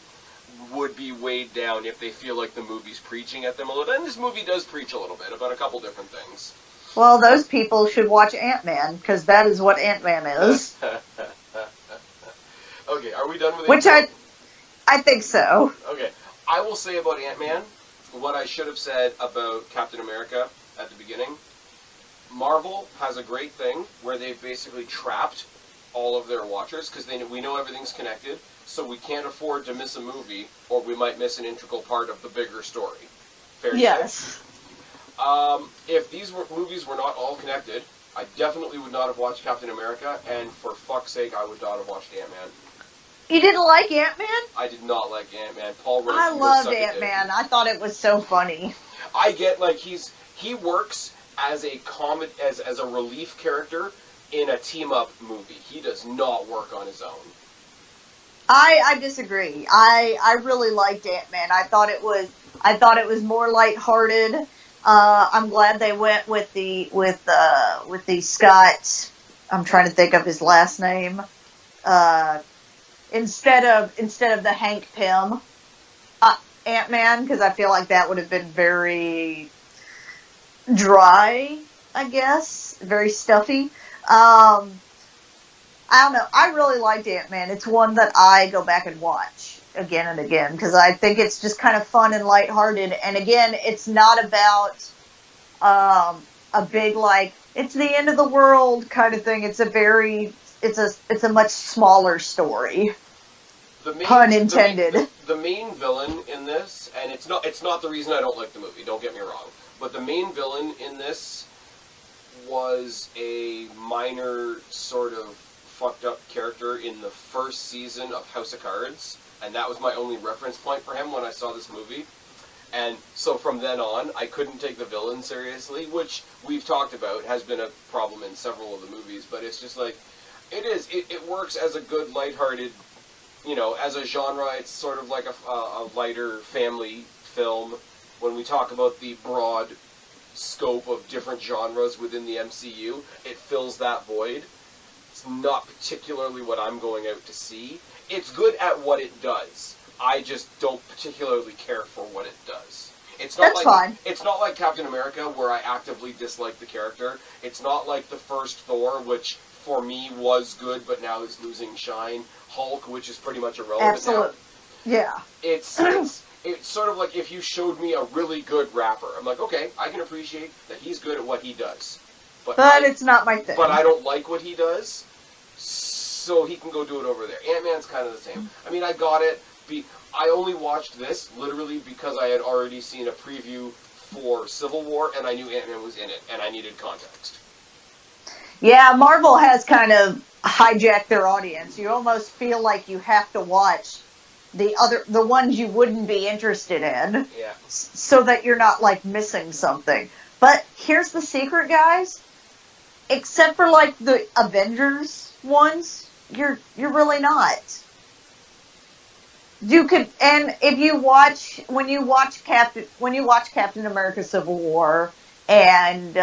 C: would be weighed down if they feel like the movie's preaching at them a little bit. And this movie does preach a little bit about a couple different things.
B: Well, those people should watch Ant-Man, because that is what Ant-Man is.
C: Okay, are we done with
B: Which I think so.
C: Okay, I will say about Ant-Man what I should have said about Captain America at the beginning. Marvel has a great thing where they've basically trapped all of their watchers because we know everything's connected, so we can't afford to miss a movie or we might miss an integral part of the bigger story. Fair to say? If these movies were not all connected, I definitely would not have watched Captain America, and for fuck's sake, I would not have watched Ant-Man.
B: You didn't like Ant-Man?
C: I did not like Ant-Man. Paul Rudd.
B: I loved Ant-Man. I thought it was so funny.
C: I get like he works as a as a relief character in a team-up movie. He does not work on his own.
B: I disagree. I really liked Ant-Man. I thought it was more lighthearted. I'm glad they went with the Scott. I'm trying to think of his last name. Instead of the Hank Pym Ant-Man, because I feel like that would have been very dry, I guess, very stuffy. I don't know. I really liked Ant-Man. It's one that I go back and watch again and again because I think it's just kind of fun and lighthearted. And again, it's not about a big like it's the end of the world kind of thing. It's a much smaller story. Pun intended.
C: The main villain in this, and it's not the reason I don't like the movie. Don't get me wrong, but the main villain in this was a minor sort of fucked up character in the first season of House of Cards, and that was my only reference point for him when I saw this movie. And so from then on, I couldn't take the villain seriously, which we've talked about has been a problem in several of the movies, but it's just like, it works as a good, lighthearted, as a genre, it's sort of like a lighter family film. When we talk about the broad scope of different genres within the MCU, it fills that void. It's not particularly what I'm going out to see. It's good at what it does. I just don't particularly care for what it does.
B: That's fine.
C: It's not like Captain America, where I actively dislike the character. It's not like the first Thor, which for me was good, but now is losing shine. Hulk, which is pretty much irrelevant
B: Absolutely.
C: now.
B: Yeah.
C: It's sort of like if you showed me a really good rapper. I'm like, okay, I can appreciate that he's good at what he does. But
B: it's not my thing.
C: But I don't like what he does, so he can go do it over there. Ant-Man's kind of the same. I mean, I got it. I only watched this literally because I had already seen a preview for Civil War, and I knew Ant-Man was in it, and I needed context.
B: Yeah, Marvel has kind of hijacked their audience. You almost feel like you have to watch the ones you wouldn't be interested in, so that you're not like missing something. But here's the secret, guys. Except for like the Avengers ones, you're really not. You could, and if you watch when you watch Captain America: Civil War and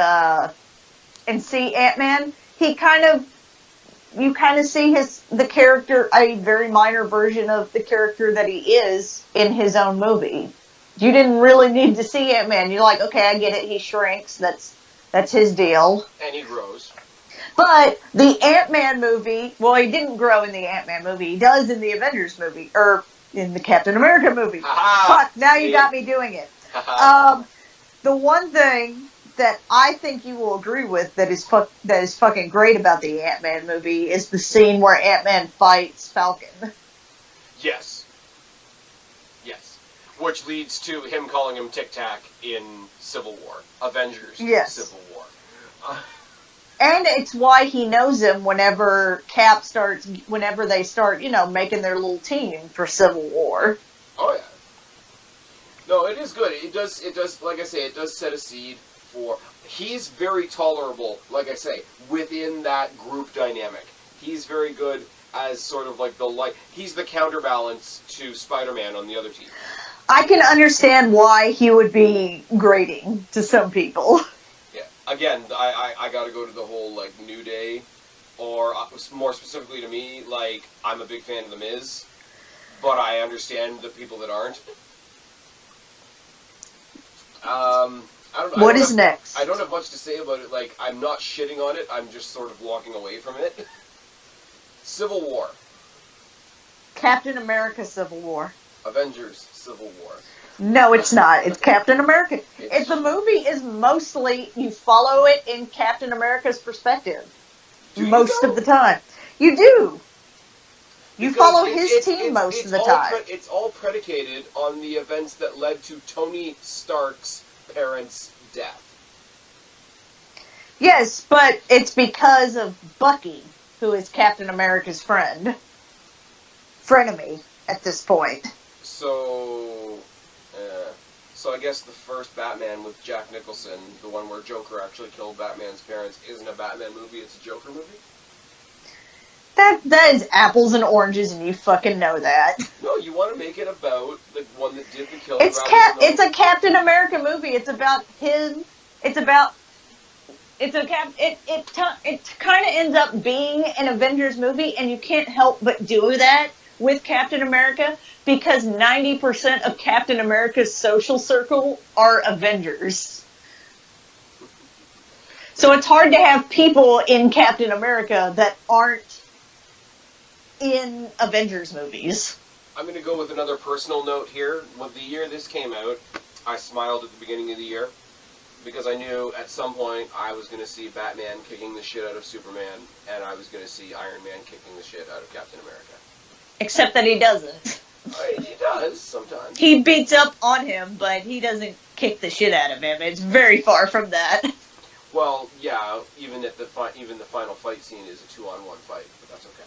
B: see Ant-Man, you kind of see the character, a very minor version of the character that he is in his own movie. You didn't really need to see Ant-Man. You're like, okay, I get it. He shrinks. That's his deal.
C: And he grows.
B: But the Ant-Man movie, well, he didn't grow in the Ant-Man movie. He does in the Avengers movie, or in the Captain America movie. Fuck, now you got me doing it. The one thing that I think you will agree with that is fucking great about the Ant-Man movie is the scene where Ant-Man fights Falcon.
C: Yes. Which leads to him calling him Tic Tac in Civil War. Avengers Civil War.
B: And it's why he knows him whenever they start, making their little team for Civil War.
C: Oh yeah. No, it is good. It does, like I say, it does set a seed for, he's very tolerable, like I say, within that group dynamic. He's very good as sort of like he's the counterbalance to Spider-Man on the other team.
B: I can understand why he would be grating to some people.
C: Yeah. Again, I gotta go to the whole, like, New Day, or more specifically to me, like, I'm a big fan of The Miz, but I understand the people that aren't.
B: What is next?
C: I don't have much to say about it. Like, I'm not shitting on it, I'm just sort of walking away from it. Civil War.
B: Captain America Civil War.
C: Avengers Civil War.
B: No, it's not. It's Captain America. If the movie is mostly, you follow it in Captain America's perspective. Most of the time. You do. You follow his team most of the time.
C: It's all predicated on the events that led to Tony Stark's parents' death.
B: Yes, but it's because of Bucky, who is Captain America's friend. Frenemy at this point.
C: So I guess the first Batman with Jack Nicholson, the one where Joker actually killed Batman's parents, isn't a Batman movie, it's a Joker movie?
B: That is apples and oranges, and you fucking know that.
C: No, you want to make it about the one that did the killing.
B: It's a Captain America movie. It's about him. It kind of ends up being an Avengers movie, and you can't help but do that with Captain America because 90% of Captain America's social circle are Avengers. So it's hard to have people in Captain America that aren't in Avengers movies.
C: I'm going to go with another personal note here. When the year this came out, I smiled at the beginning of the year because I knew at some point I was going to see Batman kicking the shit out of Superman, and I was going to see Iron Man kicking the shit out of Captain America.
B: Except that he doesn't.
C: He does, sometimes.
B: He beats up on him, but he doesn't kick the shit out of him. It's very far from that.
C: Well, yeah, even the final fight scene is a 2-on-1 fight, but that's okay.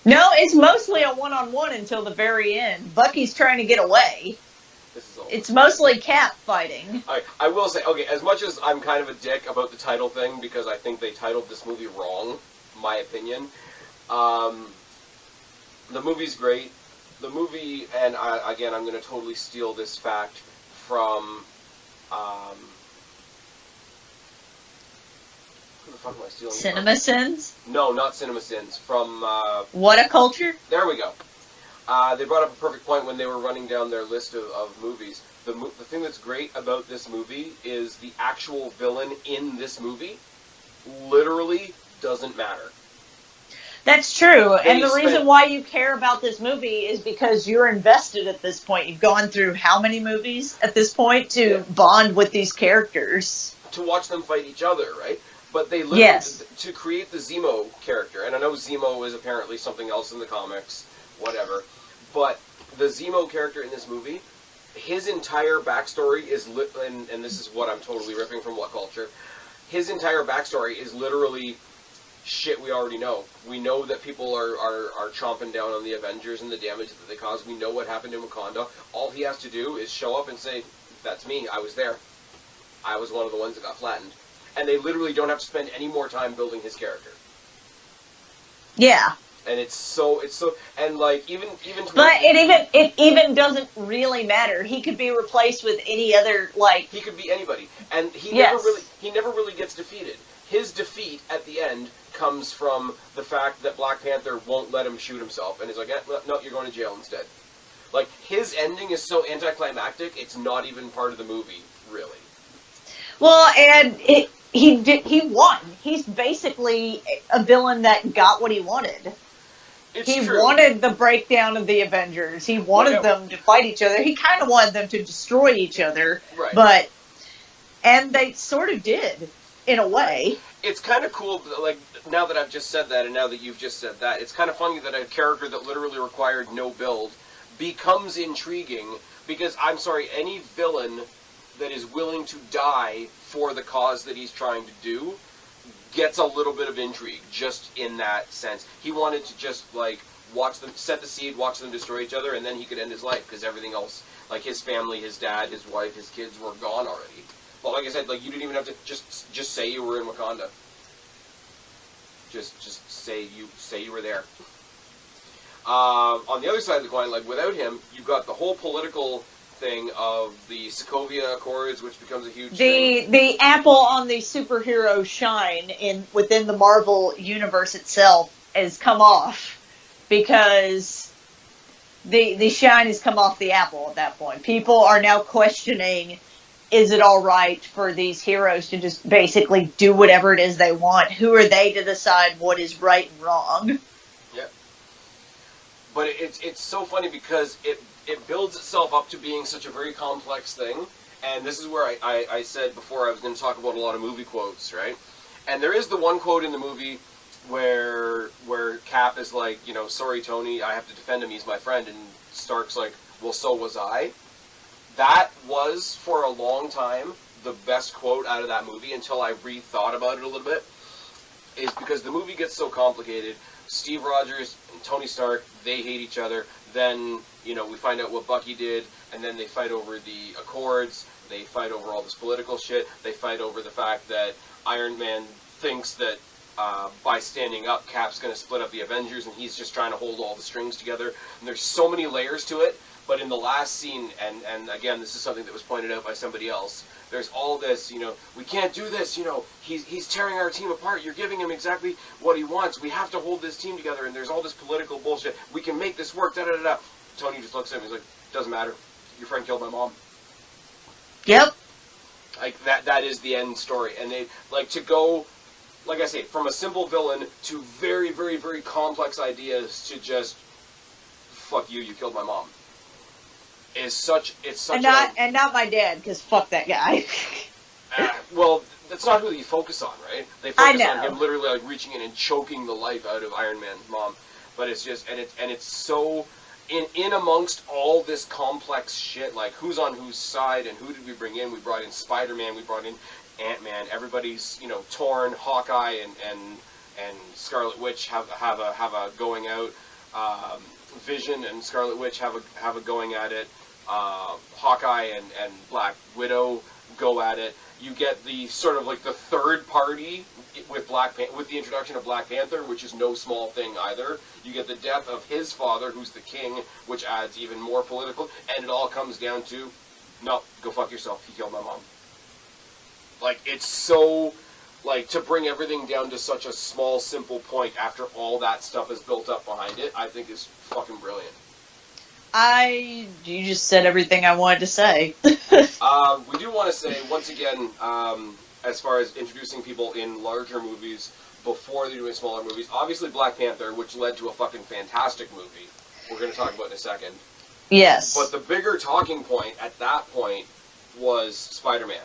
B: No, it's mostly a one-on-one until the very end. Bucky's trying to get away.
C: This is over.
B: It's mostly Cap fighting.
C: I will say, okay, as much as I'm kind of a dick about the title thing, because I think they titled this movie wrong, my opinion, the movie's great. The movie, and again, I'm going to totally steal this fact from, who the fuck am I stealing?
B: Cinema Sins?
C: No, not Cinema Sins. From,
B: What a Culture?
C: there we go. They brought up a perfect point when they were running down their list of movies. The thing that's great about this movie is the actual villain in this movie literally doesn't matter.
B: That's true.
C: They
B: And the reason why you care about this movie is because you're invested at this point. You've gone through how many movies at this point to bond with these characters?
C: To watch them fight each other, right? But they literally, to create the Zemo character, and I know Zemo is apparently something else in the comics, whatever, but the Zemo character in this movie, his entire backstory is, and this is what I'm totally ripping from What Culture, his entire backstory is literally shit we already know. We know that people are chomping down on the Avengers and the damage that they caused. We know what happened in Wakanda. All he has to do is show up and say, that's me, I was there. I was one of the ones that got flattened. And they literally don't have to spend any more time building his character.
B: Yeah.
C: And it's so, and like, even
B: But it even doesn't really matter. He could be replaced with any other, like...
C: He could be anybody. And he
B: Yes.
C: never really gets defeated. His defeat at the end comes from the fact that Black Panther won't let him shoot himself, and he's like, no, you're going to jail instead. Like, his ending is so anticlimactic, it's not even part of the movie, really.
B: Well, and he won. He's basically a villain that got what he wanted.
C: It's true.
B: Wanted the breakdown of the Avengers. He wanted them to fight each other. He kind of wanted them to destroy each other.
C: Right.
B: And they sort of did, in a way.
C: It's kind of cool, like, now that I've just said that, and now that you've just said that, it's kind of funny that a character that literally required no build becomes intriguing, because, I'm sorry, any villain that is willing to die for the cause that he's trying to do gets a little bit of intrigue, just in that sense. He wanted to just, like, watch them, set the seed, watch them destroy each other, and then he could end his life, because everything else, like his family, his dad, his wife, his kids were gone already. Well, like I said, like, you didn't even have to just say you were in Wakanda. Just say you were there. On the other side of the coin, like, without him, you've got the whole political thing of the Sokovia Accords, which becomes a huge thing.
B: The apple on the superhero shine within the Marvel universe itself has come off, because the shine has come off the apple at that point. People are now questioning, is it all right for these heroes to just basically do whatever it is they want? Who are they to decide what is right and wrong?
C: Yeah. But it's so funny because it builds itself up to being such a very complex thing. And this is where I said before I was going to talk about a lot of movie quotes, right? And there is the one quote in the movie where Cap is like, you know, sorry, Tony, I have to defend him, he's my friend. And Stark's like, well, so was I. That was, for a long time, the best quote out of that movie until I rethought about it a little bit, is because the movie gets so complicated. Steve Rogers and Tony Stark, they hate each other. Then, you know, we find out what Bucky did, and then they fight over the Accords. They fight over all this political shit. They fight over the fact that Iron Man thinks that by standing up, Cap's going to split up the Avengers, and he's just trying to hold all the strings together. And there's so many layers to it. But in the last scene, and again, this is something that was pointed out by somebody else, there's all this, you know, we can't do this, you know, he's tearing our team apart, you're giving him exactly what he wants, we have to hold this team together, and there's all this political bullshit, we can make this work, da-da-da-da. Tony just looks at him, he's like, doesn't matter, your friend killed my mom.
B: Yep.
C: Like, that is the end story, and they, like, to go, like I say, from a simple villain to very, very, very complex ideas to just, fuck you, you killed my mom. It's such
B: and not my dad, because fuck that guy.
C: Well, that's not who you focus on, right? They focus on him literally like reaching in and choking the life out of Iron Man's mom. But it's just, and it's so in amongst all this complex shit, like who's on whose side and who did we bring in? We brought in Spider-Man, we brought in Ant-Man. Everybody's, you know, torn. Hawkeye and Scarlet Witch have a going out. Vision and Scarlet Witch have a going at it. Hawkeye and Black Widow go at it. You get the sort of like the third party with with the introduction of Black Panther, which is no small thing either. You get the death of his father, who's the king, which adds even more political. And it all comes down to, no, go fuck yourself. He killed my mom. Like, it's so, like, to bring everything down to such a small, simple point after all that stuff is built up behind it, I think is fucking brilliant.
B: You just said everything I wanted to say.
C: We do want to say, once again, as far as introducing people in larger movies before they're doing smaller movies, obviously Black Panther, which led to a fucking fantastic movie, we're going to talk about in a second.
B: Yes.
C: But the bigger talking point at that point was Spider-Man,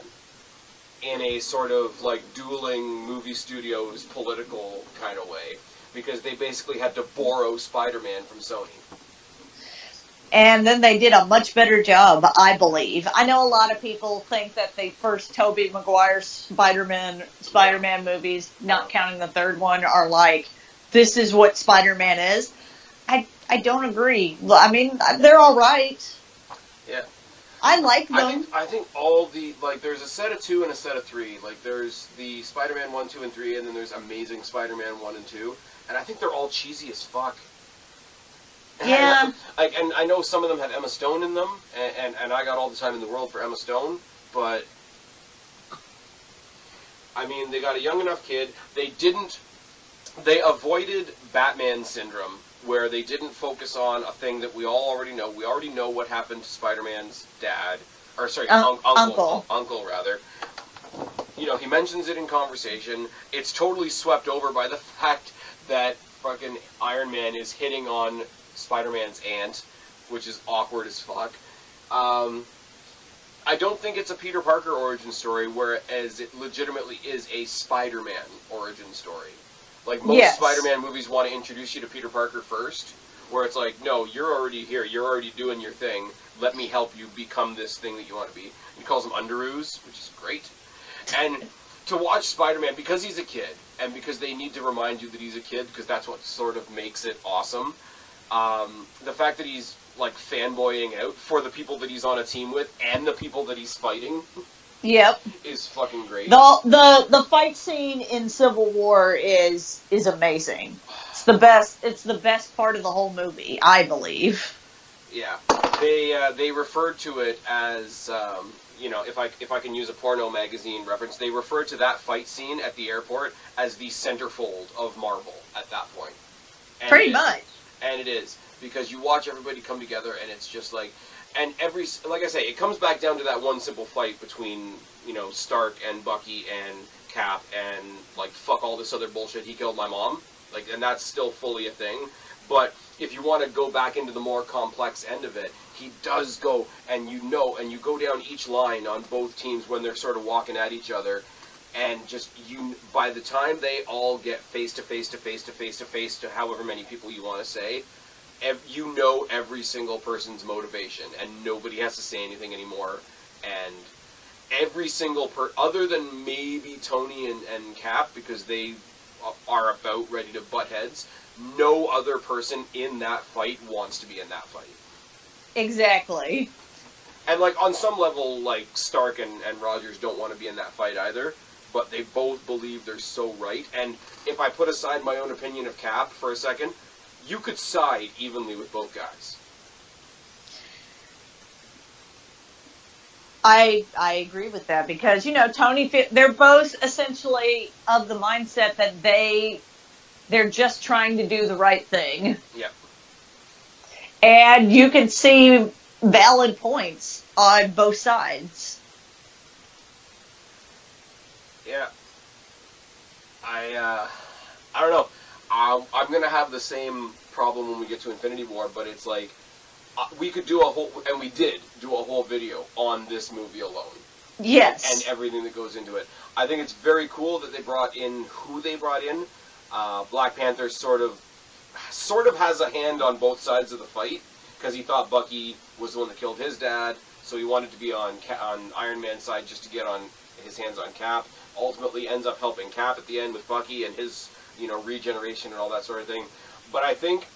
C: in a sort of, like, dueling movie studios political kind of way, because they basically had to borrow Spider-Man from Sony.
B: And then they did a much better job, I believe. I know a lot of people think that the first Tobey Maguire Spider-Man movies, not counting the third one, are like, this is what Spider-Man is. I don't agree. I mean, they're all right.
C: Yeah.
B: I like them.
C: I think all the, like, there's a set of 2 and a set of 3. Like, there's the Spider-Man 1, 2, and 3, and then there's Amazing Spider-Man 1 and 2. And I think they're all cheesy as fuck.
B: Yeah.
C: And I know some of them have Emma Stone in them, and I got all the time in the world for Emma Stone, but, I mean, they got a young enough kid. They avoided Batman syndrome, where they didn't focus on a thing that we all already know. We already know what happened to Spider-Man's dad, or sorry, uncle rather. You know, he mentions it in conversation. It's totally swept over by the fact that fucking Iron Man is hitting on Spider-Man's aunt, which is awkward as fuck. I don't think it's a Peter Parker origin story, whereas it legitimately is a Spider-Man origin story. Like, most Spider-Man movies want to introduce you to Peter Parker first, where it's like, no, you're already here, you're already doing your thing, let me help you become this thing that you want to be. He calls him Underoos, which is great. And to watch Spider-Man, because he's a kid, and because they need to remind you that he's a kid, because that's what sort of makes it awesome, the fact that he's, like, fanboying out for the people that he's on a team with, and the people that he's fighting...
B: Yep.
C: Is fucking great.
B: The fight scene in Civil War is amazing. It's the best part of the whole movie, I believe.
C: Yeah. They referred to it as you know, if I can use a porno magazine reference, they referred to that fight scene at the airport as the centerfold of Marvel at that point. And
B: pretty much.
C: And it is, because you watch everybody come together and it's just like, and like I say, it comes back down to that one simple fight between, you know, Stark and Bucky and Cap and, like, fuck all this other bullshit, he killed my mom. Like, and that's still fully a thing. But if you want to go back into the more complex end of it, he does go, and you go down each line on both teams when they're sort of walking at each other, and just, by the time they all get face to face to face to face to face to however many people you want to say, you know every single person's motivation, and nobody has to say anything anymore, and every single other than maybe Tony and Cap, because they are about ready to butt heads, no other person in that fight wants to be in that fight.
B: Exactly.
C: And, like, on some level, like, Stark and Rogers don't want to be in that fight either, but they both believe they're so right, and if I put aside my own opinion of Cap for a second, you could side evenly with both guys.
B: I agree with that, because, you know, Tony, they're both essentially of the mindset that they're just trying to do the right thing.
C: Yep.
B: And you can see valid points on both sides.
C: Yeah. I don't know. I'm going to have the same problem when we get to Infinity War, but it's like, we could do and we did do a whole video on this movie alone.
B: Yes.
C: And everything that goes into it. I think it's very cool that they brought in who they brought in. Black Panther sort of has a hand on both sides of the fight, because he thought Bucky was the one that killed his dad, so he wanted to be on Iron Man's side just to get on his hands on Cap. Ultimately ends up helping Cap at the end with Bucky and his, you know, regeneration and all that sort of thing. But I think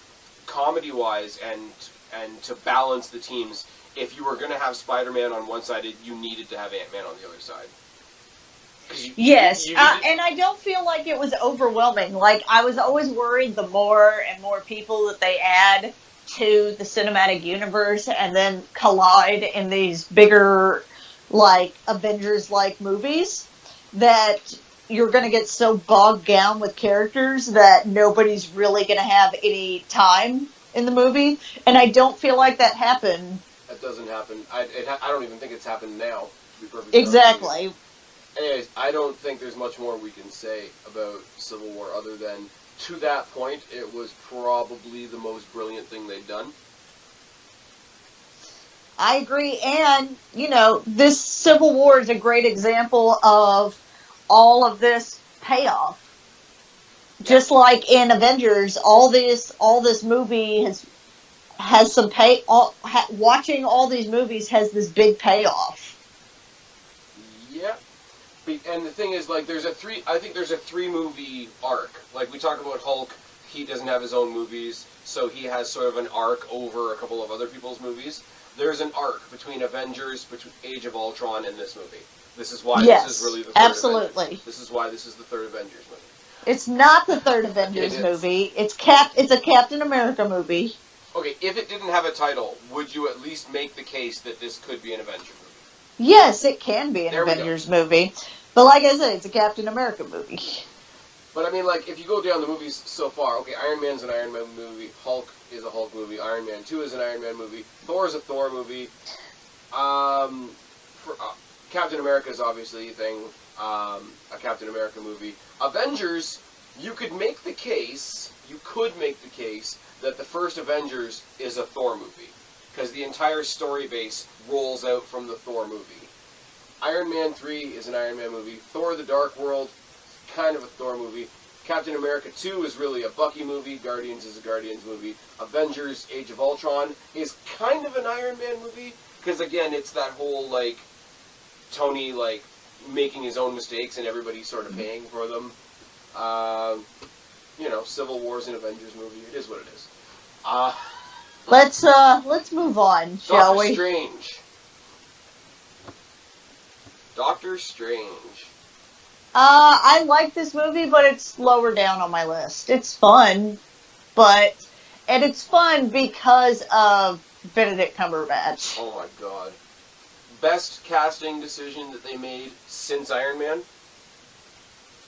C: comedy-wise and to balance the teams, if you were going to have Spider-Man on one side, you needed to have Ant-Man on the other side.
B: Yes, and I don't feel like it was overwhelming. Like, I was always worried the more and more people that they add to the cinematic universe and then collide in these bigger, like, Avengers-like movies, that you're going to get so bogged down with characters that nobody's really going to have any time in the movie. And I don't feel like that happened.
C: That doesn't happen. I don't even think it's happened now, to be perfectly
B: Exactly.
C: honest. Anyways, I don't think there's much more we can say about Civil War other than, to that point, it was probably the most brilliant thing they've done.
B: I agree, and, this Civil War is a great example of all of this payoff. Yeah. Just like in Avengers, all this movie has some watching all these movies has this big payoff.
C: Yeah. And the thing is, like, I think there's a 3-movie arc. Like, we talk about Hulk, he doesn't have his own movies, so he has sort of an arc over a couple of other people's movies. There's an arc between Avengers, between Age of Ultron, and this movie. This is why this is really the third
B: absolutely.
C: Avengers. This is why this is the third Avengers movie.
B: It's not the third Avengers movie. It's a Captain America movie.
C: Okay, if it didn't have a title, would you at least make the case that this could be an Avengers movie?
B: Yes, it can be an Avengers movie. But like I said, it's a Captain America movie.
C: But I mean, like, if you go down the movies so far, okay, Iron Man's an Iron Man movie, Hulk is a Hulk movie, Iron Man 2 is an Iron Man movie, Thor is a Thor movie, Captain America is obviously a thing, a Captain America movie. Avengers, you could make the case that the first Avengers is a Thor movie, because the entire story base rolls out from the Thor movie. Iron Man 3 is an Iron Man movie. Thor: The Dark World, kind of a Thor movie. Captain America 2 is really a Bucky movie. Guardians is a Guardians movie. Avengers: Age of Ultron is kind of an Iron Man movie, because again, it's that whole, like, Tony, like, making his own mistakes and everybody sort of paying for them. Civil War's an Avengers movie. It is what it is.
B: Let's move on, shall we?
C: Doctor Strange.
B: I like this movie, but it's lower down on my list. It's fun, and it's fun because of Benedict Cumberbatch.
C: Oh my god. Best casting decision that they made since Iron Man?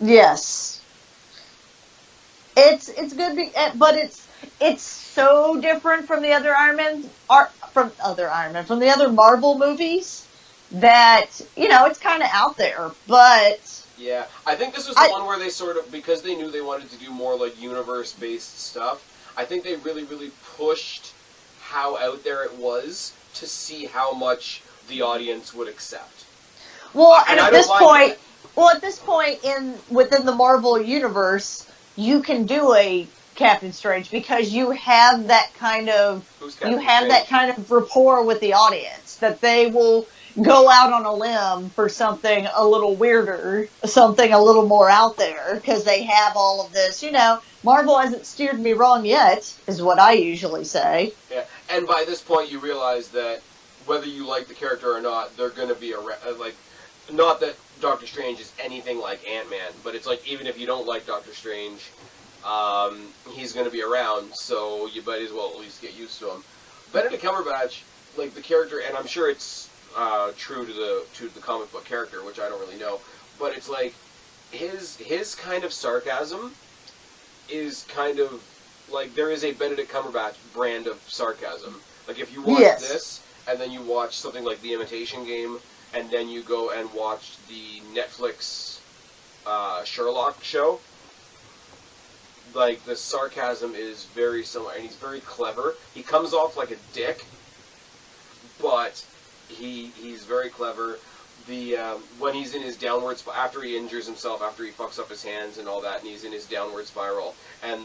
B: Yes. It's good, but it's so different from the other from the other Marvel movies that, it's kind of out there, but...
C: Yeah, I think this was the one where they sort of, because they knew they wanted to do more, like, universe-based stuff, I think they really, really pushed how out there it was to see how much the audience would accept.
B: Well, and at this point, within the Marvel universe, you can do a Captain Strange because you have that kind of rapport with the audience that they will go out on a limb for something a little weirder, something a little more out there, because they have all of this. Marvel hasn't steered me wrong yet, is what I usually say.
C: Yeah, and by this point you realize that whether you like the character or not, they're going to be not that Doctor Strange is anything like Ant-Man, but it's like, even if you don't like Doctor Strange, he's going to be around, so you might as well at least get used to him. Benedict Cumberbatch, like, the character, and I'm sure it's true to the comic book character, which I don't really know, but it's like his kind of sarcasm is kind of like, there is a Benedict Cumberbatch brand of sarcasm. Like, if you watch this and then you watch something like The Imitation Game, and then you go and watch the Netflix Sherlock show, like, the sarcasm is very similar, and he's very clever. He comes off like a dick, but he's very clever. When he's in his downward after he injures himself, after he fucks up his hands and all that, and he's in his downward spiral, and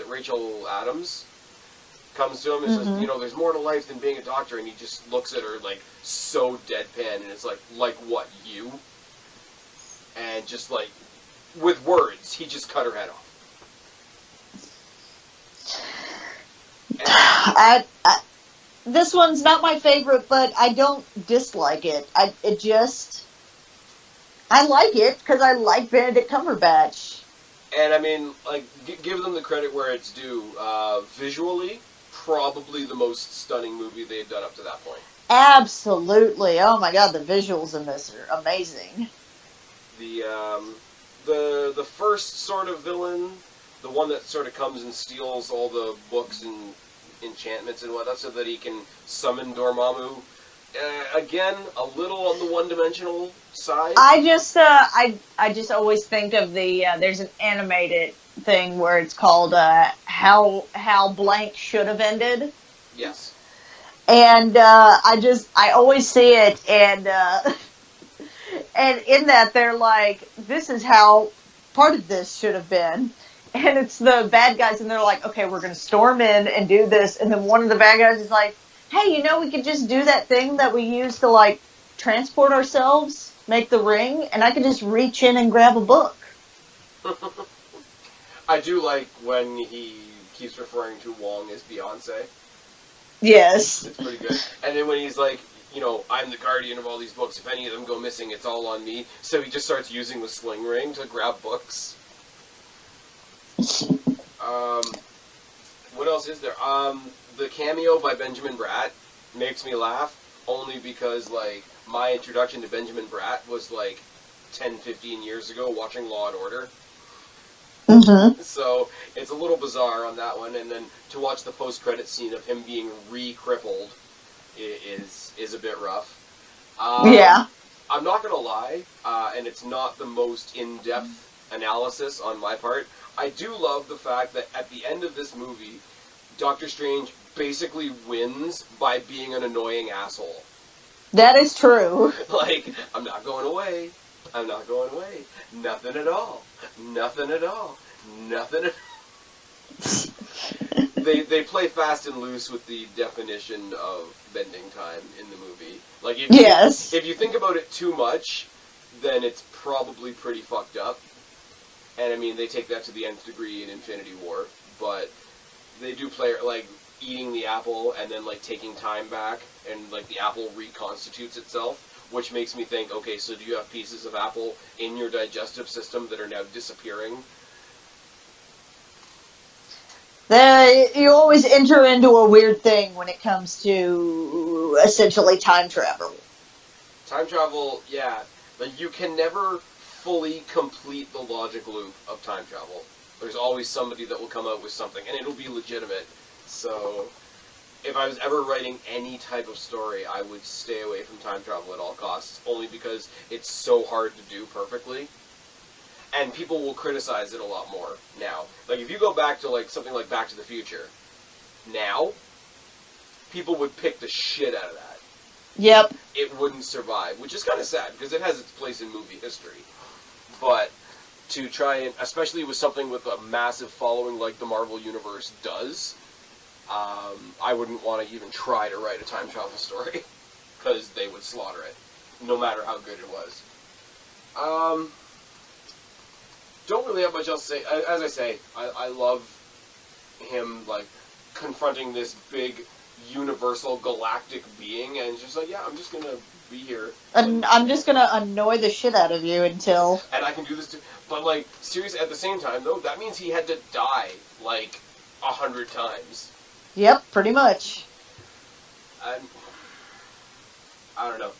C: Rachel Adams comes to him and says, there's more to life than being a doctor, and he just looks at her, like, so deadpan, and it's like what, you? And just, like, with words, he just cut her head off.
B: This one's not my favorite, but I don't dislike it. I like it because I like Benedict Cumberbatch.
C: And I mean, like, give them the credit where it's due. Visually, probably the most stunning movie they've done up to that point.
B: Absolutely. Oh my god, the visuals in this are amazing.
C: The first sort of villain, the one that sort of comes and steals all the books and enchantments and whatnot so that he can summon Dormammu. Again, a little on the one-dimensional side.
B: I just always think of there's an animated thing where it's called How Blank Should Have Ended.
C: Yes.
B: And I always see it, and in that they're like, this is how part of this should have been. And it's the bad guys, and they're like, okay, we're going to storm in and do this. And then one of the bad guys is like, hey, we could just do that thing that we use to, like, transport ourselves, make the ring, and I could just reach in and grab a book.
C: I do like when he keeps referring to Wong as Beyonce.
B: Yes.
C: It's pretty good. And then when he's like, I'm the guardian of all these books. If any of them go missing, it's all on me. So he just starts using the sling ring to grab books. What else is there? The cameo by Benjamin Bratt makes me laugh, only because, like, my introduction to Benjamin Bratt was, like, 10, 15 years ago watching Law & Order.
B: Mm-hmm.
C: So it's a little bizarre on that one, and then to watch the post-credit scene of him being re-crippled is a bit rough.
B: Yeah.
C: I'm not going to lie, and it's not the most in-depth analysis on my part. I do love the fact that at the end of this movie, Doctor Strange basically wins by being an annoying asshole.
B: That is true.
C: Like, I'm not going away. I'm not going away. Nothing at all. Nothing at all. Nothing at all. They play fast and loose with the definition of bending time in the movie. Like, if you think about it too much, then it's probably pretty fucked up. And I mean, they take that to the nth degree in Infinity War, but they do play, like, eating the apple and then, like, taking time back, and, like, the apple reconstitutes itself, which makes me think, okay, so do you have pieces of apple in your digestive system that are now disappearing?
B: You always enter into a weird thing when it comes to, essentially, time travel.
C: Time travel, yeah. Like, you can never fully complete the logic loop of time travel. There's always somebody that will come out with something, and it'll be legitimate. So, if I was ever writing any type of story, I would stay away from time travel at all costs, only because it's so hard to do perfectly. And people will criticize it a lot more now. Like, if you go back to, like, something like Back to the Future, now, people would pick the shit out of that.
B: Yep.
C: It wouldn't survive, which is kind of sad, because it has its place in movie history. But to try and, especially with something with a massive following like the Marvel Universe does, I wouldn't want to even try to write a time travel story, because they would slaughter it, no matter how good it was. Don't really have much else to say. As I say, I love him, like, confronting this big, universal, galactic being, and it's just like, yeah, I'm just gonna be here.
B: And I'm just gonna annoy the shit out of you until...
C: And I can do this too. But, like, seriously, at the same time, though, that means he had to die, like, 100 times.
B: Yep, pretty much.
C: I don't know.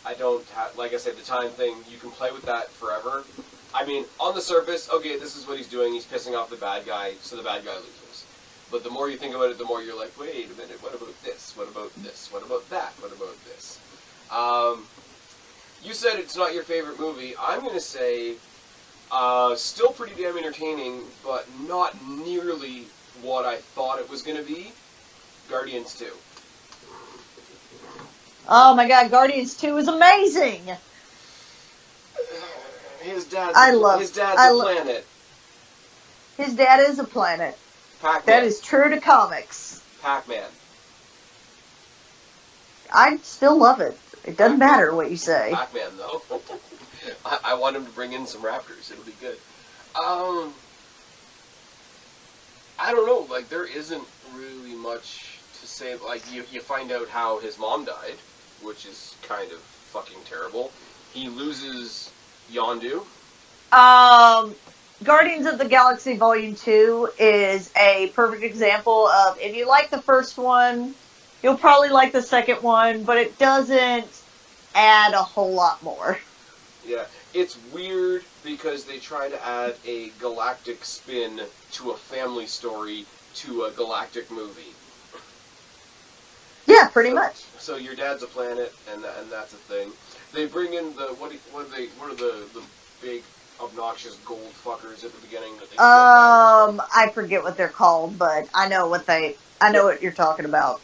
C: I don't have, like I said, the time thing, you can play with that forever. I mean, on the surface, okay, this is what he's doing, he's pissing off the bad guy, so the bad guy loses. But the more you think about it, the more you're like, wait a minute, what about this? What about this? What about that? What about this? You said it's not your favorite movie. I'm going to say, still pretty damn entertaining, but not nearly what I thought it was going to be. Guardians 2.
B: Oh my god, Guardians 2 is amazing!
C: His dad's
B: His
C: a planet.
B: His dad is a planet.
C: Pac-Man.
B: That is true to comics.
C: Pac-Man.
B: I still love it. It doesn't matter what you say.
C: Pac-Man, though. I want him to bring in some raptors. It'll be good. I don't know, like, there isn't really much to say. Like, you find out how his mom died, which is kind of fucking terrible. He loses Yondu.
B: Guardians of the Galaxy Volume 2 is a perfect example of, if you like the first one, you'll probably like the second one, but it doesn't add a whole lot more.
C: Yeah, it's weird because they try to add a galactic spin to a family story to a galactic movie.
B: Yeah, pretty much.
C: So your dad's a planet, and that's a thing. They bring in the what are the big obnoxious gold fuckers at the beginning that they
B: I forget what they're called, but I know what you're talking about.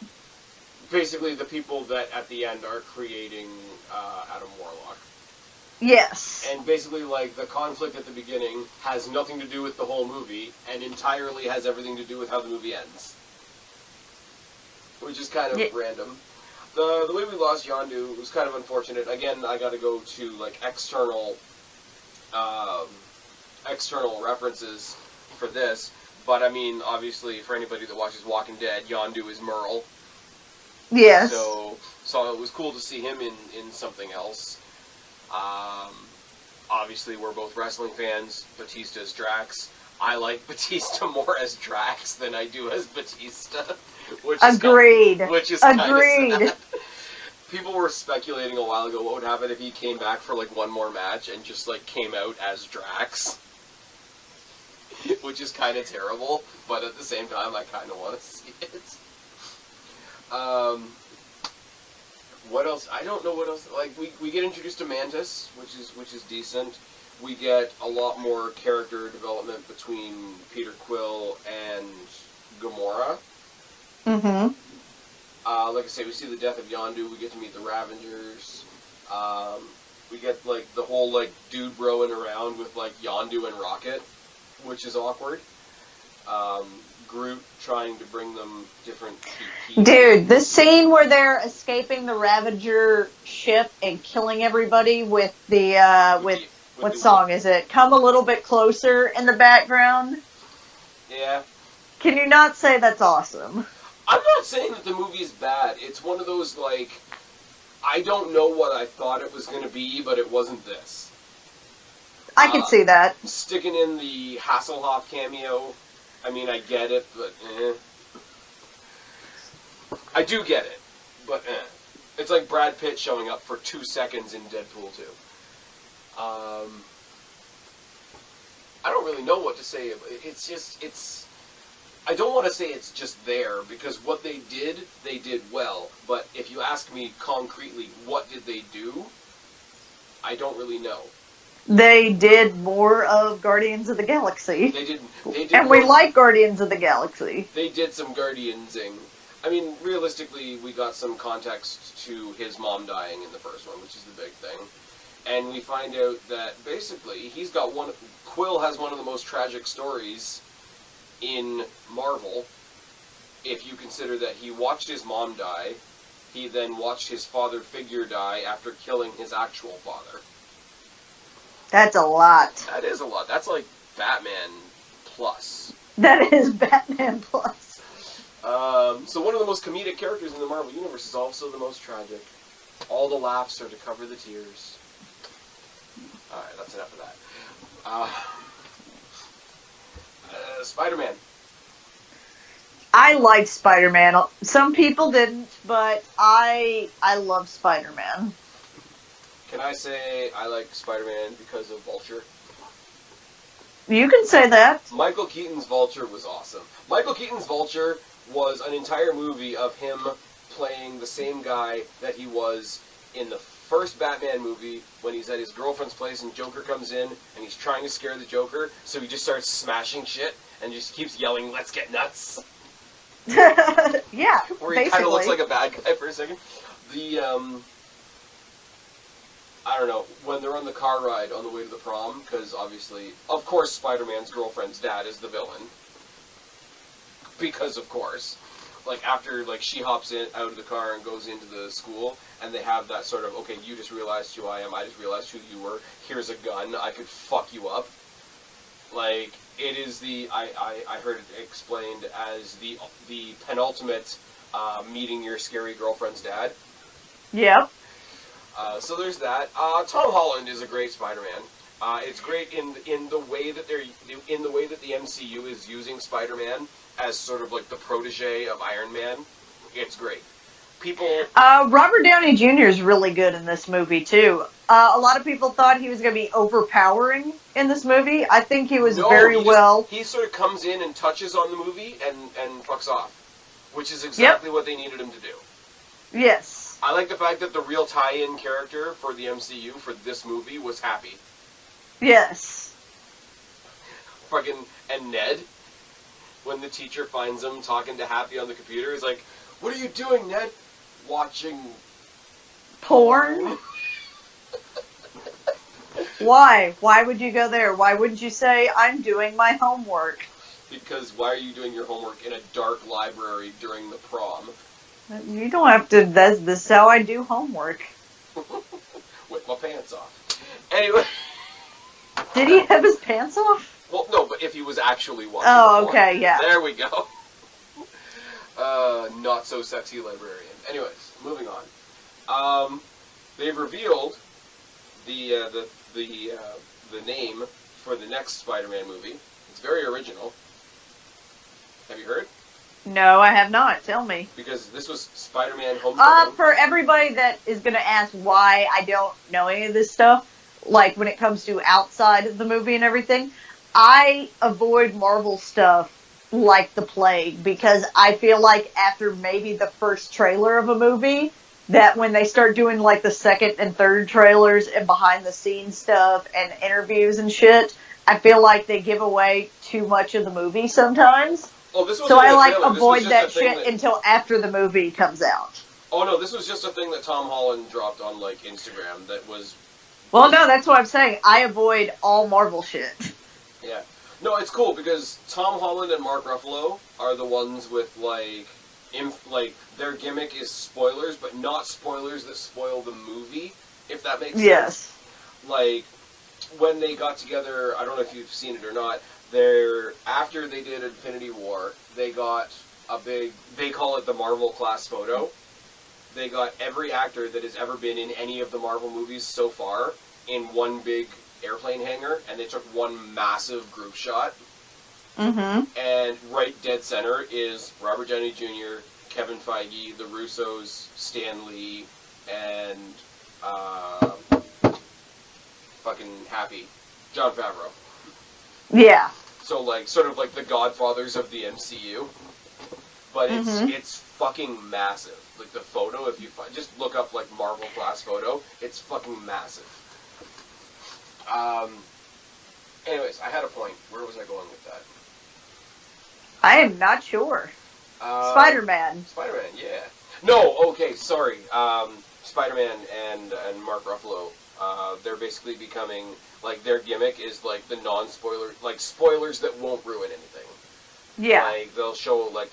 C: Basically, the people that at the end are creating Adam Warlock.
B: Yes.
C: And basically, like, the conflict at the beginning has nothing to do with the whole movie, and entirely has everything to do with how the movie ends. Which is kind of random. The way we lost Yondu was kind of unfortunate. Again, I gotta go to, like, external references for this. But, I mean, obviously, for anybody that watches Walking Dead, Yondu is Merle.
B: Yes.
C: So it was cool to see him in something else. Obviously, we're both wrestling fans. Batista's Drax. I like Batista more as Drax than I do as Batista.
B: Agreed.
C: Which is kind of sad. People were speculating a while ago what would happen if he came back for, like, one more match and just, like, came out as Drax. Which is kind of terrible, but at the same time, I kind of want to see it. What else? I don't know what else. Like, we get introduced to Mantis, which is decent. We get a lot more character development between Peter Quill and Gamora.
B: Mm-hmm.
C: Like I say, we see the death of Yondu. We get to meet the Ravengers. We get, like, the whole, like, dude broing around with, like, Yondu and Rocket, which is awkward. Groot trying to bring them different pieces.
B: Dude, the scene where they're escaping the Ravager ship and killing everybody with the what song is it? Come a Little Bit Closer in the background.
C: Yeah.
B: Can you not say that's awesome?
C: I'm not saying that the movie is bad. It's one of those, like, I don't know what I thought it was going to be, but it wasn't this.
B: I can see that.
C: Sticking in the Hasselhoff cameo, I mean, I get it, but I do get it, but It's like Brad Pitt showing up for 2 seconds in Deadpool 2. I don't really know what to say. I don't want to say it's just there, because what they did well. But if you ask me concretely, what did they do? I don't really know.
B: They did more of Guardians of the Galaxy.
C: They did
B: and we like Guardians of the Galaxy.
C: They did some Guardiansing. I mean, realistically, we got some context to his mom dying in the first one, which is the big thing. And we find out that, basically, Quill has one of the most tragic stories in Marvel, if you consider that he watched his mom die, he then watched his father figure die after killing his actual father.
B: That's a lot.
C: That is a lot. That's like Batman plus.
B: That is Batman plus.
C: So one of the most comedic characters in the Marvel Universe is also the most tragic. All the laughs are to cover the tears. Alright, that's enough of that. Spider-Man.
B: I liked Spider-Man. Some people didn't, but I love Spider-Man.
C: Can I say I like Spider-Man because of Vulture?
B: You can say that.
C: Michael Keaton's Vulture was awesome. Michael Keaton's Vulture was an entire movie of him playing the same guy that he was in the first Batman movie when he's at his girlfriend's place and Joker comes in and he's trying to scare the Joker, so he just starts smashing shit and just keeps yelling, "Let's get nuts."
B: Yeah,
C: where he kind of looks like a bad guy for a second. I don't know, when they're on the car ride on the way to the prom, because obviously, of course, Spider-Man's girlfriend's dad is the villain. Because, of course. Like, after, like, she hops out of the car and goes into the school, and they have that sort of, okay, you just realized who I am, I just realized who you were, here's a gun, I could fuck you up. Like, it is I heard it explained as the penultimate meeting your scary girlfriend's dad.
B: Yep.
C: So there's that. Tom Holland is a great Spider-Man. It's great in the way that the MCU is using Spider-Man as sort of like the protege of Iron Man. It's great. People.
B: Robert Downey Jr. is really good in this movie too. A lot of people thought he was going to be overpowering in this movie. I think he was well.
C: He sort of comes in and touches on the movie and fucks off, which is exactly what they needed him to do.
B: Yes.
C: I like the fact that the real tie-in character for the MCU for this movie was Happy.
B: Yes.
C: And Ned, when the teacher finds him talking to Happy on the computer, he's like, "What are you doing, Ned?" "Watching
B: porn." Why? Why would you go there? Why wouldn't you say, "I'm doing my homework"?
C: Because why are you doing your homework in a dark library during the prom?
B: You don't have to. This is how I do homework.
C: With my pants off. Anyway.
B: Did he have his pants off?
C: Well, no, but if he was actually watching.
B: Oh, okay, yeah.
C: There we go. Not so sexy librarian. Anyways, moving on. They've revealed the name for the next Spider-Man movie. It's very original. Have you heard?
B: No, I have not. Tell me.
C: Because this was Spider-Man Homecoming.
B: For everybody that is going to ask why I don't know any of this stuff, like when it comes to outside of the movie and everything, I avoid Marvel stuff like the plague because I feel like after maybe the first trailer of a movie, that when they start doing like the second and third trailers and behind the scenes stuff and interviews and shit, I feel like they give away too much of the movie sometimes.
C: Oh, this was
B: so I like
C: trailer.
B: avoid that shit until after the movie comes out.
C: Oh no, this was just a thing that Tom Holland dropped on like Instagram that was.
B: Well, no, that's what I'm saying. I avoid all Marvel shit.
C: Yeah, no, it's cool because Tom Holland and Mark Ruffalo are the ones with like their gimmick is spoilers, but not spoilers that spoil the movie. If that makes sense.
B: Yes.
C: Like when they got together, I don't know if you've seen it or not. After they did Infinity War, they got they call it the Marvel class photo. They got every actor that has ever been in any of the Marvel movies so far in one big airplane hangar, and they took one massive group shot.
B: Mm-hmm.
C: And right dead center is Robert Downey Jr., Kevin Feige, the Russos, Stan Lee, and fucking Happy, Jon Favreau.
B: Yeah.
C: So like sort of like the Godfathers of the MCU, but it's fucking massive. Like the photo, if you just look up like Marvel class photo, it's fucking massive. Anyways, I had a point. Where was I going with that?
B: I am not sure. Spider-Man.
C: Spider-Man, yeah. No, okay, sorry. Spider-Man and Mark Ruffalo, they're basically becoming, like, their gimmick is, like, the non-spoiler, like, spoilers that won't ruin anything.
B: Yeah.
C: Like, they'll show, like,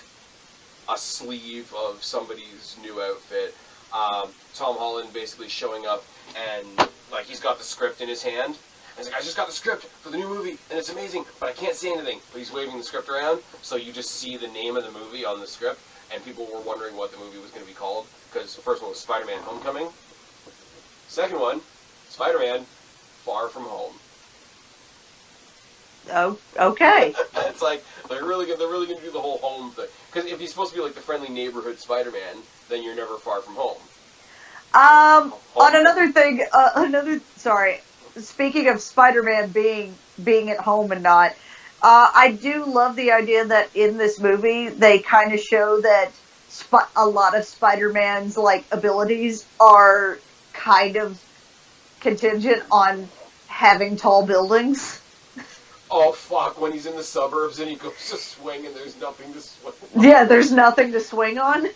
C: a sleeve of somebody's new outfit. Tom Holland basically showing up and, like, he's got the script in his hand. And he's like, I just got the script for the new movie, and it's amazing, but I can't say anything. But he's waving the script around, so you just see the name of the movie on the script, and people were wondering what the movie was going to be called, because the first one was Spider-Man Homecoming. Second one, Spider-Man Far From Home.
B: Oh, okay.
C: It's like, they're really going to do the whole home thing. Because if he's supposed to be like the friendly neighborhood Spider-Man, then you're never far from home.
B: On another thing, speaking of Spider-Man being at home and not, I do love the idea that in this movie they kind of show that a lot of Spider-Man's like abilities are kind of contingent on having tall buildings.
C: Oh fuck, when he's in the suburbs and he goes to swing and there's nothing to swing on.
B: Yeah, there's nothing to swing on.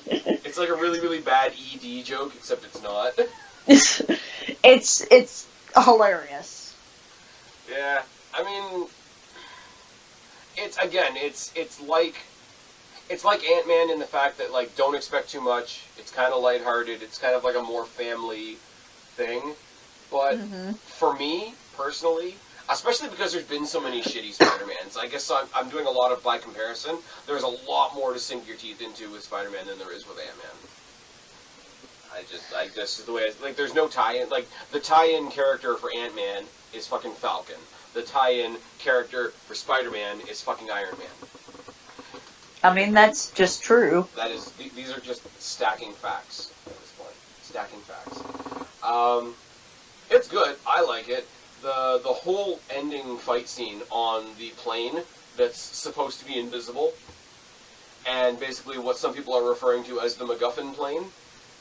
C: It's like a really, really bad ED joke, except it's not.
B: It's hilarious.
C: Yeah, I mean, it's like Ant-Man in the fact that, like, don't expect too much. It's kind of lighthearted. It's kind of like a more family thing. But for me, personally, Especially because there's been so many shitty Spider-Mans. I guess I'm doing a lot of by comparison. There's a lot more to sink your teeth into with Spider-Man than there is with Ant-Man. I just the way there's no tie-in. Like, the tie-in character for Ant-Man is fucking Falcon. The tie-in character for Spider-Man is fucking Iron Man.
B: I mean, that's just true.
C: That is, these are just stacking facts at this point. Stacking facts. It's good. I like it. The whole ending fight scene on the plane that's supposed to be invisible, and basically what some people are referring to as the MacGuffin plane,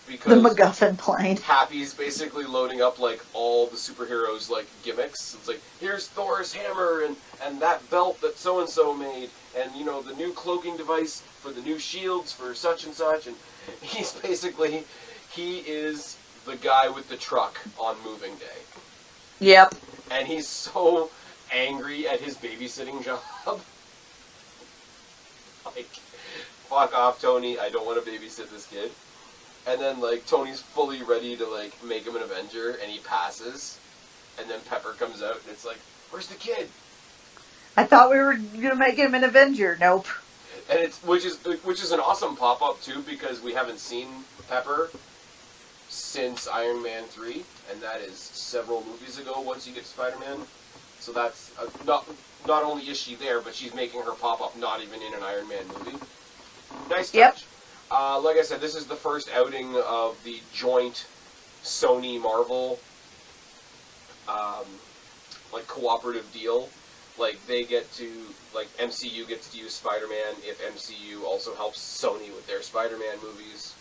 C: because
B: The MacGuffin plane.
C: Happy's basically loading up, like, all the superheroes', like, gimmicks. It's like, here's Thor's hammer, and that belt that so-and-so made, and, you know, the new cloaking device for the new shields for such and such, and he's basically, he is the guy with the truck on moving day.
B: Yep.
C: And he's so angry at his babysitting job. Like, fuck off, Tony, I don't want to babysit this kid. And then, like, Tony's fully ready to, like, make him an Avenger, and he passes. And then Pepper comes out, and it's like, where's the kid?
B: I thought we were gonna make him an Avenger. Nope.
C: And it's, which is an awesome pop-up, too, because we haven't seen Pepper since Iron Man 3, and that is several movies ago once you get Spider-Man. So that's, not only is she there, but she's making her pop-up not even in an Iron Man movie. Nice touch.
B: Yep.
C: Like I said, this is the first outing of the joint Sony-Marvel, like, cooperative deal. Like, they get to, like, MCU gets to use Spider-Man if MCU also helps Sony with their Spider-Man movies.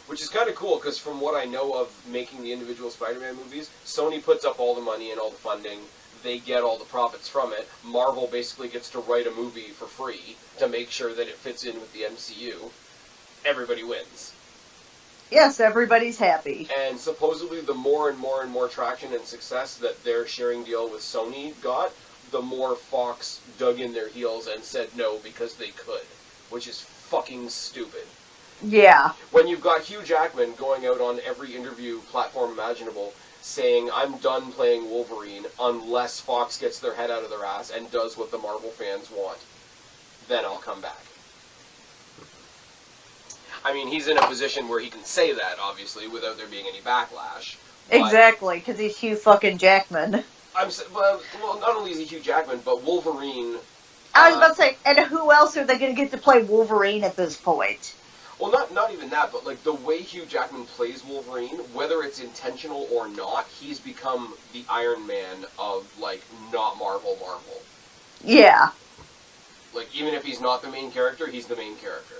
C: Which is kind of cool, because from what I know of making the individual Spider-Man movies, Sony puts up all the money and all the funding. They get all the profits from it. Marvel basically gets to write a movie for free to make sure that it fits in with the MCU. Everybody wins.
B: Yes, everybody's happy.
C: And supposedly the more and more and more traction and success that their sharing deal with Sony got, the more Fox dug in their heels and said no because they could. Which is fucking stupid.
B: Yeah.
C: When you've got Hugh Jackman going out on every interview platform imaginable saying, I'm done playing Wolverine unless Fox gets their head out of their ass and does what the Marvel fans want, then I'll come back. I mean, he's in a position where he can say that, obviously, without there being any backlash.
B: Exactly, because he's Hugh fucking Jackman.
C: Well, not only is he Hugh Jackman, but Wolverine...
B: I was about to say, and who else are they going to get to play Wolverine at this point?
C: Well, not even that, but, like, the way Hugh Jackman plays Wolverine, whether it's intentional or not, he's become the Iron Man of, like, not Marvel.
B: Yeah.
C: Like, even if he's not the main character, he's the main character.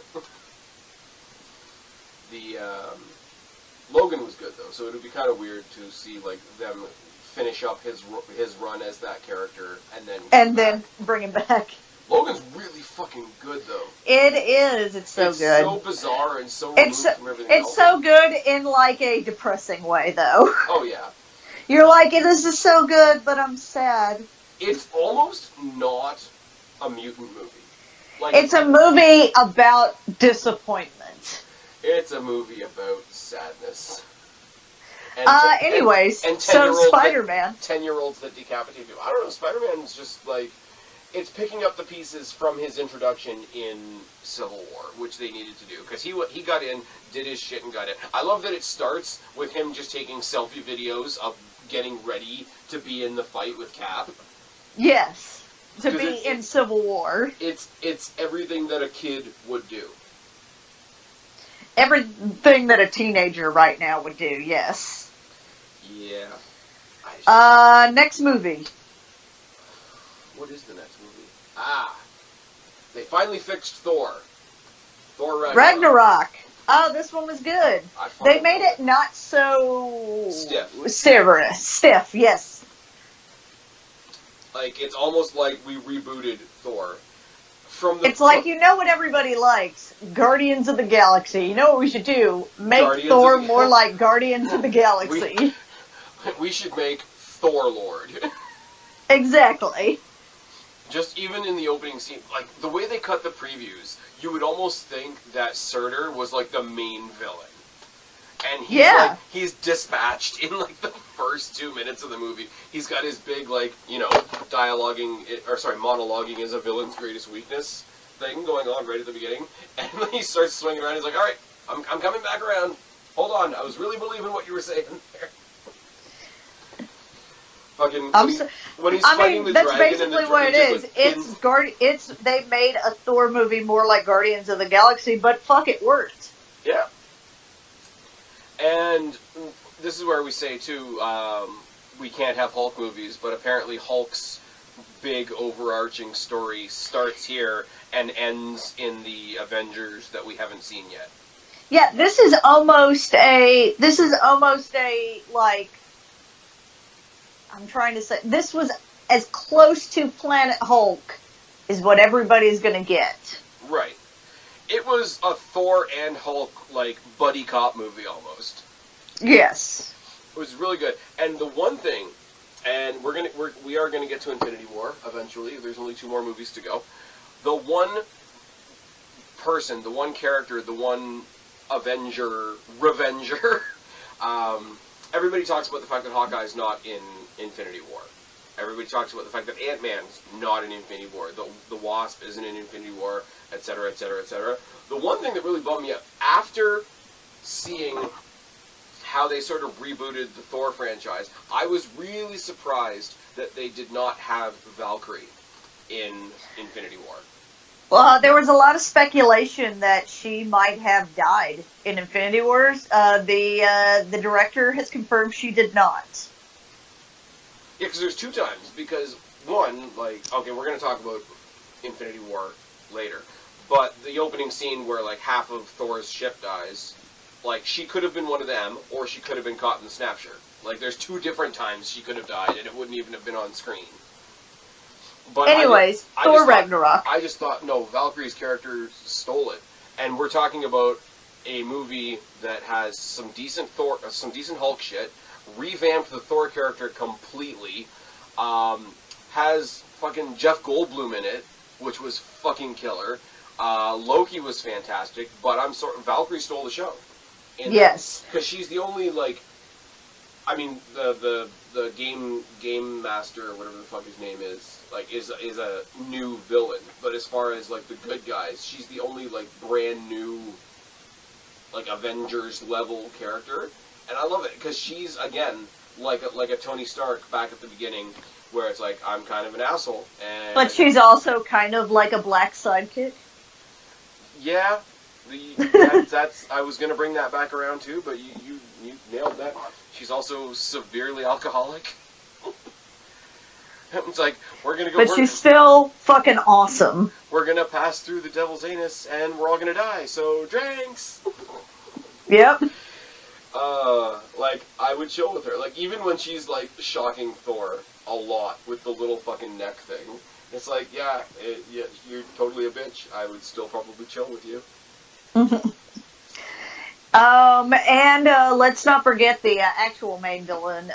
C: Logan was good, though, so it would be kind of weird to see, like, them finish up his run as that character, and then bring him back. Logan's really fucking good, though.
B: It is. It's so good.
C: It's so bizarre and so removed from everything else.
B: It's so good in, like, a depressing way, though.
C: Oh, yeah.
B: You're like, this is so good, but I'm sad.
C: It's almost not a mutant movie. Like,
B: it's a movie about disappointment.
C: It's a movie about sadness.
B: Anyways, so Spider-Man.
C: 10-year-olds that decapitate people. I don't know, Spider-Man's just, like... It's picking up the pieces from his introduction in Civil War, which they needed to do. Because he got in, did his shit, and got in. I love that it starts with him just taking selfie videos of getting ready to be in the fight with Cap.
B: Yes, to be in Civil War.
C: It's everything that a kid would do.
B: Everything that a teenager right now would do, yes.
C: Yeah.
B: Next movie.
C: What is the next movie? They finally fixed Thor. Thor Ragnarok.
B: Oh, this one was good. They made it not so...
C: Stiff,
B: yes.
C: Like, it's almost like we rebooted Thor.
B: It's like, you know what everybody likes? Guardians of the Galaxy. You know what we should do? Make Thor more like Guardians of the Galaxy.
C: We should make Thor Lord.
B: Exactly.
C: Just even in the opening scene, like, the way they cut the previews, you would almost think that Surtur was, like, the main villain. And he's dispatched in like the first 2 minutes of the movie. He's got his big monologuing is a villain's greatest weakness thing going on right at the beginning, and then he starts swinging around. He's like, "All right, I'm coming back around. Hold on, I was really believing what you were saying there." Fucking when he's fighting the
B: that's
C: dragon, and the
B: basically what it is. They made a Thor movie more like Guardians of the Galaxy, but fuck, it worked.
C: Yeah. And this is where we say, too, we can't have Hulk movies, but apparently Hulk's big overarching story starts here and ends in the Avengers that we haven't seen yet.
B: Yeah, this is almost a, like, I'm trying to say, this was as close to Planet Hulk as what everybody's going to get.
C: Right. It was a Thor and Hulk, like, buddy cop movie almost.
B: Yes.
C: It was really good. And the one thing, and we are gonna get to Infinity War eventually. There's only 2 more movies to go. The one person, the one character, the one Revenger. Everybody talks about the fact that Hawkeye's not in Infinity War. Everybody talks about the fact that Ant-Man's not in Infinity War. The Wasp isn't in Infinity War, etc., etc., etc. The one thing that really bummed me out, after seeing how they sort of rebooted the Thor franchise, I was really surprised that they did not have Valkyrie in Infinity War.
B: Well, there was a lot of speculation that she might have died in Infinity Wars. The director has confirmed she did not.
C: Yeah, because there's 2 times. Because, one, okay, we're going to talk about Infinity War later, but the opening scene where, half of Thor's ship dies, she could have been one of them, or she could have been caught in the snapshot. There's 2 different times she could have died, and it wouldn't even have been on screen. But
B: anyways, Thor Ragnarok.
C: I just thought, no, Valkyrie's character stole it. And we're talking about a movie that has some decent Hulk shit, revamped the Thor character completely, has fucking Jeff Goldblum in it, which was fucking killer. Loki was fantastic, but Valkyrie stole the show.
B: Yes.
C: Because she's the only, the game master, or whatever the fuck his name is a new villain. But as far as, the good guys, she's the only, brand new, Avengers level character. And I love it, because she's, again, like a Tony Stark back at the beginning, where it's I'm kind of an asshole.
B: But she's also kind of like a black sidekick.
C: Yeah. That's I was gonna bring that back around too, but you nailed that. She's also severely alcoholic. It's we're gonna go.
B: But she's still fucking awesome.
C: We're gonna pass through the devil's anus, and we're all gonna die. So drinks.
B: Yep.
C: I would chill with her. Even when she's shocking Thor a lot with the little fucking neck thing, it's yeah, you're totally a bitch. I would still probably chill with you.
B: And let's not forget the actual main villain,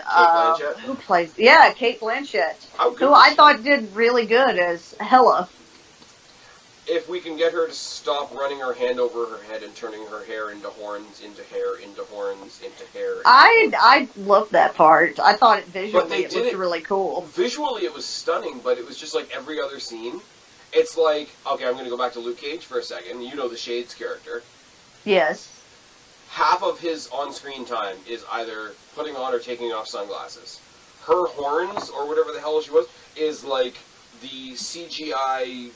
B: who plays, Kate Blanchett, who I thought did really good as Hela.
C: If we can get her to stop running her hand over her head and turning her hair into horns, into hair, into horns, into hair.
B: I loved that part. I thought visually it looked really cool.
C: Visually it was stunning, but it was just like every other scene. It's okay, I'm going to go back to Luke Cage for a second. You know the Shades character.
B: Yes.
C: Half of his on-screen time is either putting on or taking off sunglasses. Her horns, or whatever the hell she was, is the CGI,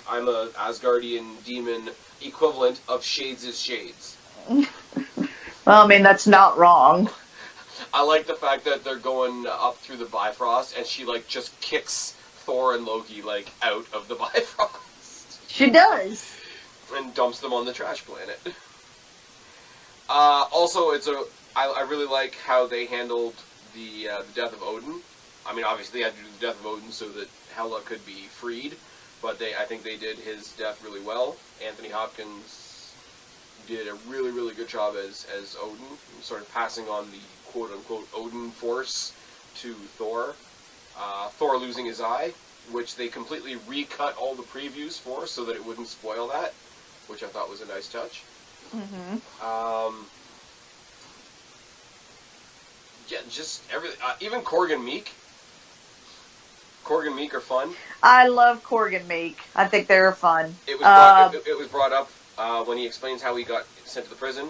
C: I'm a Asgardian demon equivalent of Shades' Shades.
B: Well, that's not wrong.
C: I like the fact that they're going up through the Bifrost, and she, just kicks Thor and Loki, out of the Bifrost.
B: She does.
C: And dumps them on the trash planet. Also, I really like how they handled the death of Odin. Obviously they had to do the death of Odin so that Hela could be freed, but I think they did his death really well. Anthony Hopkins did a really, really good job as Odin, sort of passing on the quote-unquote Odin force to Thor. Thor losing his eye, which they completely recut all the previews for so that it wouldn't spoil that, which I thought was a nice touch.
B: Mm-hmm.
C: just everything. Even Korg and Meek. Korg and Meek are fun.
B: I love Korg and Meek. I think they're fun.
C: It was brought up when he explains how he got sent to the prison.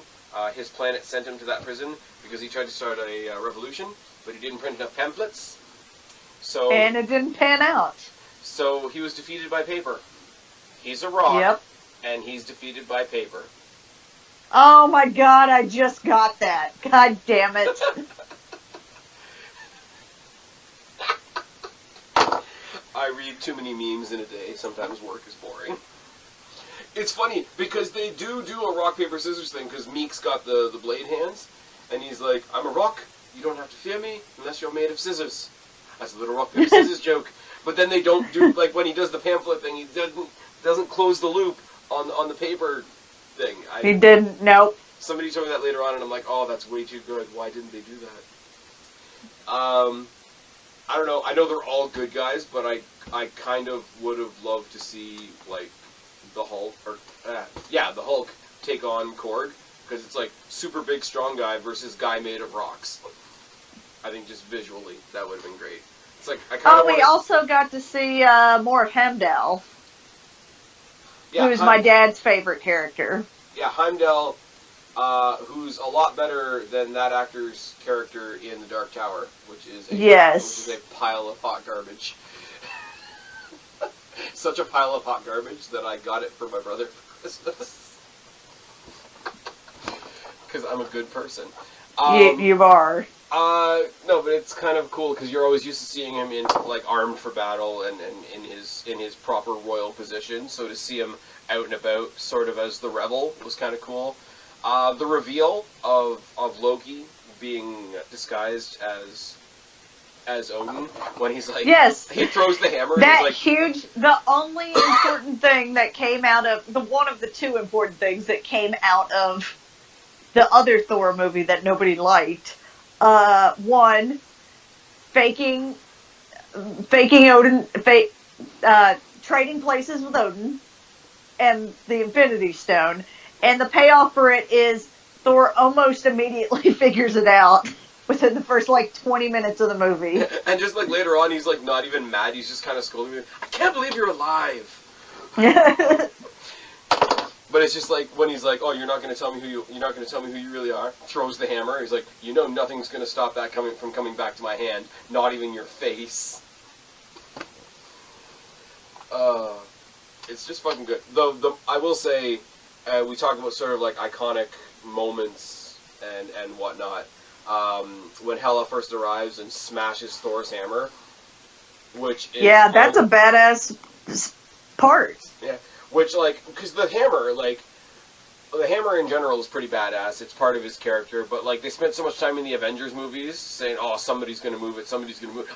C: His planet sent him to that prison because he tried to start a revolution, but he didn't print enough pamphlets.
B: And it didn't pan out.
C: So he was defeated by paper. He's a rock,
B: Yep.
C: and he's defeated by paper.
B: Oh my god, I just got that. God damn it.
C: I read too many memes in a day. Sometimes work is boring. It's funny, because they do a rock, paper, scissors thing, because Meek's got the blade hands, and he's like, I'm a rock, you don't have to fear me unless you're made of scissors. That's a little rock, paper, scissors joke. But then they don't do, like, when he does the pamphlet thing, he doesn't close the loop on the paper thing.
B: He didn't, nope.
C: Somebody told me that later on, and I'm like, oh, that's way too good. Why didn't they do that? I don't know. I know they're all good guys, but I kind of would have loved to see, like, the Hulk, the Hulk take on Korg, because it's like super big, strong guy versus guy made of rocks. I think just visually, that would have been great. It's like, I kind of
B: we also got to see more of Heimdall, who's my dad's favorite character.
C: Yeah, Heimdall, who's a lot better than that actor's character in The Dark Tower, which is a pile of hot garbage. Such a pile of hot garbage that I got it for my brother for Christmas. Because I'm a good person.
B: You are.
C: No, but it's kind of cool because you're always used to seeing him in like armed for battle and in his proper royal position. So to see him out and about, sort of as the rebel, was kind of cool. The reveal of Loki being disguised as Odin when he's like, he throws the hammer.
B: That
C: and he's like,
B: the only important thing that came out of one of the two important things that came out of the other Thor movie that nobody liked. One, faking Odin, trading places with Odin and the Infinity Stone, and the payoff for it is Thor almost immediately figures it out within the first, 20 minutes of the movie.
C: And just, later on, he's, not even mad, he's just kind of scolding me. I can't believe you're alive! But it's just when he's like, oh, you're not going to tell me who you really are, throws the hammer, he's like, nothing's going to stop that from coming back to my hand, not even your face. It's just fucking good. Though, I will say, we talk about sort of, iconic moments and whatnot. When Hela first arrives and smashes Thor's hammer, which is...
B: Yeah, that's a badass part.
C: Yeah, which, because the hammer in general is pretty badass, it's part of his character, but, they spent so much time in the Avengers movies saying, oh, somebody's gonna move it,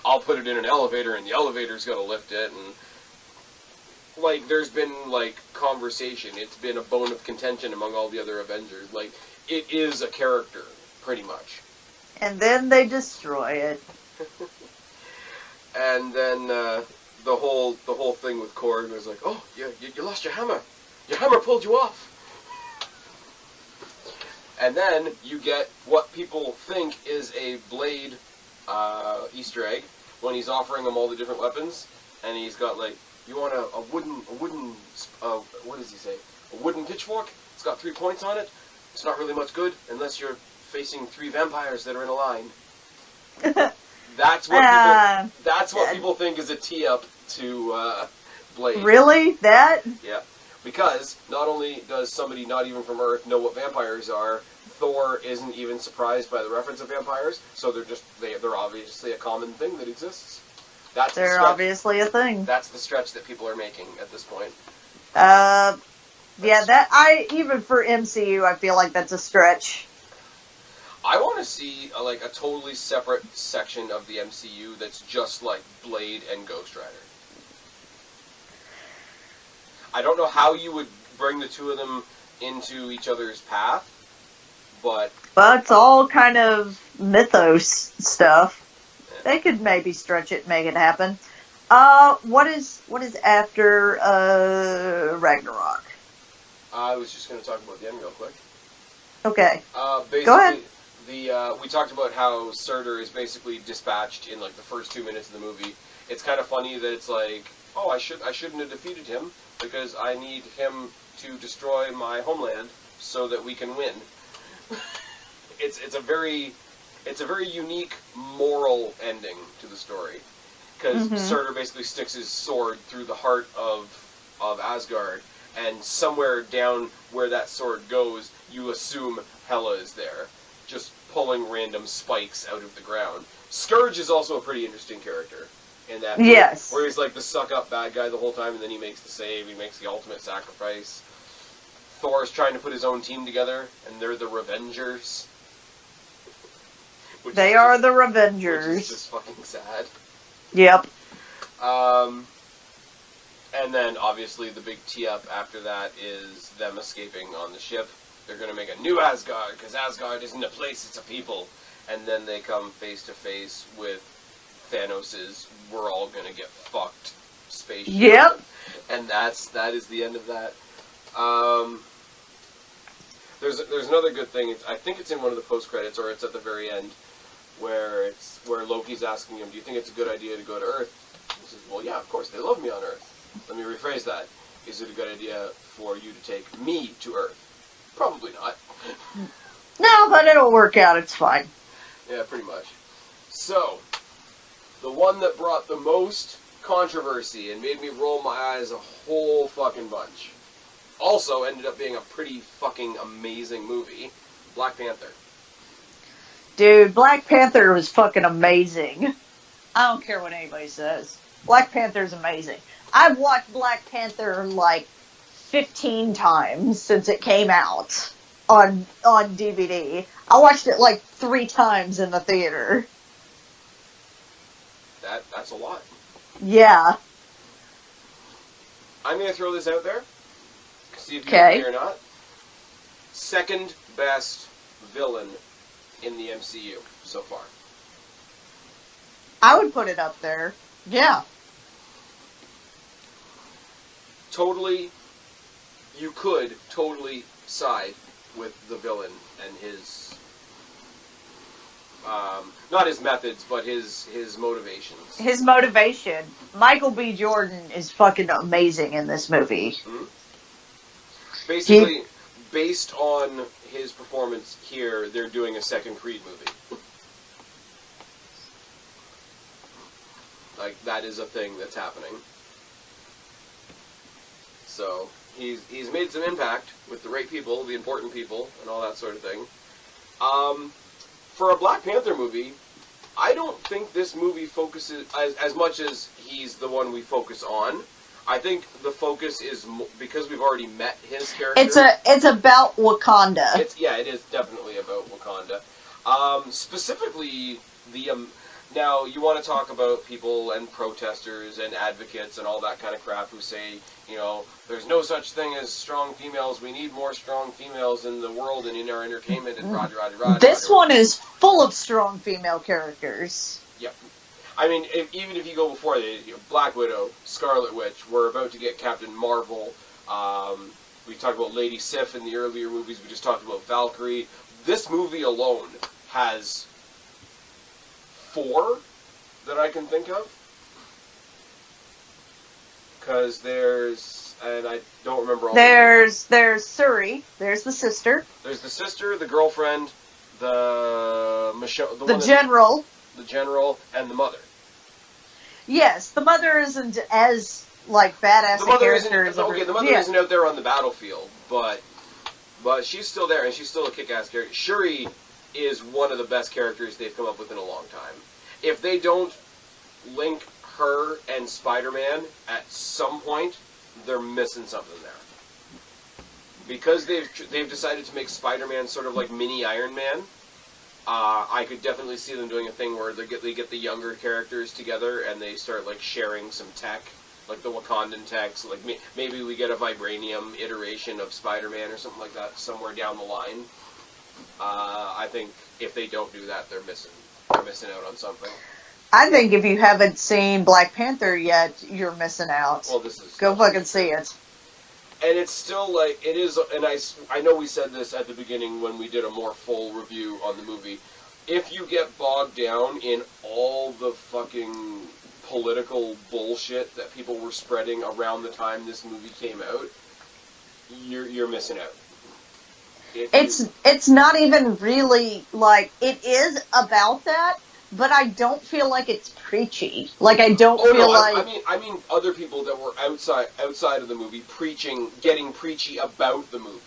C: I'll put it in an elevator, and the elevator's gonna lift it, and... there's been, conversation, it's been a bone of contention among all the other Avengers, it is a character, pretty much.
B: And then they destroy it.
C: And then the whole thing with Korg was like, oh, you lost your hammer. Your hammer pulled you off. And then you get what people think is a Blade Easter egg when he's offering them all the different weapons, and he's got you want a wooden what does he say? A wooden pitchfork. It's got 3 points on it. It's not really much good unless you're facing 3 vampires that are in a line. That's what people think is a tee-up to Blade.
B: Really? That?
C: Yeah. Because not only does somebody not even from Earth know what vampires are, Thor isn't even surprised by the reference of vampires, so they're obviously a common thing that exists.
B: They're obviously a thing.
C: That's the stretch that people are making at this point.
B: Yeah, even for MCU, I feel like that's a stretch.
C: I want to see a totally separate section of the MCU that's just Blade and Ghost Rider. I don't know how you would bring the two of them into each other's path, but
B: it's all kind of mythos stuff. Yeah. They could maybe stretch it and make it happen. What is after Ragnarok?
C: I was just going to talk about the end real quick.
B: Okay.
C: Basically,
B: go ahead.
C: we talked about how Surtur is basically dispatched in like the first 2 minutes of the movie. It's kind of funny that it's like, oh, I shouldn't have defeated him because I need him to destroy my homeland so that we can win. It's a very unique moral ending to the story, because Surtur basically sticks his sword through the heart of Asgard, and somewhere down where that sword goes, you assume Hela is there, just pulling random spikes out of the ground. Scourge is also a pretty interesting character in that,
B: yes,
C: where he's like the suck-up bad guy the whole time, and then he makes the save, he makes the ultimate sacrifice. Thor's trying to put his own team together, and they're the Revengers.
B: They are the Revengers.
C: Which is just fucking sad.
B: Yep.
C: And then, obviously, the big tee-up after that is them escaping on the ship. They're going to make a new Asgard, because Asgard isn't a place, it's a people. And then they come face-to-face with Thanos' we're all going to get fucked spaceship.
B: Yep.
C: And that is the end of that. There's another good thing. I think it's in one of the post-credits, or it's at the very end, where Loki's asking him, do you think it's a good idea to go to Earth? He says, well, yeah, of course, they love me on Earth. Let me rephrase that. Is it a good idea for you to take me to Earth? Probably not.
B: No, but it'll work out. It's fine.
C: Yeah, pretty much. So, the one that brought the most controversy and made me roll my eyes a whole fucking bunch, also ended up being a pretty fucking amazing movie, Black Panther.
B: Dude, Black Panther was fucking amazing. I don't care what anybody says. Black Panther's amazing. I've watched Black Panther like 15 times since it came out on DVD. I watched it like 3 times in the theater.
C: That's a lot.
B: Yeah.
C: I'm going to throw this out there. See if you agree or not. Second best villain in the MCU so far.
B: I would put it up there. Yeah.
C: You could totally side with the villain and his, not his methods, but his motivations.
B: His motivation. Michael B. Jordan is fucking amazing in this movie.
C: Mm-hmm. Basically, based on his performance here, they're doing a second Creed movie. Like, that is a thing that's happening. So, he's made some impact with the right people, the important people, and all that sort of thing. For a Black Panther movie, I don't think this movie focuses, as much as he's the one we focus on, I think the focus is, because we've already met his character.
B: It's about Wakanda.
C: It is definitely about Wakanda. Specifically, now, you want to talk about people and protesters and advocates and all that kind of crap who say, there's no such thing as strong females. We need more strong females in the world and in our entertainment and roger.
B: This one is full of strong female characters.
C: Yep. I mean, even if you go before Black Widow, Scarlet Witch, we're about to get Captain Marvel. We talked about Lady Sif in the earlier movies. We just talked about Valkyrie. This movie alone has 4 that I can think of. Because there's, and I don't remember all.
B: There's Suri. There's the sister.
C: There's the sister, the girlfriend, the
B: general.
C: The general, and the mother.
B: Yes, the mother isn't as badass a character as
C: the mother isn't out there on the battlefield, but she's still there, and she's still a kick-ass character. Shuri is one of the best characters they've come up with in a long time. If they don't link her and Spider-Man at some point, they're missing something there. Because they've decided to make Spider-Man sort of like mini Iron Man, I could definitely see them doing a thing where they get the younger characters together and they start sharing some tech, like the Wakandan tech. So maybe we get a vibranium iteration of Spider-Man or something like that somewhere down the line. I think if they don't do that, they're missing out on something.
B: I think if you haven't seen Black Panther yet, you're missing out.
C: Well,
B: go fucking see it.
C: And it's still like, it is, and I know we said this at the beginning when we did a more full review on the movie. If you get bogged down in all the fucking political bullshit that people were spreading around the time this movie came out, you're missing out.
B: It's not even really, like, it is about that, but I don't feel like it's preachy. Like, I don't feel like...
C: I mean other people that were outside of the movie getting preachy about the movie.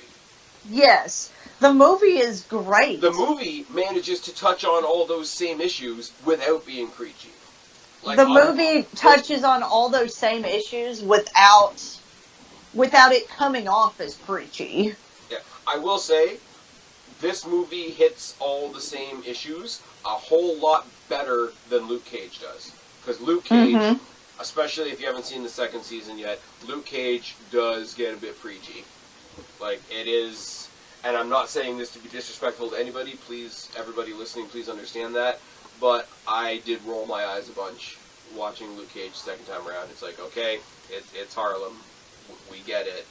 B: Yes. The movie is great.
C: The movie manages to touch on all those same issues without being preachy. Like,
B: the movie touches on all those same issues without it coming off as preachy.
C: Yeah, I will say, this movie hits all the same issues a whole lot better than Luke Cage does. Because Luke Cage, especially if you haven't seen the second season yet, Luke Cage does get a bit preachy. Like, it is, and I'm not saying this to be disrespectful to anybody, please, everybody listening, please understand that, but I did roll my eyes a bunch watching Luke Cage second time around. It's like, okay, it's Harlem, we get it.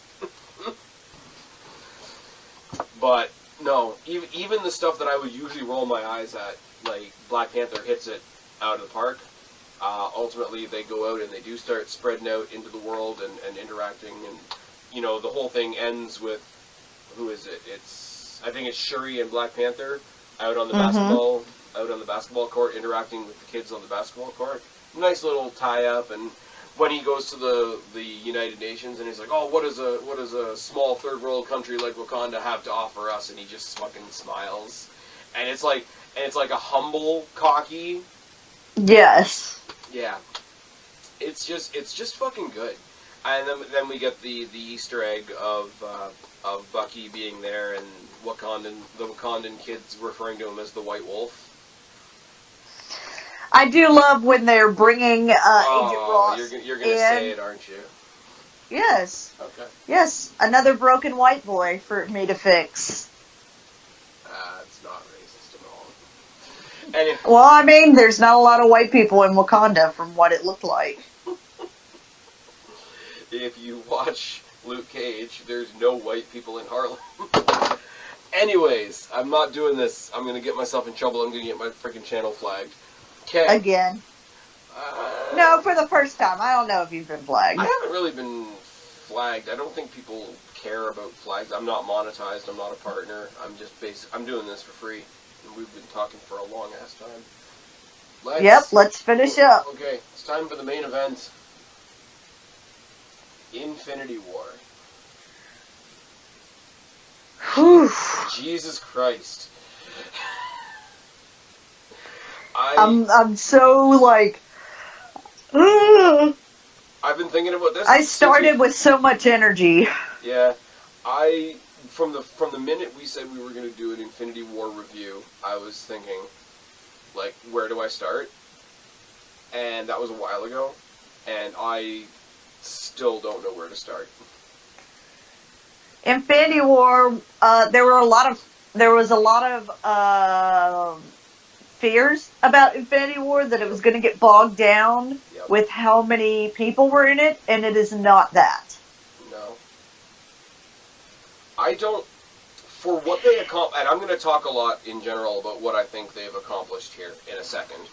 C: But, no, even the stuff that I would usually roll my eyes at, like Black Panther hits it out of the park. Ultimately, they go out and they do start spreading out into the world and interacting, and, you know, the whole thing ends with, who is it? I think it's Shuri and Black Panther out on the basketball court, interacting with the kids on the basketball court. Nice little tie-up, and when he goes to the United Nations and he's like, oh, what does a small third world country like Wakanda have to offer us? And he just fucking smiles, and it's like a humble, cocky.
B: Yes.
C: Yeah. It's just fucking good. And then we get the Easter egg of Bucky being there and the Wakandan kids referring to him as the White Wolf.
B: I do love when they're bringing Agent Ross.
C: You're gonna say it, aren't you?
B: Yes.
C: Okay.
B: Yes, another broken white boy for me to fix.
C: It's not racist at all. Anyway.
B: Well, I mean, there's not a lot of white people in Wakanda from what it looked like.
C: If you watch Luke Cage, there's no white people in Harlem. Anyways, I'm not doing this. I'm gonna get myself in trouble. I'm gonna get my freaking channel flagged. Okay.
B: Again. No, for the first time. I don't know if you've been flagged.
C: I haven't really been flagged. I don't think people care about flags. I'm not monetized. I'm not a partner. I'm doing this for free. And we've been talking for a long ass time.
B: Let's finish up.
C: Okay, it's time for the main event. Infinity War.
B: Whew.
C: Jesus Christ.
B: I'm so, like...
C: I've been thinking about this.
B: I started with so much energy.
C: Yeah. From the minute we said we were going to do an Infinity War review, I was thinking, like, where do I start? And that was a while ago, and I still don't know where to start.
B: Infinity War, there was a lot of fears about Infinity War, that it was going to get bogged down with how many people were in it, and it is not that.
C: No. I don't, for what they accomplished, and I'm going to talk a lot in general about what I think they've accomplished here in a second.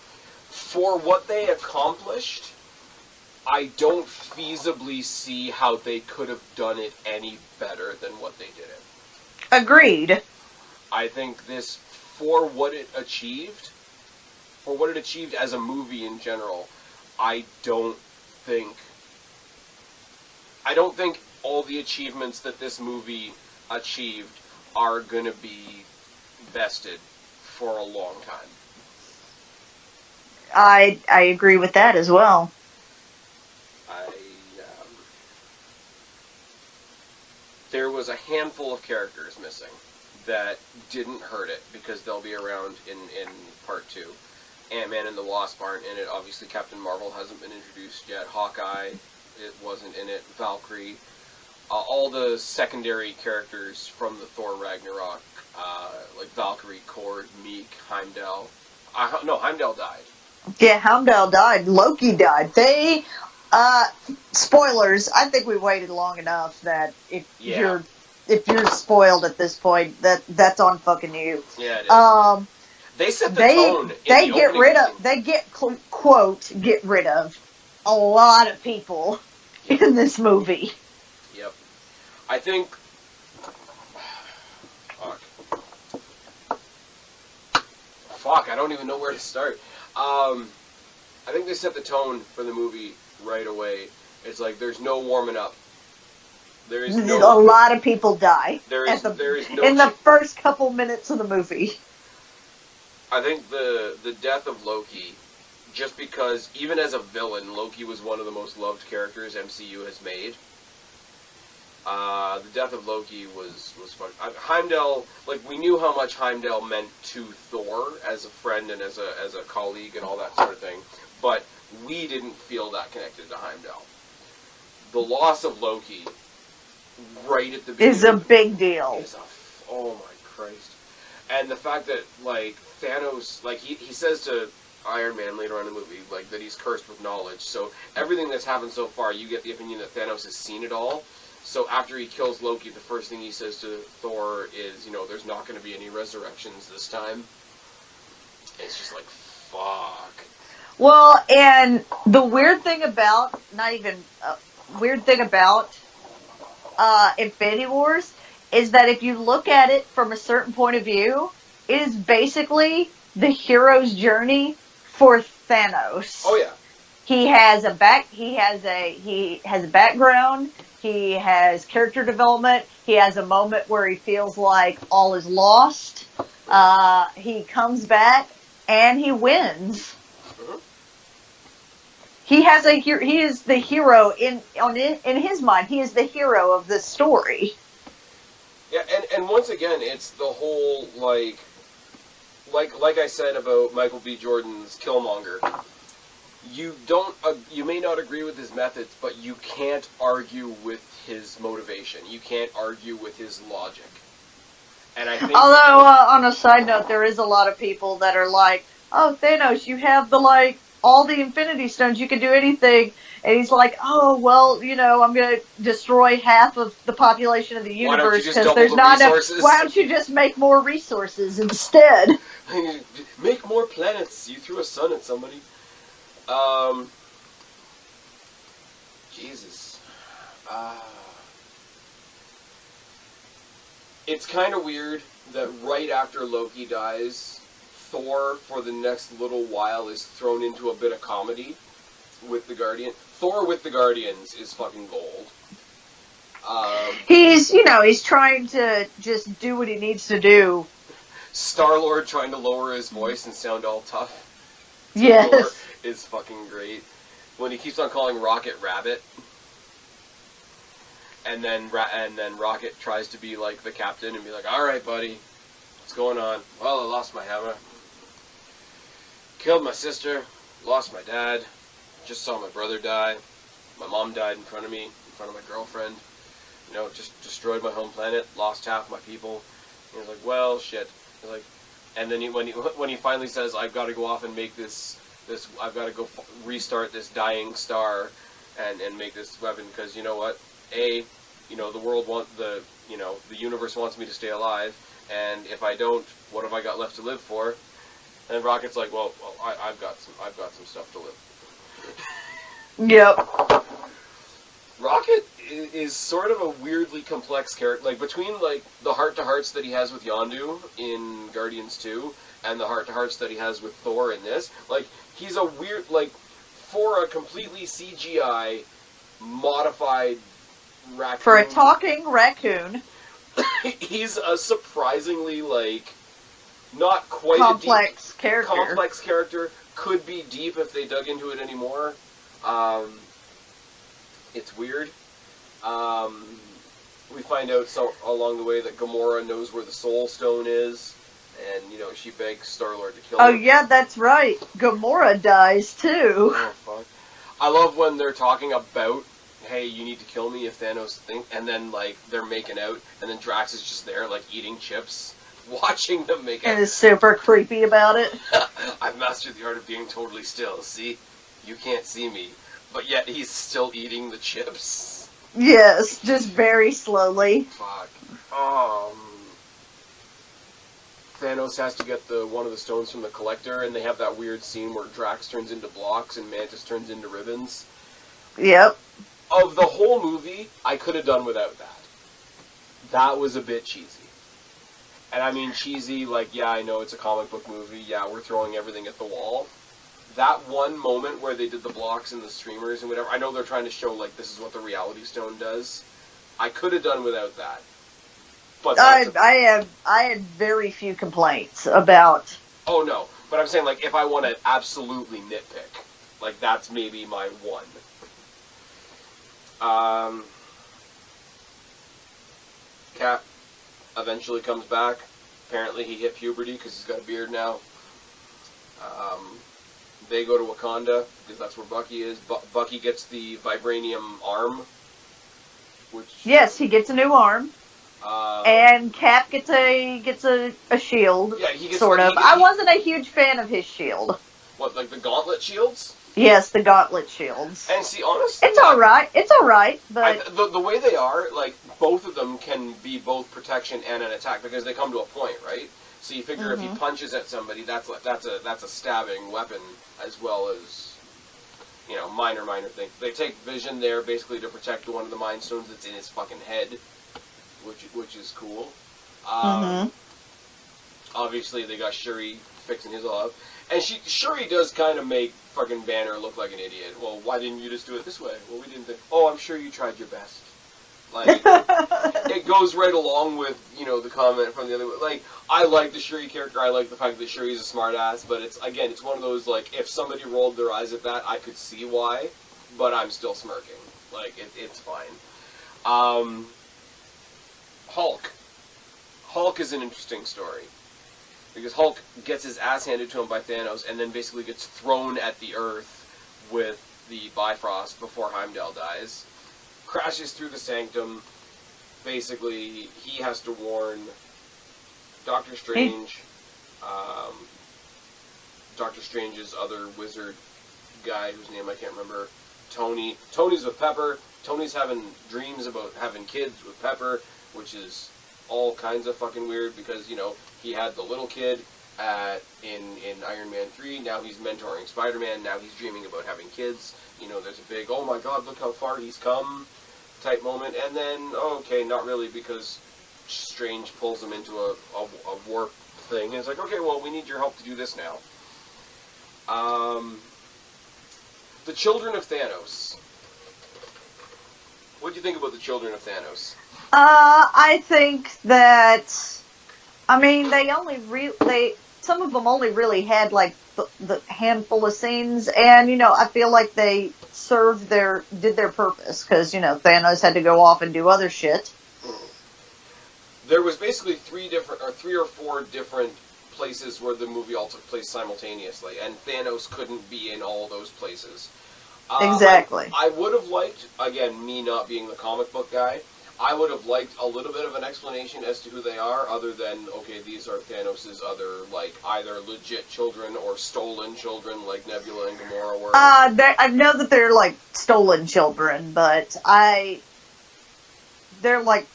C: For what they accomplished, I don't feasibly see how they could have done it any better than what they did it.
B: Agreed.
C: I think this, for what it achieved as a movie in general, I don't think all the achievements that this movie achieved are going to be vested for a long time.
B: I agree with that as well.
C: There was a handful of characters missing that didn't hurt it, because they'll be around in part 2. Ant-Man and the Wasp aren't in it. Obviously, Captain Marvel hasn't been introduced yet. Hawkeye, it wasn't in it. Valkyrie. All the secondary characters from the Thor Ragnarok, like Valkyrie, Korg, Meek, Heimdall. No, Heimdall died.
B: Yeah, Heimdall died. Loki died. Spoilers. I think we waited long enough that if
C: Yeah.
B: you're spoiled at this point, that's on fucking you.
C: Yeah, it is. They set the tone.
B: They get rid of. They quote get rid of a lot of people in this movie.
C: Yep. I think. Fuck. I don't even know where to start. I think they set the tone for the movie right away. It's like there's no warming up. There is no.
B: A lot of people die.
C: There is no.
B: In the first couple minutes of the movie.
C: I think the death of Loki, just because even as a villain, Loki was one of the most loved characters MCU has made. The death of Loki was fun. Heimdall, like, we knew how much Heimdall meant to Thor as a friend and as a colleague and all that sort of thing, but we didn't feel that connected to Heimdall. The loss of Loki, right at the beginning,
B: is a big deal.
C: Oh my Christ. And the fact that, like, Thanos, like, he says to Iron Man later on in the movie, like, that he's cursed with knowledge. So everything that's happened so far, you get the opinion that Thanos has seen it all. So after he kills Loki, the first thing he says to Thor is, you know, there's not going to be any resurrections this time. It's just like, fuck.
B: Well, and the weird thing about, Infinity Wars is that if you look at it from a certain point of view, it is basically the hero's journey for Thanos.
C: Oh yeah.
B: He has a background, he has character development, he has a moment where he feels like all is lost. He comes back and he wins. He is the hero in his mind. He is the hero of this story.
C: Yeah, and once again, it's the whole like I said about Michael B. Jordan's Killmonger. You may not agree with his methods, but you can't argue with his motivation. You can't argue with his logic. And I think.
B: Although, on a side note, there is a lot of people that are like, "Oh, Thanos, you have all the Infinity Stones, you can do anything." And he's like, "Oh, well, you know, I'm going to destroy half of the population of the universe because there's not enough. Why don't you just make more resources instead?"
C: Make more planets. You threw a sun at somebody. Jesus. It's kind of weird that right after Loki dies, Thor, for the next little while, is thrown into a bit of comedy with the Guardian. Thor with the Guardians is fucking gold.
B: He's trying to just do what he needs to do.
C: Star-Lord trying to lower his voice and sound all tough.
B: Yes.
C: Thor is fucking great. When he keeps on calling Rocket Rabbit. And then Rocket tries to be like the captain and be like, "Alright, buddy, what's going on?" "Well, I lost my hammer. Killed my sister. Lost my dad. Just saw my brother die. My mom died in front of me, in front of my girlfriend. You know, just destroyed my home planet. Lost half my people." And he's like, "Well, shit." He's like, and then when he finally says, "I've got to go off and make this I've got to go restart this dying star and make this weapon, because you know what? You know, the universe wants me to stay alive, and if I don't, what have I got left to live for?" And Rocket's like, well, I've got some stuff to live.
B: Yep.
C: Rocket is sort of a weirdly complex character, like between like the heart-to-hearts that he has with Yondu in Guardians 2 and the heart-to-hearts that he has with Thor in this. Like, he's a weird, like, for a completely CGI modified raccoon.
B: For a talking raccoon.
C: He's a surprisingly, like, not quite
B: complex
C: a
B: character.
C: Complex character. Could be deep if they dug into it anymore. It's weird. We find out along the way that Gamora knows where the Soul Stone is, and, you know, she begs Star-Lord to kill her.
B: Oh, yeah, that's right. Gamora dies, too.
C: Oh, fuck. I love when they're talking about, hey, you need to kill me if Thanos thinks, and then, like, they're making out, and then Drax is just there, like, eating chips, watching them make out.
B: And is super creepy about it.
C: I've mastered the art of being totally still. See? You can't see me. But yet he's still eating the chips.
B: Yes, just very slowly.
C: Fuck. Thanos has to get one of the stones from the Collector, and they have that weird scene where Drax turns into blocks and Mantis turns into ribbons.
B: Yep.
C: Of the whole movie, I could have done without that. That was a bit cheesy. And I mean cheesy, like, yeah, I know it's a comic book movie, yeah, we're throwing everything at the wall. That one moment where they did the blocks and the streamers and whatever, I know they're trying to show, like, this is what the Reality Stone does. I could have done without that. But
B: I had very few complaints about...
C: Oh, no. But I'm saying, like, if I want to absolutely nitpick, like, that's maybe my one. Cap eventually comes back. Apparently he hit puberty because he's got a beard now. They go to Wakanda because that's where Bucky is. Bucky gets the vibranium arm.
B: Yes, he gets a new arm. And Cap gets a shield.
C: Yeah, he gets
B: sort of. I wasn't a huge fan of his shield.
C: What, like the gauntlet shields?
B: Yes, the gauntlet shields.
C: And see, honestly,
B: it's all right. But
C: the way they are, like, both of them can be both protection and an attack because they come to a point, right? So you figure if he punches at somebody, that's a stabbing weapon as well as, you know, minor thing. They take Vision there basically to protect one of the Mind Stones that's in his fucking head, which is cool. Obviously, they got Shuri fixing his all up. And Shuri does kind of make fucking Banner look like an idiot. Well, why didn't you just do it this way? Well, we didn't think... Oh, I'm sure you tried your best. Like, it goes right along with, you know, the comment from the other... Like, I like the Shuri character. I like the fact that Shuri's a smartass. But it's one of those, like, if somebody rolled their eyes at that, I could see why. But I'm still smirking. Like, it's fine. Hulk. Hulk is an interesting story. Because Hulk gets his ass handed to him by Thanos and then basically gets thrown at the Earth with the Bifrost before Heimdall dies. Crashes through the Sanctum. Basically, he has to warn Doctor Strange, Doctor Strange's other wizard guy, whose name I can't remember, Tony. Tony's with Pepper. Tony's having dreams about having kids with Pepper, which is all kinds of fucking weird because, you know, he had the little kid in Iron Man 3, now he's mentoring Spider-Man, now he's dreaming about having kids. You know, there's a big, oh my god, look how far he's come type moment, and then, okay, not really, because Strange pulls him into a warp thing, and it's like, okay, well, we need your help to do this now. The Children of Thanos. What do you think about the Children of Thanos?
B: I think that... I mean, some of them only really had, like, the handful of scenes, and, you know, I feel like they did their purpose, because, you know, Thanos had to go off and do other shit.
C: There was basically 3 or 4 different places where the movie all took place simultaneously, and Thanos couldn't be in all those places.
B: Exactly.
C: I would have liked, again, me not being the comic book guy, I would have liked a little bit of an explanation as to who they are, other than, okay, these are Thanos' other, like, either legit children or stolen children, like Nebula and Gamora were.
B: I know that they're, like, stolen children, but they're like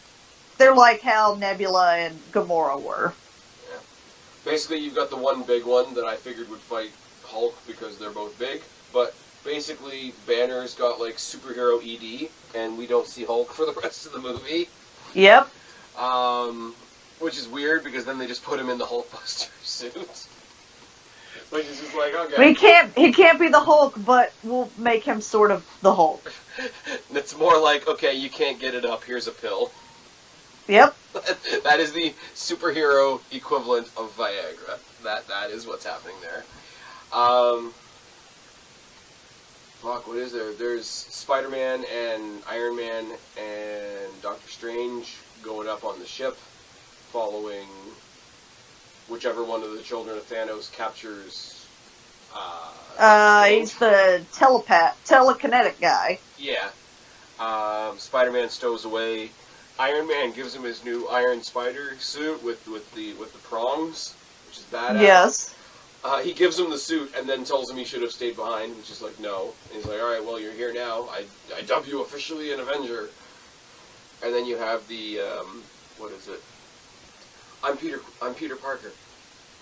B: how Nebula and Gamora were.
C: Yeah. Basically, you've got the one big one that I figured would fight Hulk because they're both big, but basically, Banner's got, like, superhero ED, and we don't see Hulk for the rest of the movie.
B: Yep.
C: Which is weird, because then they just put him in the Hulkbuster suit. Which is just like, okay.
B: He can't be the Hulk, but we'll make him sort of the Hulk.
C: It's more like, okay, you can't get it up, here's a pill.
B: Yep.
C: That is the superhero equivalent of Viagra. That is what's happening there. Fuck, what is there? There's Spider-Man and Iron Man and Doctor Strange going up on the ship, following whichever one of the children of Thanos captures.
B: He's the telekinetic guy.
C: Yeah. Spider-Man stows away. Iron Man gives him his new Iron Spider suit with the prongs, which is badass.
B: Yes.
C: He gives him the suit and then tells him he should have stayed behind, which is like, no. And he's like, all right, well, you're here now. I dub you officially an Avenger. And then you have the, what is it? I'm Peter Parker.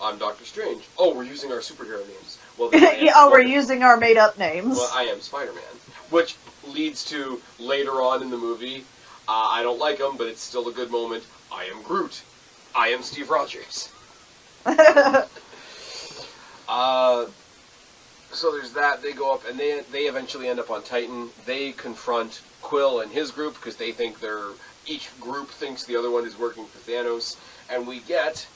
C: I'm Doctor Strange. Oh, we're using our superhero names. Well,
B: we're using our made-up names.
C: Well, I am Spider-Man. Which leads to, later on in the movie, I don't like him, but it's still a good moment. I am Groot. I am Steve Rogers. So there's that. They go up, and they eventually end up on Titan. They confront Quill and his group, because they think each group thinks the other one is working for Thanos. And we get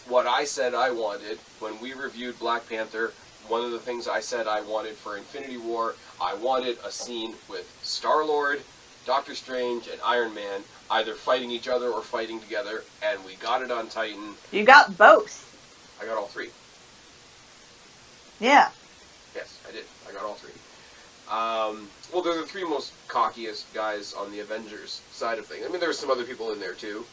C: what I said I wanted when we reviewed Black Panther. One of the things I said I wanted for Infinity War, I wanted a scene with Star-Lord, Doctor Strange, and Iron Man either fighting each other or fighting together, and we got it on Titan.
B: You got both.
C: I got all three.
B: Yeah.
C: Yes, I did. I got all three. Well, they're the three most cockiest guys on the Avengers side of things. I mean, there's some other people in there, too.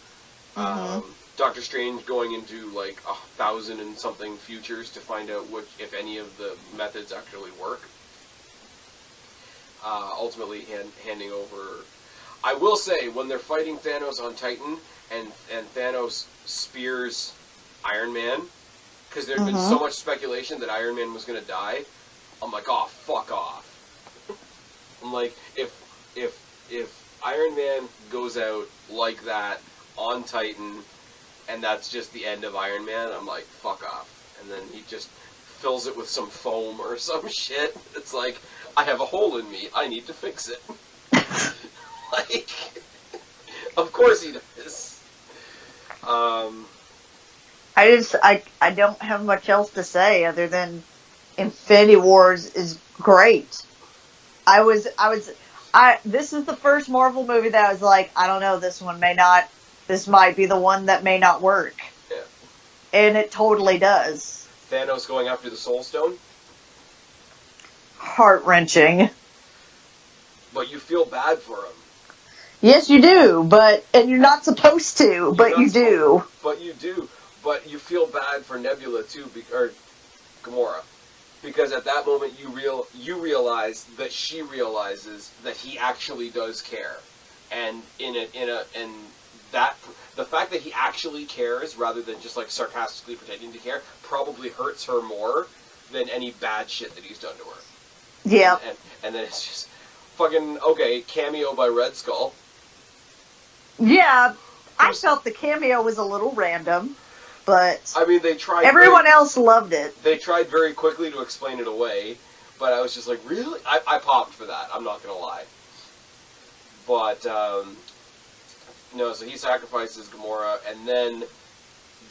B: Mm-hmm.
C: Doctor Strange going into, like, 1,000 and something futures to find out if any of the methods actually work. Ultimately handing over... I will say, when they're fighting Thanos on Titan, and Thanos spears Iron Man, because there'd been so much speculation that Iron Man was going to die, I'm like, oh, fuck off. I'm like, if Iron Man goes out like that on Titan, and that's just the end of Iron Man, I'm like, fuck off. And then he just fills it with some foam or some shit. It's like, I have a hole in me, I need to fix it. Like, of course he does.
B: I don't have much else to say other than Infinity Wars is great. This is the first Marvel movie that I was like, I don't know, this might be the one that may not work.
C: Yeah.
B: And it totally does.
C: Thanos going after the Soul Stone?
B: Heart-wrenching.
C: But you feel bad for him.
B: Yes, you do, and you're not supposed to, but you do.
C: But you do. But you feel bad for Nebula, too, or Gamora. Because at that moment, you realize that she realizes that he actually does care. And the fact that he actually cares, rather than just, like, sarcastically pretending to care, probably hurts her more than any bad shit that he's done to her.
B: Yeah.
C: And then it's just fucking, okay, cameo by Red Skull.
B: Yeah, I felt the cameo was a little random, but
C: I mean, they tried.
B: Everyone else loved it.
C: They tried very quickly to explain it away, but I was just like, really? I popped for that. I'm not gonna lie. But no, so he sacrifices Gamora, and then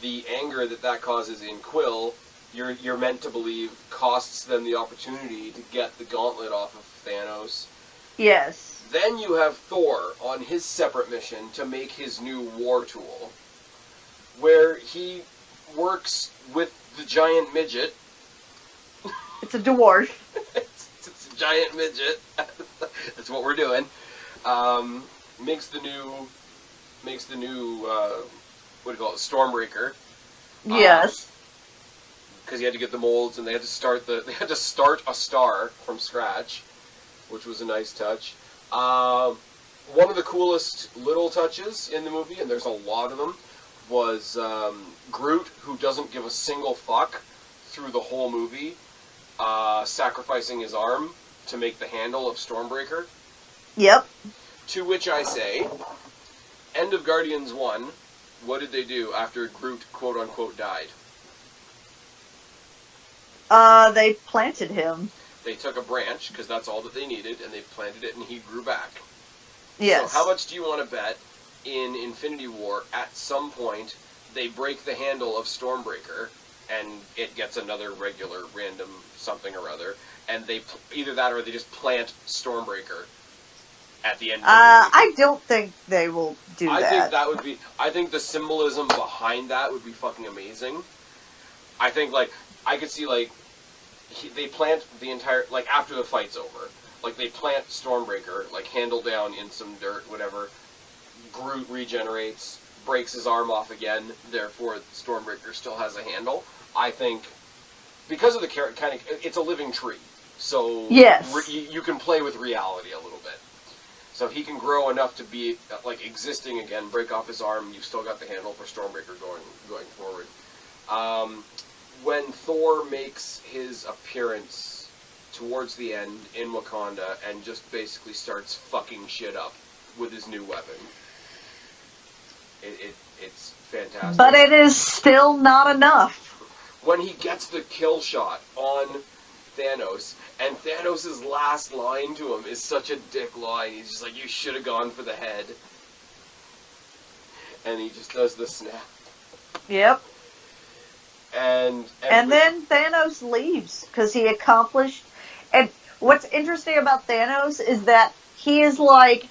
C: the anger that causes in Quill, you're meant to believe, costs them the opportunity to get the gauntlet off of Thanos.
B: Yes.
C: Then you have Thor on his separate mission to make his new war tool, where he works with the giant midget.
B: It's a dwarf.
C: it's a giant midget. That's what we're doing. Makes the new what do you call it, Stormbreaker.
B: Yes.
C: Because he had to get the molds, and they had to start a star from scratch, which was a nice touch. One of the coolest little touches in the movie, and there's a lot of them, was Groot, who doesn't give a single fuck through the whole movie, sacrificing his arm to make the handle of Stormbreaker.
B: Yep.
C: To which I say, end of Guardians 1, what did they do after Groot, quote-unquote, died?
B: They planted him.
C: They took a branch, because that's all that they needed, and they planted it, and he grew back.
B: Yes.
C: So how much do you want to bet in Infinity War, at some point, they break the handle of Stormbreaker, and it gets another regular random something or other, and they either that or they just plant Stormbreaker at the end of the movie?
B: I don't think they will do that.
C: I think the symbolism behind that would be fucking amazing. I think, like, I could see, like, they plant the entire, like, after the fight's over, like, they plant Stormbreaker, like, handle down in some dirt, whatever. Groot regenerates, breaks his arm off again, therefore Stormbreaker still has a handle. I think because of the kind of, it's a living tree. So
B: Yes.
C: you can play with reality a little bit. So he can grow enough to be like existing again, break off his arm, you've still got the handle for Stormbreaker going forward. When Thor makes his appearance towards the end in Wakanda and just basically starts fucking shit up with his new weapon, it's fantastic.
B: But it is still not enough.
C: When he gets the kill shot on Thanos, and Thanos' last line to him is such a dick line. He's just like, you should have gone for the head. And he just does the snap.
B: Yep.
C: And
B: then Thanos leaves because he accomplished. And what's interesting about Thanos is that he is like,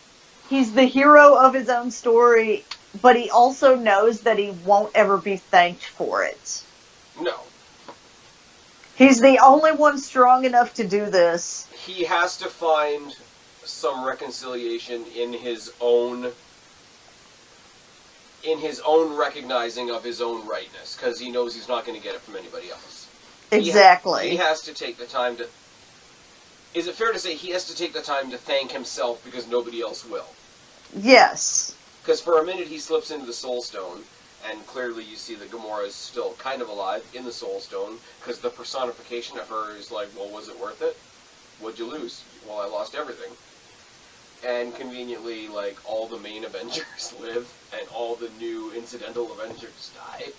B: he's the hero of his own story, but he also knows that he won't ever be thanked for it.
C: No.
B: He's the only one strong enough to do this.
C: He has to find some reconciliation in his own recognizing of his own rightness, because he knows he's not going to get it from anybody else.
B: Exactly.
C: He has to take the time to... Is it fair to say he has to take the time to thank himself because nobody else will?
B: Yes.
C: Because for a minute he slips into the Soul Stone, and clearly you see that Gamora is still kind of alive in the Soul Stone, because the personification of her is like, well, was it worth it? What'd you lose? Well, I lost everything. And conveniently, like, all the main Avengers live, and all the new incidental Avengers die.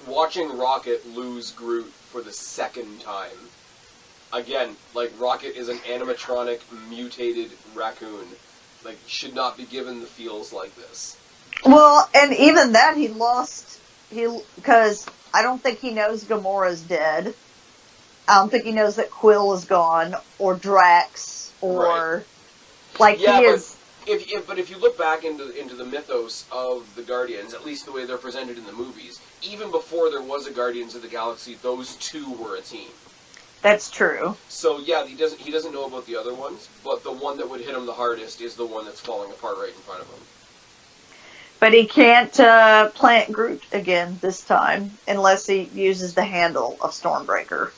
C: Watching Rocket lose Groot for the second time. Again, like, Rocket is an animatronic, mutated raccoon. Like, should not be given the feels like this.
B: Well, and even that he lost, because I don't think he knows Gamora's dead. I don't think he knows that Quill is gone, or Drax, or...
C: Right.
B: Like,
C: yeah,
B: he is...
C: But if you look back into the mythos of the Guardians, at least the way they're presented in the movies, even before there was a Guardians of the Galaxy, those two were a team.
B: That's true.
C: So yeah, he doesn't know about the other ones, but the one that would hit him the hardest is the one that's falling apart right in front of him.
B: But he can't plant Groot again this time, unless he uses the handle of Stormbreaker.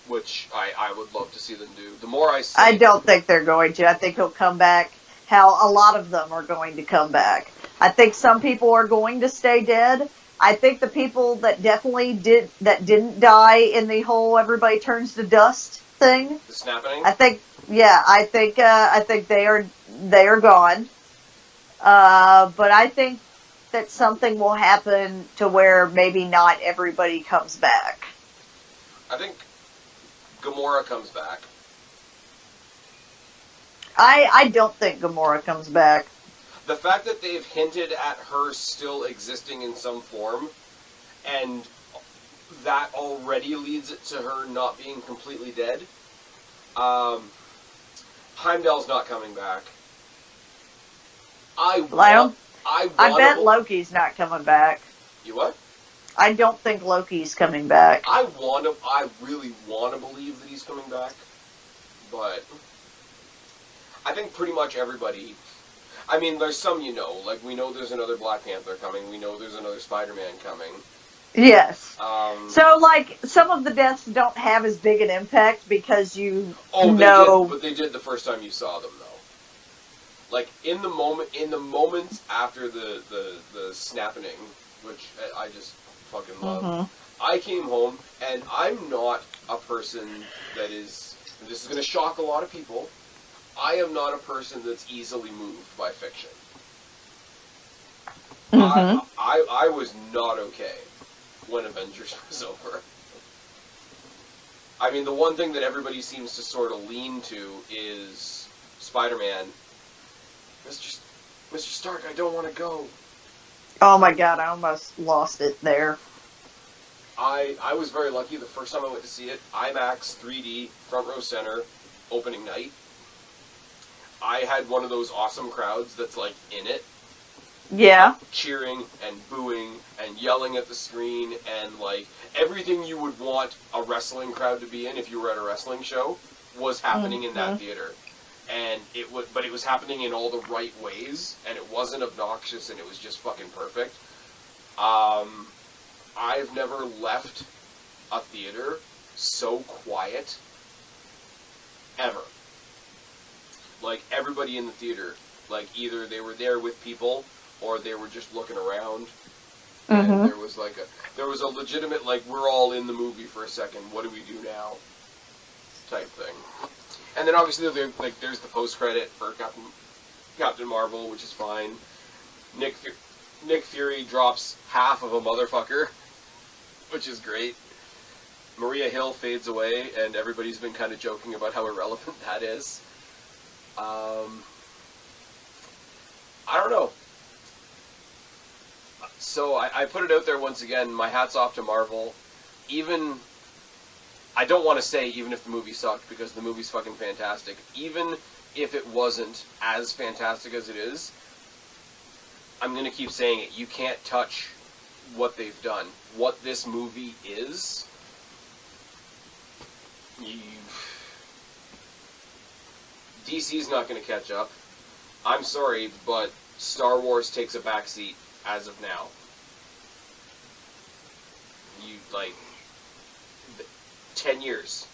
C: Which I would love to see them do. The more I see...
B: I don't think they're going to. I think he'll come back how a lot of them are going to come back. I think some people are going to stay dead. I think the people that definitely didn't die in the whole everybody turns to dust thing.
C: The snapping?
B: I think they are gone. But I think that something will happen to where maybe not everybody comes back.
C: I think Gamora comes back.
B: I don't think Gamora comes back.
C: The fact that they've hinted at her still existing in some form, and that already leads it to her not being completely dead. Heimdall's not coming back. I
B: bet Loki's not coming back.
C: You what?
B: I don't think Loki's coming back.
C: I really want to believe that he's coming back, but I think pretty much everybody. I mean, there's some like we know there's another Black Panther coming. We know there's another Spider-Man coming.
B: Yes. So, like, some of the deaths don't have as big an impact because you know.
C: But they did the first time you saw them, though. Like in the moments after the snapping, which I just fucking love.
B: Mm-hmm.
C: I came home, and I'm not a person that is. This is going to shock a lot of people. I am not a person that's easily moved by fiction.
B: Mm-hmm.
C: I was not okay when Avengers was over. I mean, the one thing that everybody seems to sort of lean to is Spider-Man. Mr. Stark, I don't want to go.
B: Oh my god, I almost lost it there.
C: I was very lucky the first time I went to see it. IMAX 3D, front row center, opening night. I had one of those awesome crowds that's like in it.
B: Yeah.
C: Cheering and booing and yelling at the screen and like everything you would want a wrestling crowd to be in if you were at a wrestling show was happening in that theater. And it was happening in all the right ways, and it wasn't obnoxious, and it was just fucking perfect. I've never left a theater so quiet ever. Like, everybody in the theater, like, either they were there with people or they were just looking around. And there was a legitimate, like, we're all in the movie for a second, what do we do now? Type thing. And then obviously there's the post credit for Captain Marvel, which is fine. Nick Fury drops half of a motherfucker, which is great. Maria Hill fades away, and everybody's been kind of joking about how irrelevant that is. I don't know. So I put it out there once again, my hat's off to Marvel. I don't want to say even if the movie sucked, because the movie's fucking fantastic. Even if it wasn't as fantastic as it is, I'm going to keep saying it. You can't touch what they've done. What this movie is, DC's not going to catch up. I'm sorry, but Star Wars takes a backseat as of now. 10 years.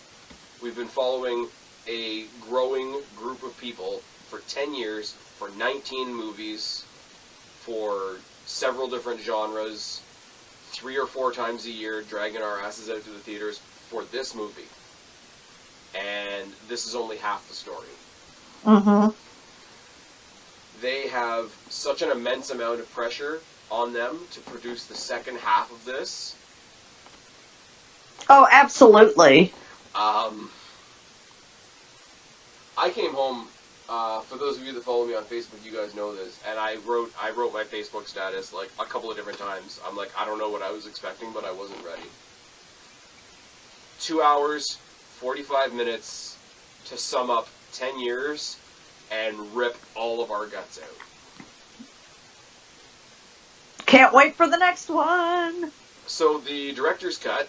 C: We've been following a growing group of people for 10 years, for 19 movies, for several different genres, 3 or 4 times a year, dragging our asses out to the theaters for this movie. And this is only half the story. They have such an immense amount of pressure on them to produce the second half of this.
B: Oh, absolutely.
C: I came home, for those of you that follow me on Facebook, you guys know this, and I wrote my Facebook status like a couple of different times. I'm like, I don't know what I was expecting, but I wasn't ready. 2 hours, 45 minutes to sum up 10 years and rip all of our guts out.
B: Can't wait for the next one.
C: So the director's cut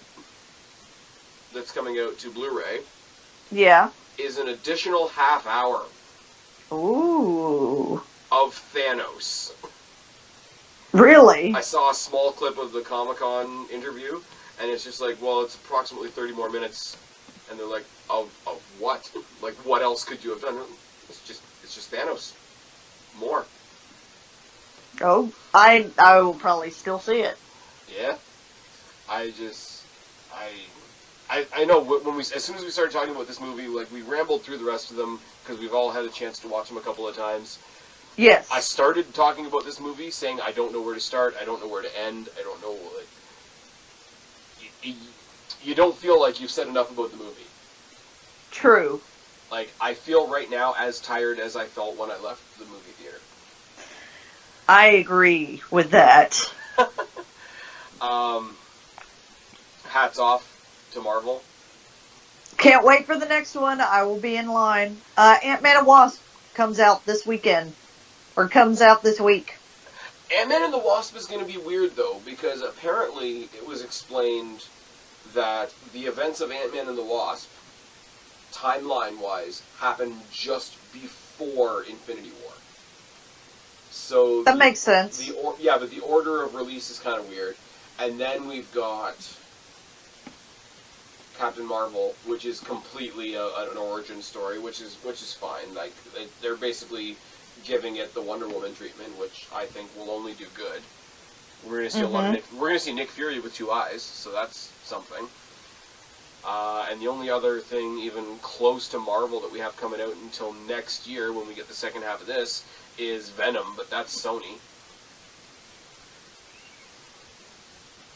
C: that's coming out to Blu-ray,
B: yeah,
C: is an additional half hour.
B: Ooh.
C: Of Thanos.
B: Really?
C: I saw a small clip of the Comic-Con interview, and it's just like, well, it's approximately 30 more minutes, and they're like, of what? Like, what else could you have done? It's just Thanos. More.
B: Oh, I will probably still see it.
C: Yeah. I know when as soon as we started talking about this movie, like, we rambled through the rest of them because we've all had a chance to watch them a couple of times.
B: Yes.
C: I started talking about this movie saying I don't know where to start, I don't know where to end, I don't know, like, you don't feel like you've said enough about the movie.
B: True.
C: Like, I feel right now as tired as I felt when I left the movie theater.
B: I agree with that.
C: Hats off to Marvel.
B: Can't wait for the next one. I will be in line. Ant-Man and Wasp comes out this weekend. Or comes out this week.
C: Ant-Man and the Wasp is going to be weird, though, because apparently it was explained that the events of Ant-Man and the Wasp, timeline-wise, happened just before Infinity War. So
B: that makes sense.
C: But the order of release is kind of weird. And then we've got Captain Marvel, which is completely an origin story, which is fine. Like, they're basically giving it the Wonder Woman treatment, which I think will only do good. We're going to see we're going to see Nick Fury with 2 eyes, so that's something. And the only other thing even close to Marvel that we have coming out until next year, when we get the second half of this, is Venom, but that's Sony.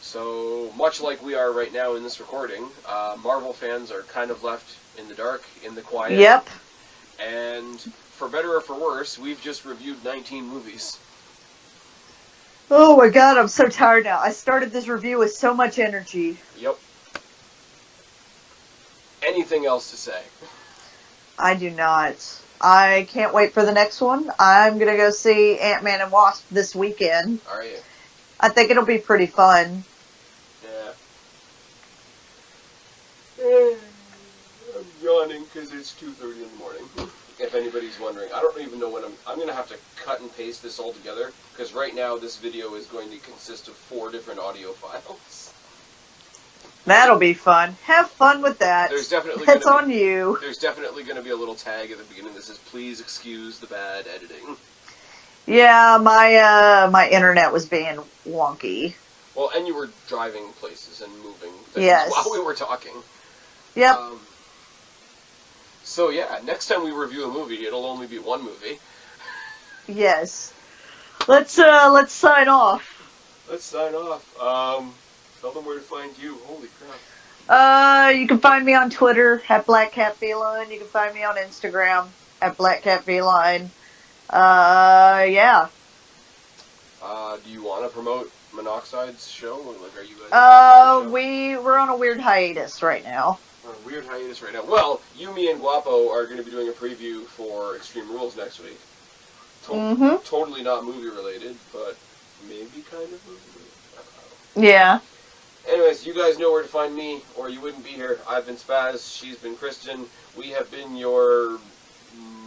C: So, much like we are right now in this recording, Marvel fans are kind of left in the dark, in the quiet.
B: Yep.
C: And, for better or for worse, we've just reviewed 19 movies.
B: Oh my god, I'm so tired now. I started this review with so much energy.
C: Yep. Anything else to say?
B: I do not. I can't wait for the next one. I'm going to go see Ant-Man and Wasp this weekend.
C: Are you?
B: I think it'll be pretty fun.
C: Yeah. I'm yawning because is it's 2:30 in the morning. If anybody's wondering, I don't even know when I'm going to have to cut and paste this all together, because right now this video is going to consist of 4 different audio files.
B: That'll be fun. Have fun with that.
C: There's definitely
B: That's on you.
C: There's definitely going to be a little tag at the beginning that says, "Please excuse the bad editing."
B: Yeah, my internet was being wonky.
C: Well, and you were driving places and moving things
B: Yes.
C: while we were talking.
B: Yep.
C: So yeah, next time we review a movie, it'll only be one movie.
B: Yes. Let's sign off.
C: Let's sign off. Tell them where to find you. Holy crap.
B: You can find me on Twitter at BlackCatFeline. You can find me on Instagram at BlackCatFeline. Yeah.
C: Do you want to promote Monoxide's show? Like, are you guys?
B: We're on a weird hiatus right now.
C: A weird hiatus right now. Well, you, me, and Guapo are going to be doing a preview for Extreme Rules next week. Totally not movie related, but maybe kind of movie related. I don't know.
B: Yeah.
C: Anyways, you guys know where to find me, or you wouldn't be here. I've been Spaz, she's been Kristen. We have been your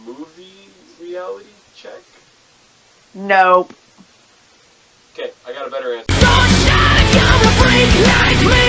C: movie reality check?
B: Nope.
C: Okay, I got a better answer.
D: So shine, come a freak like me.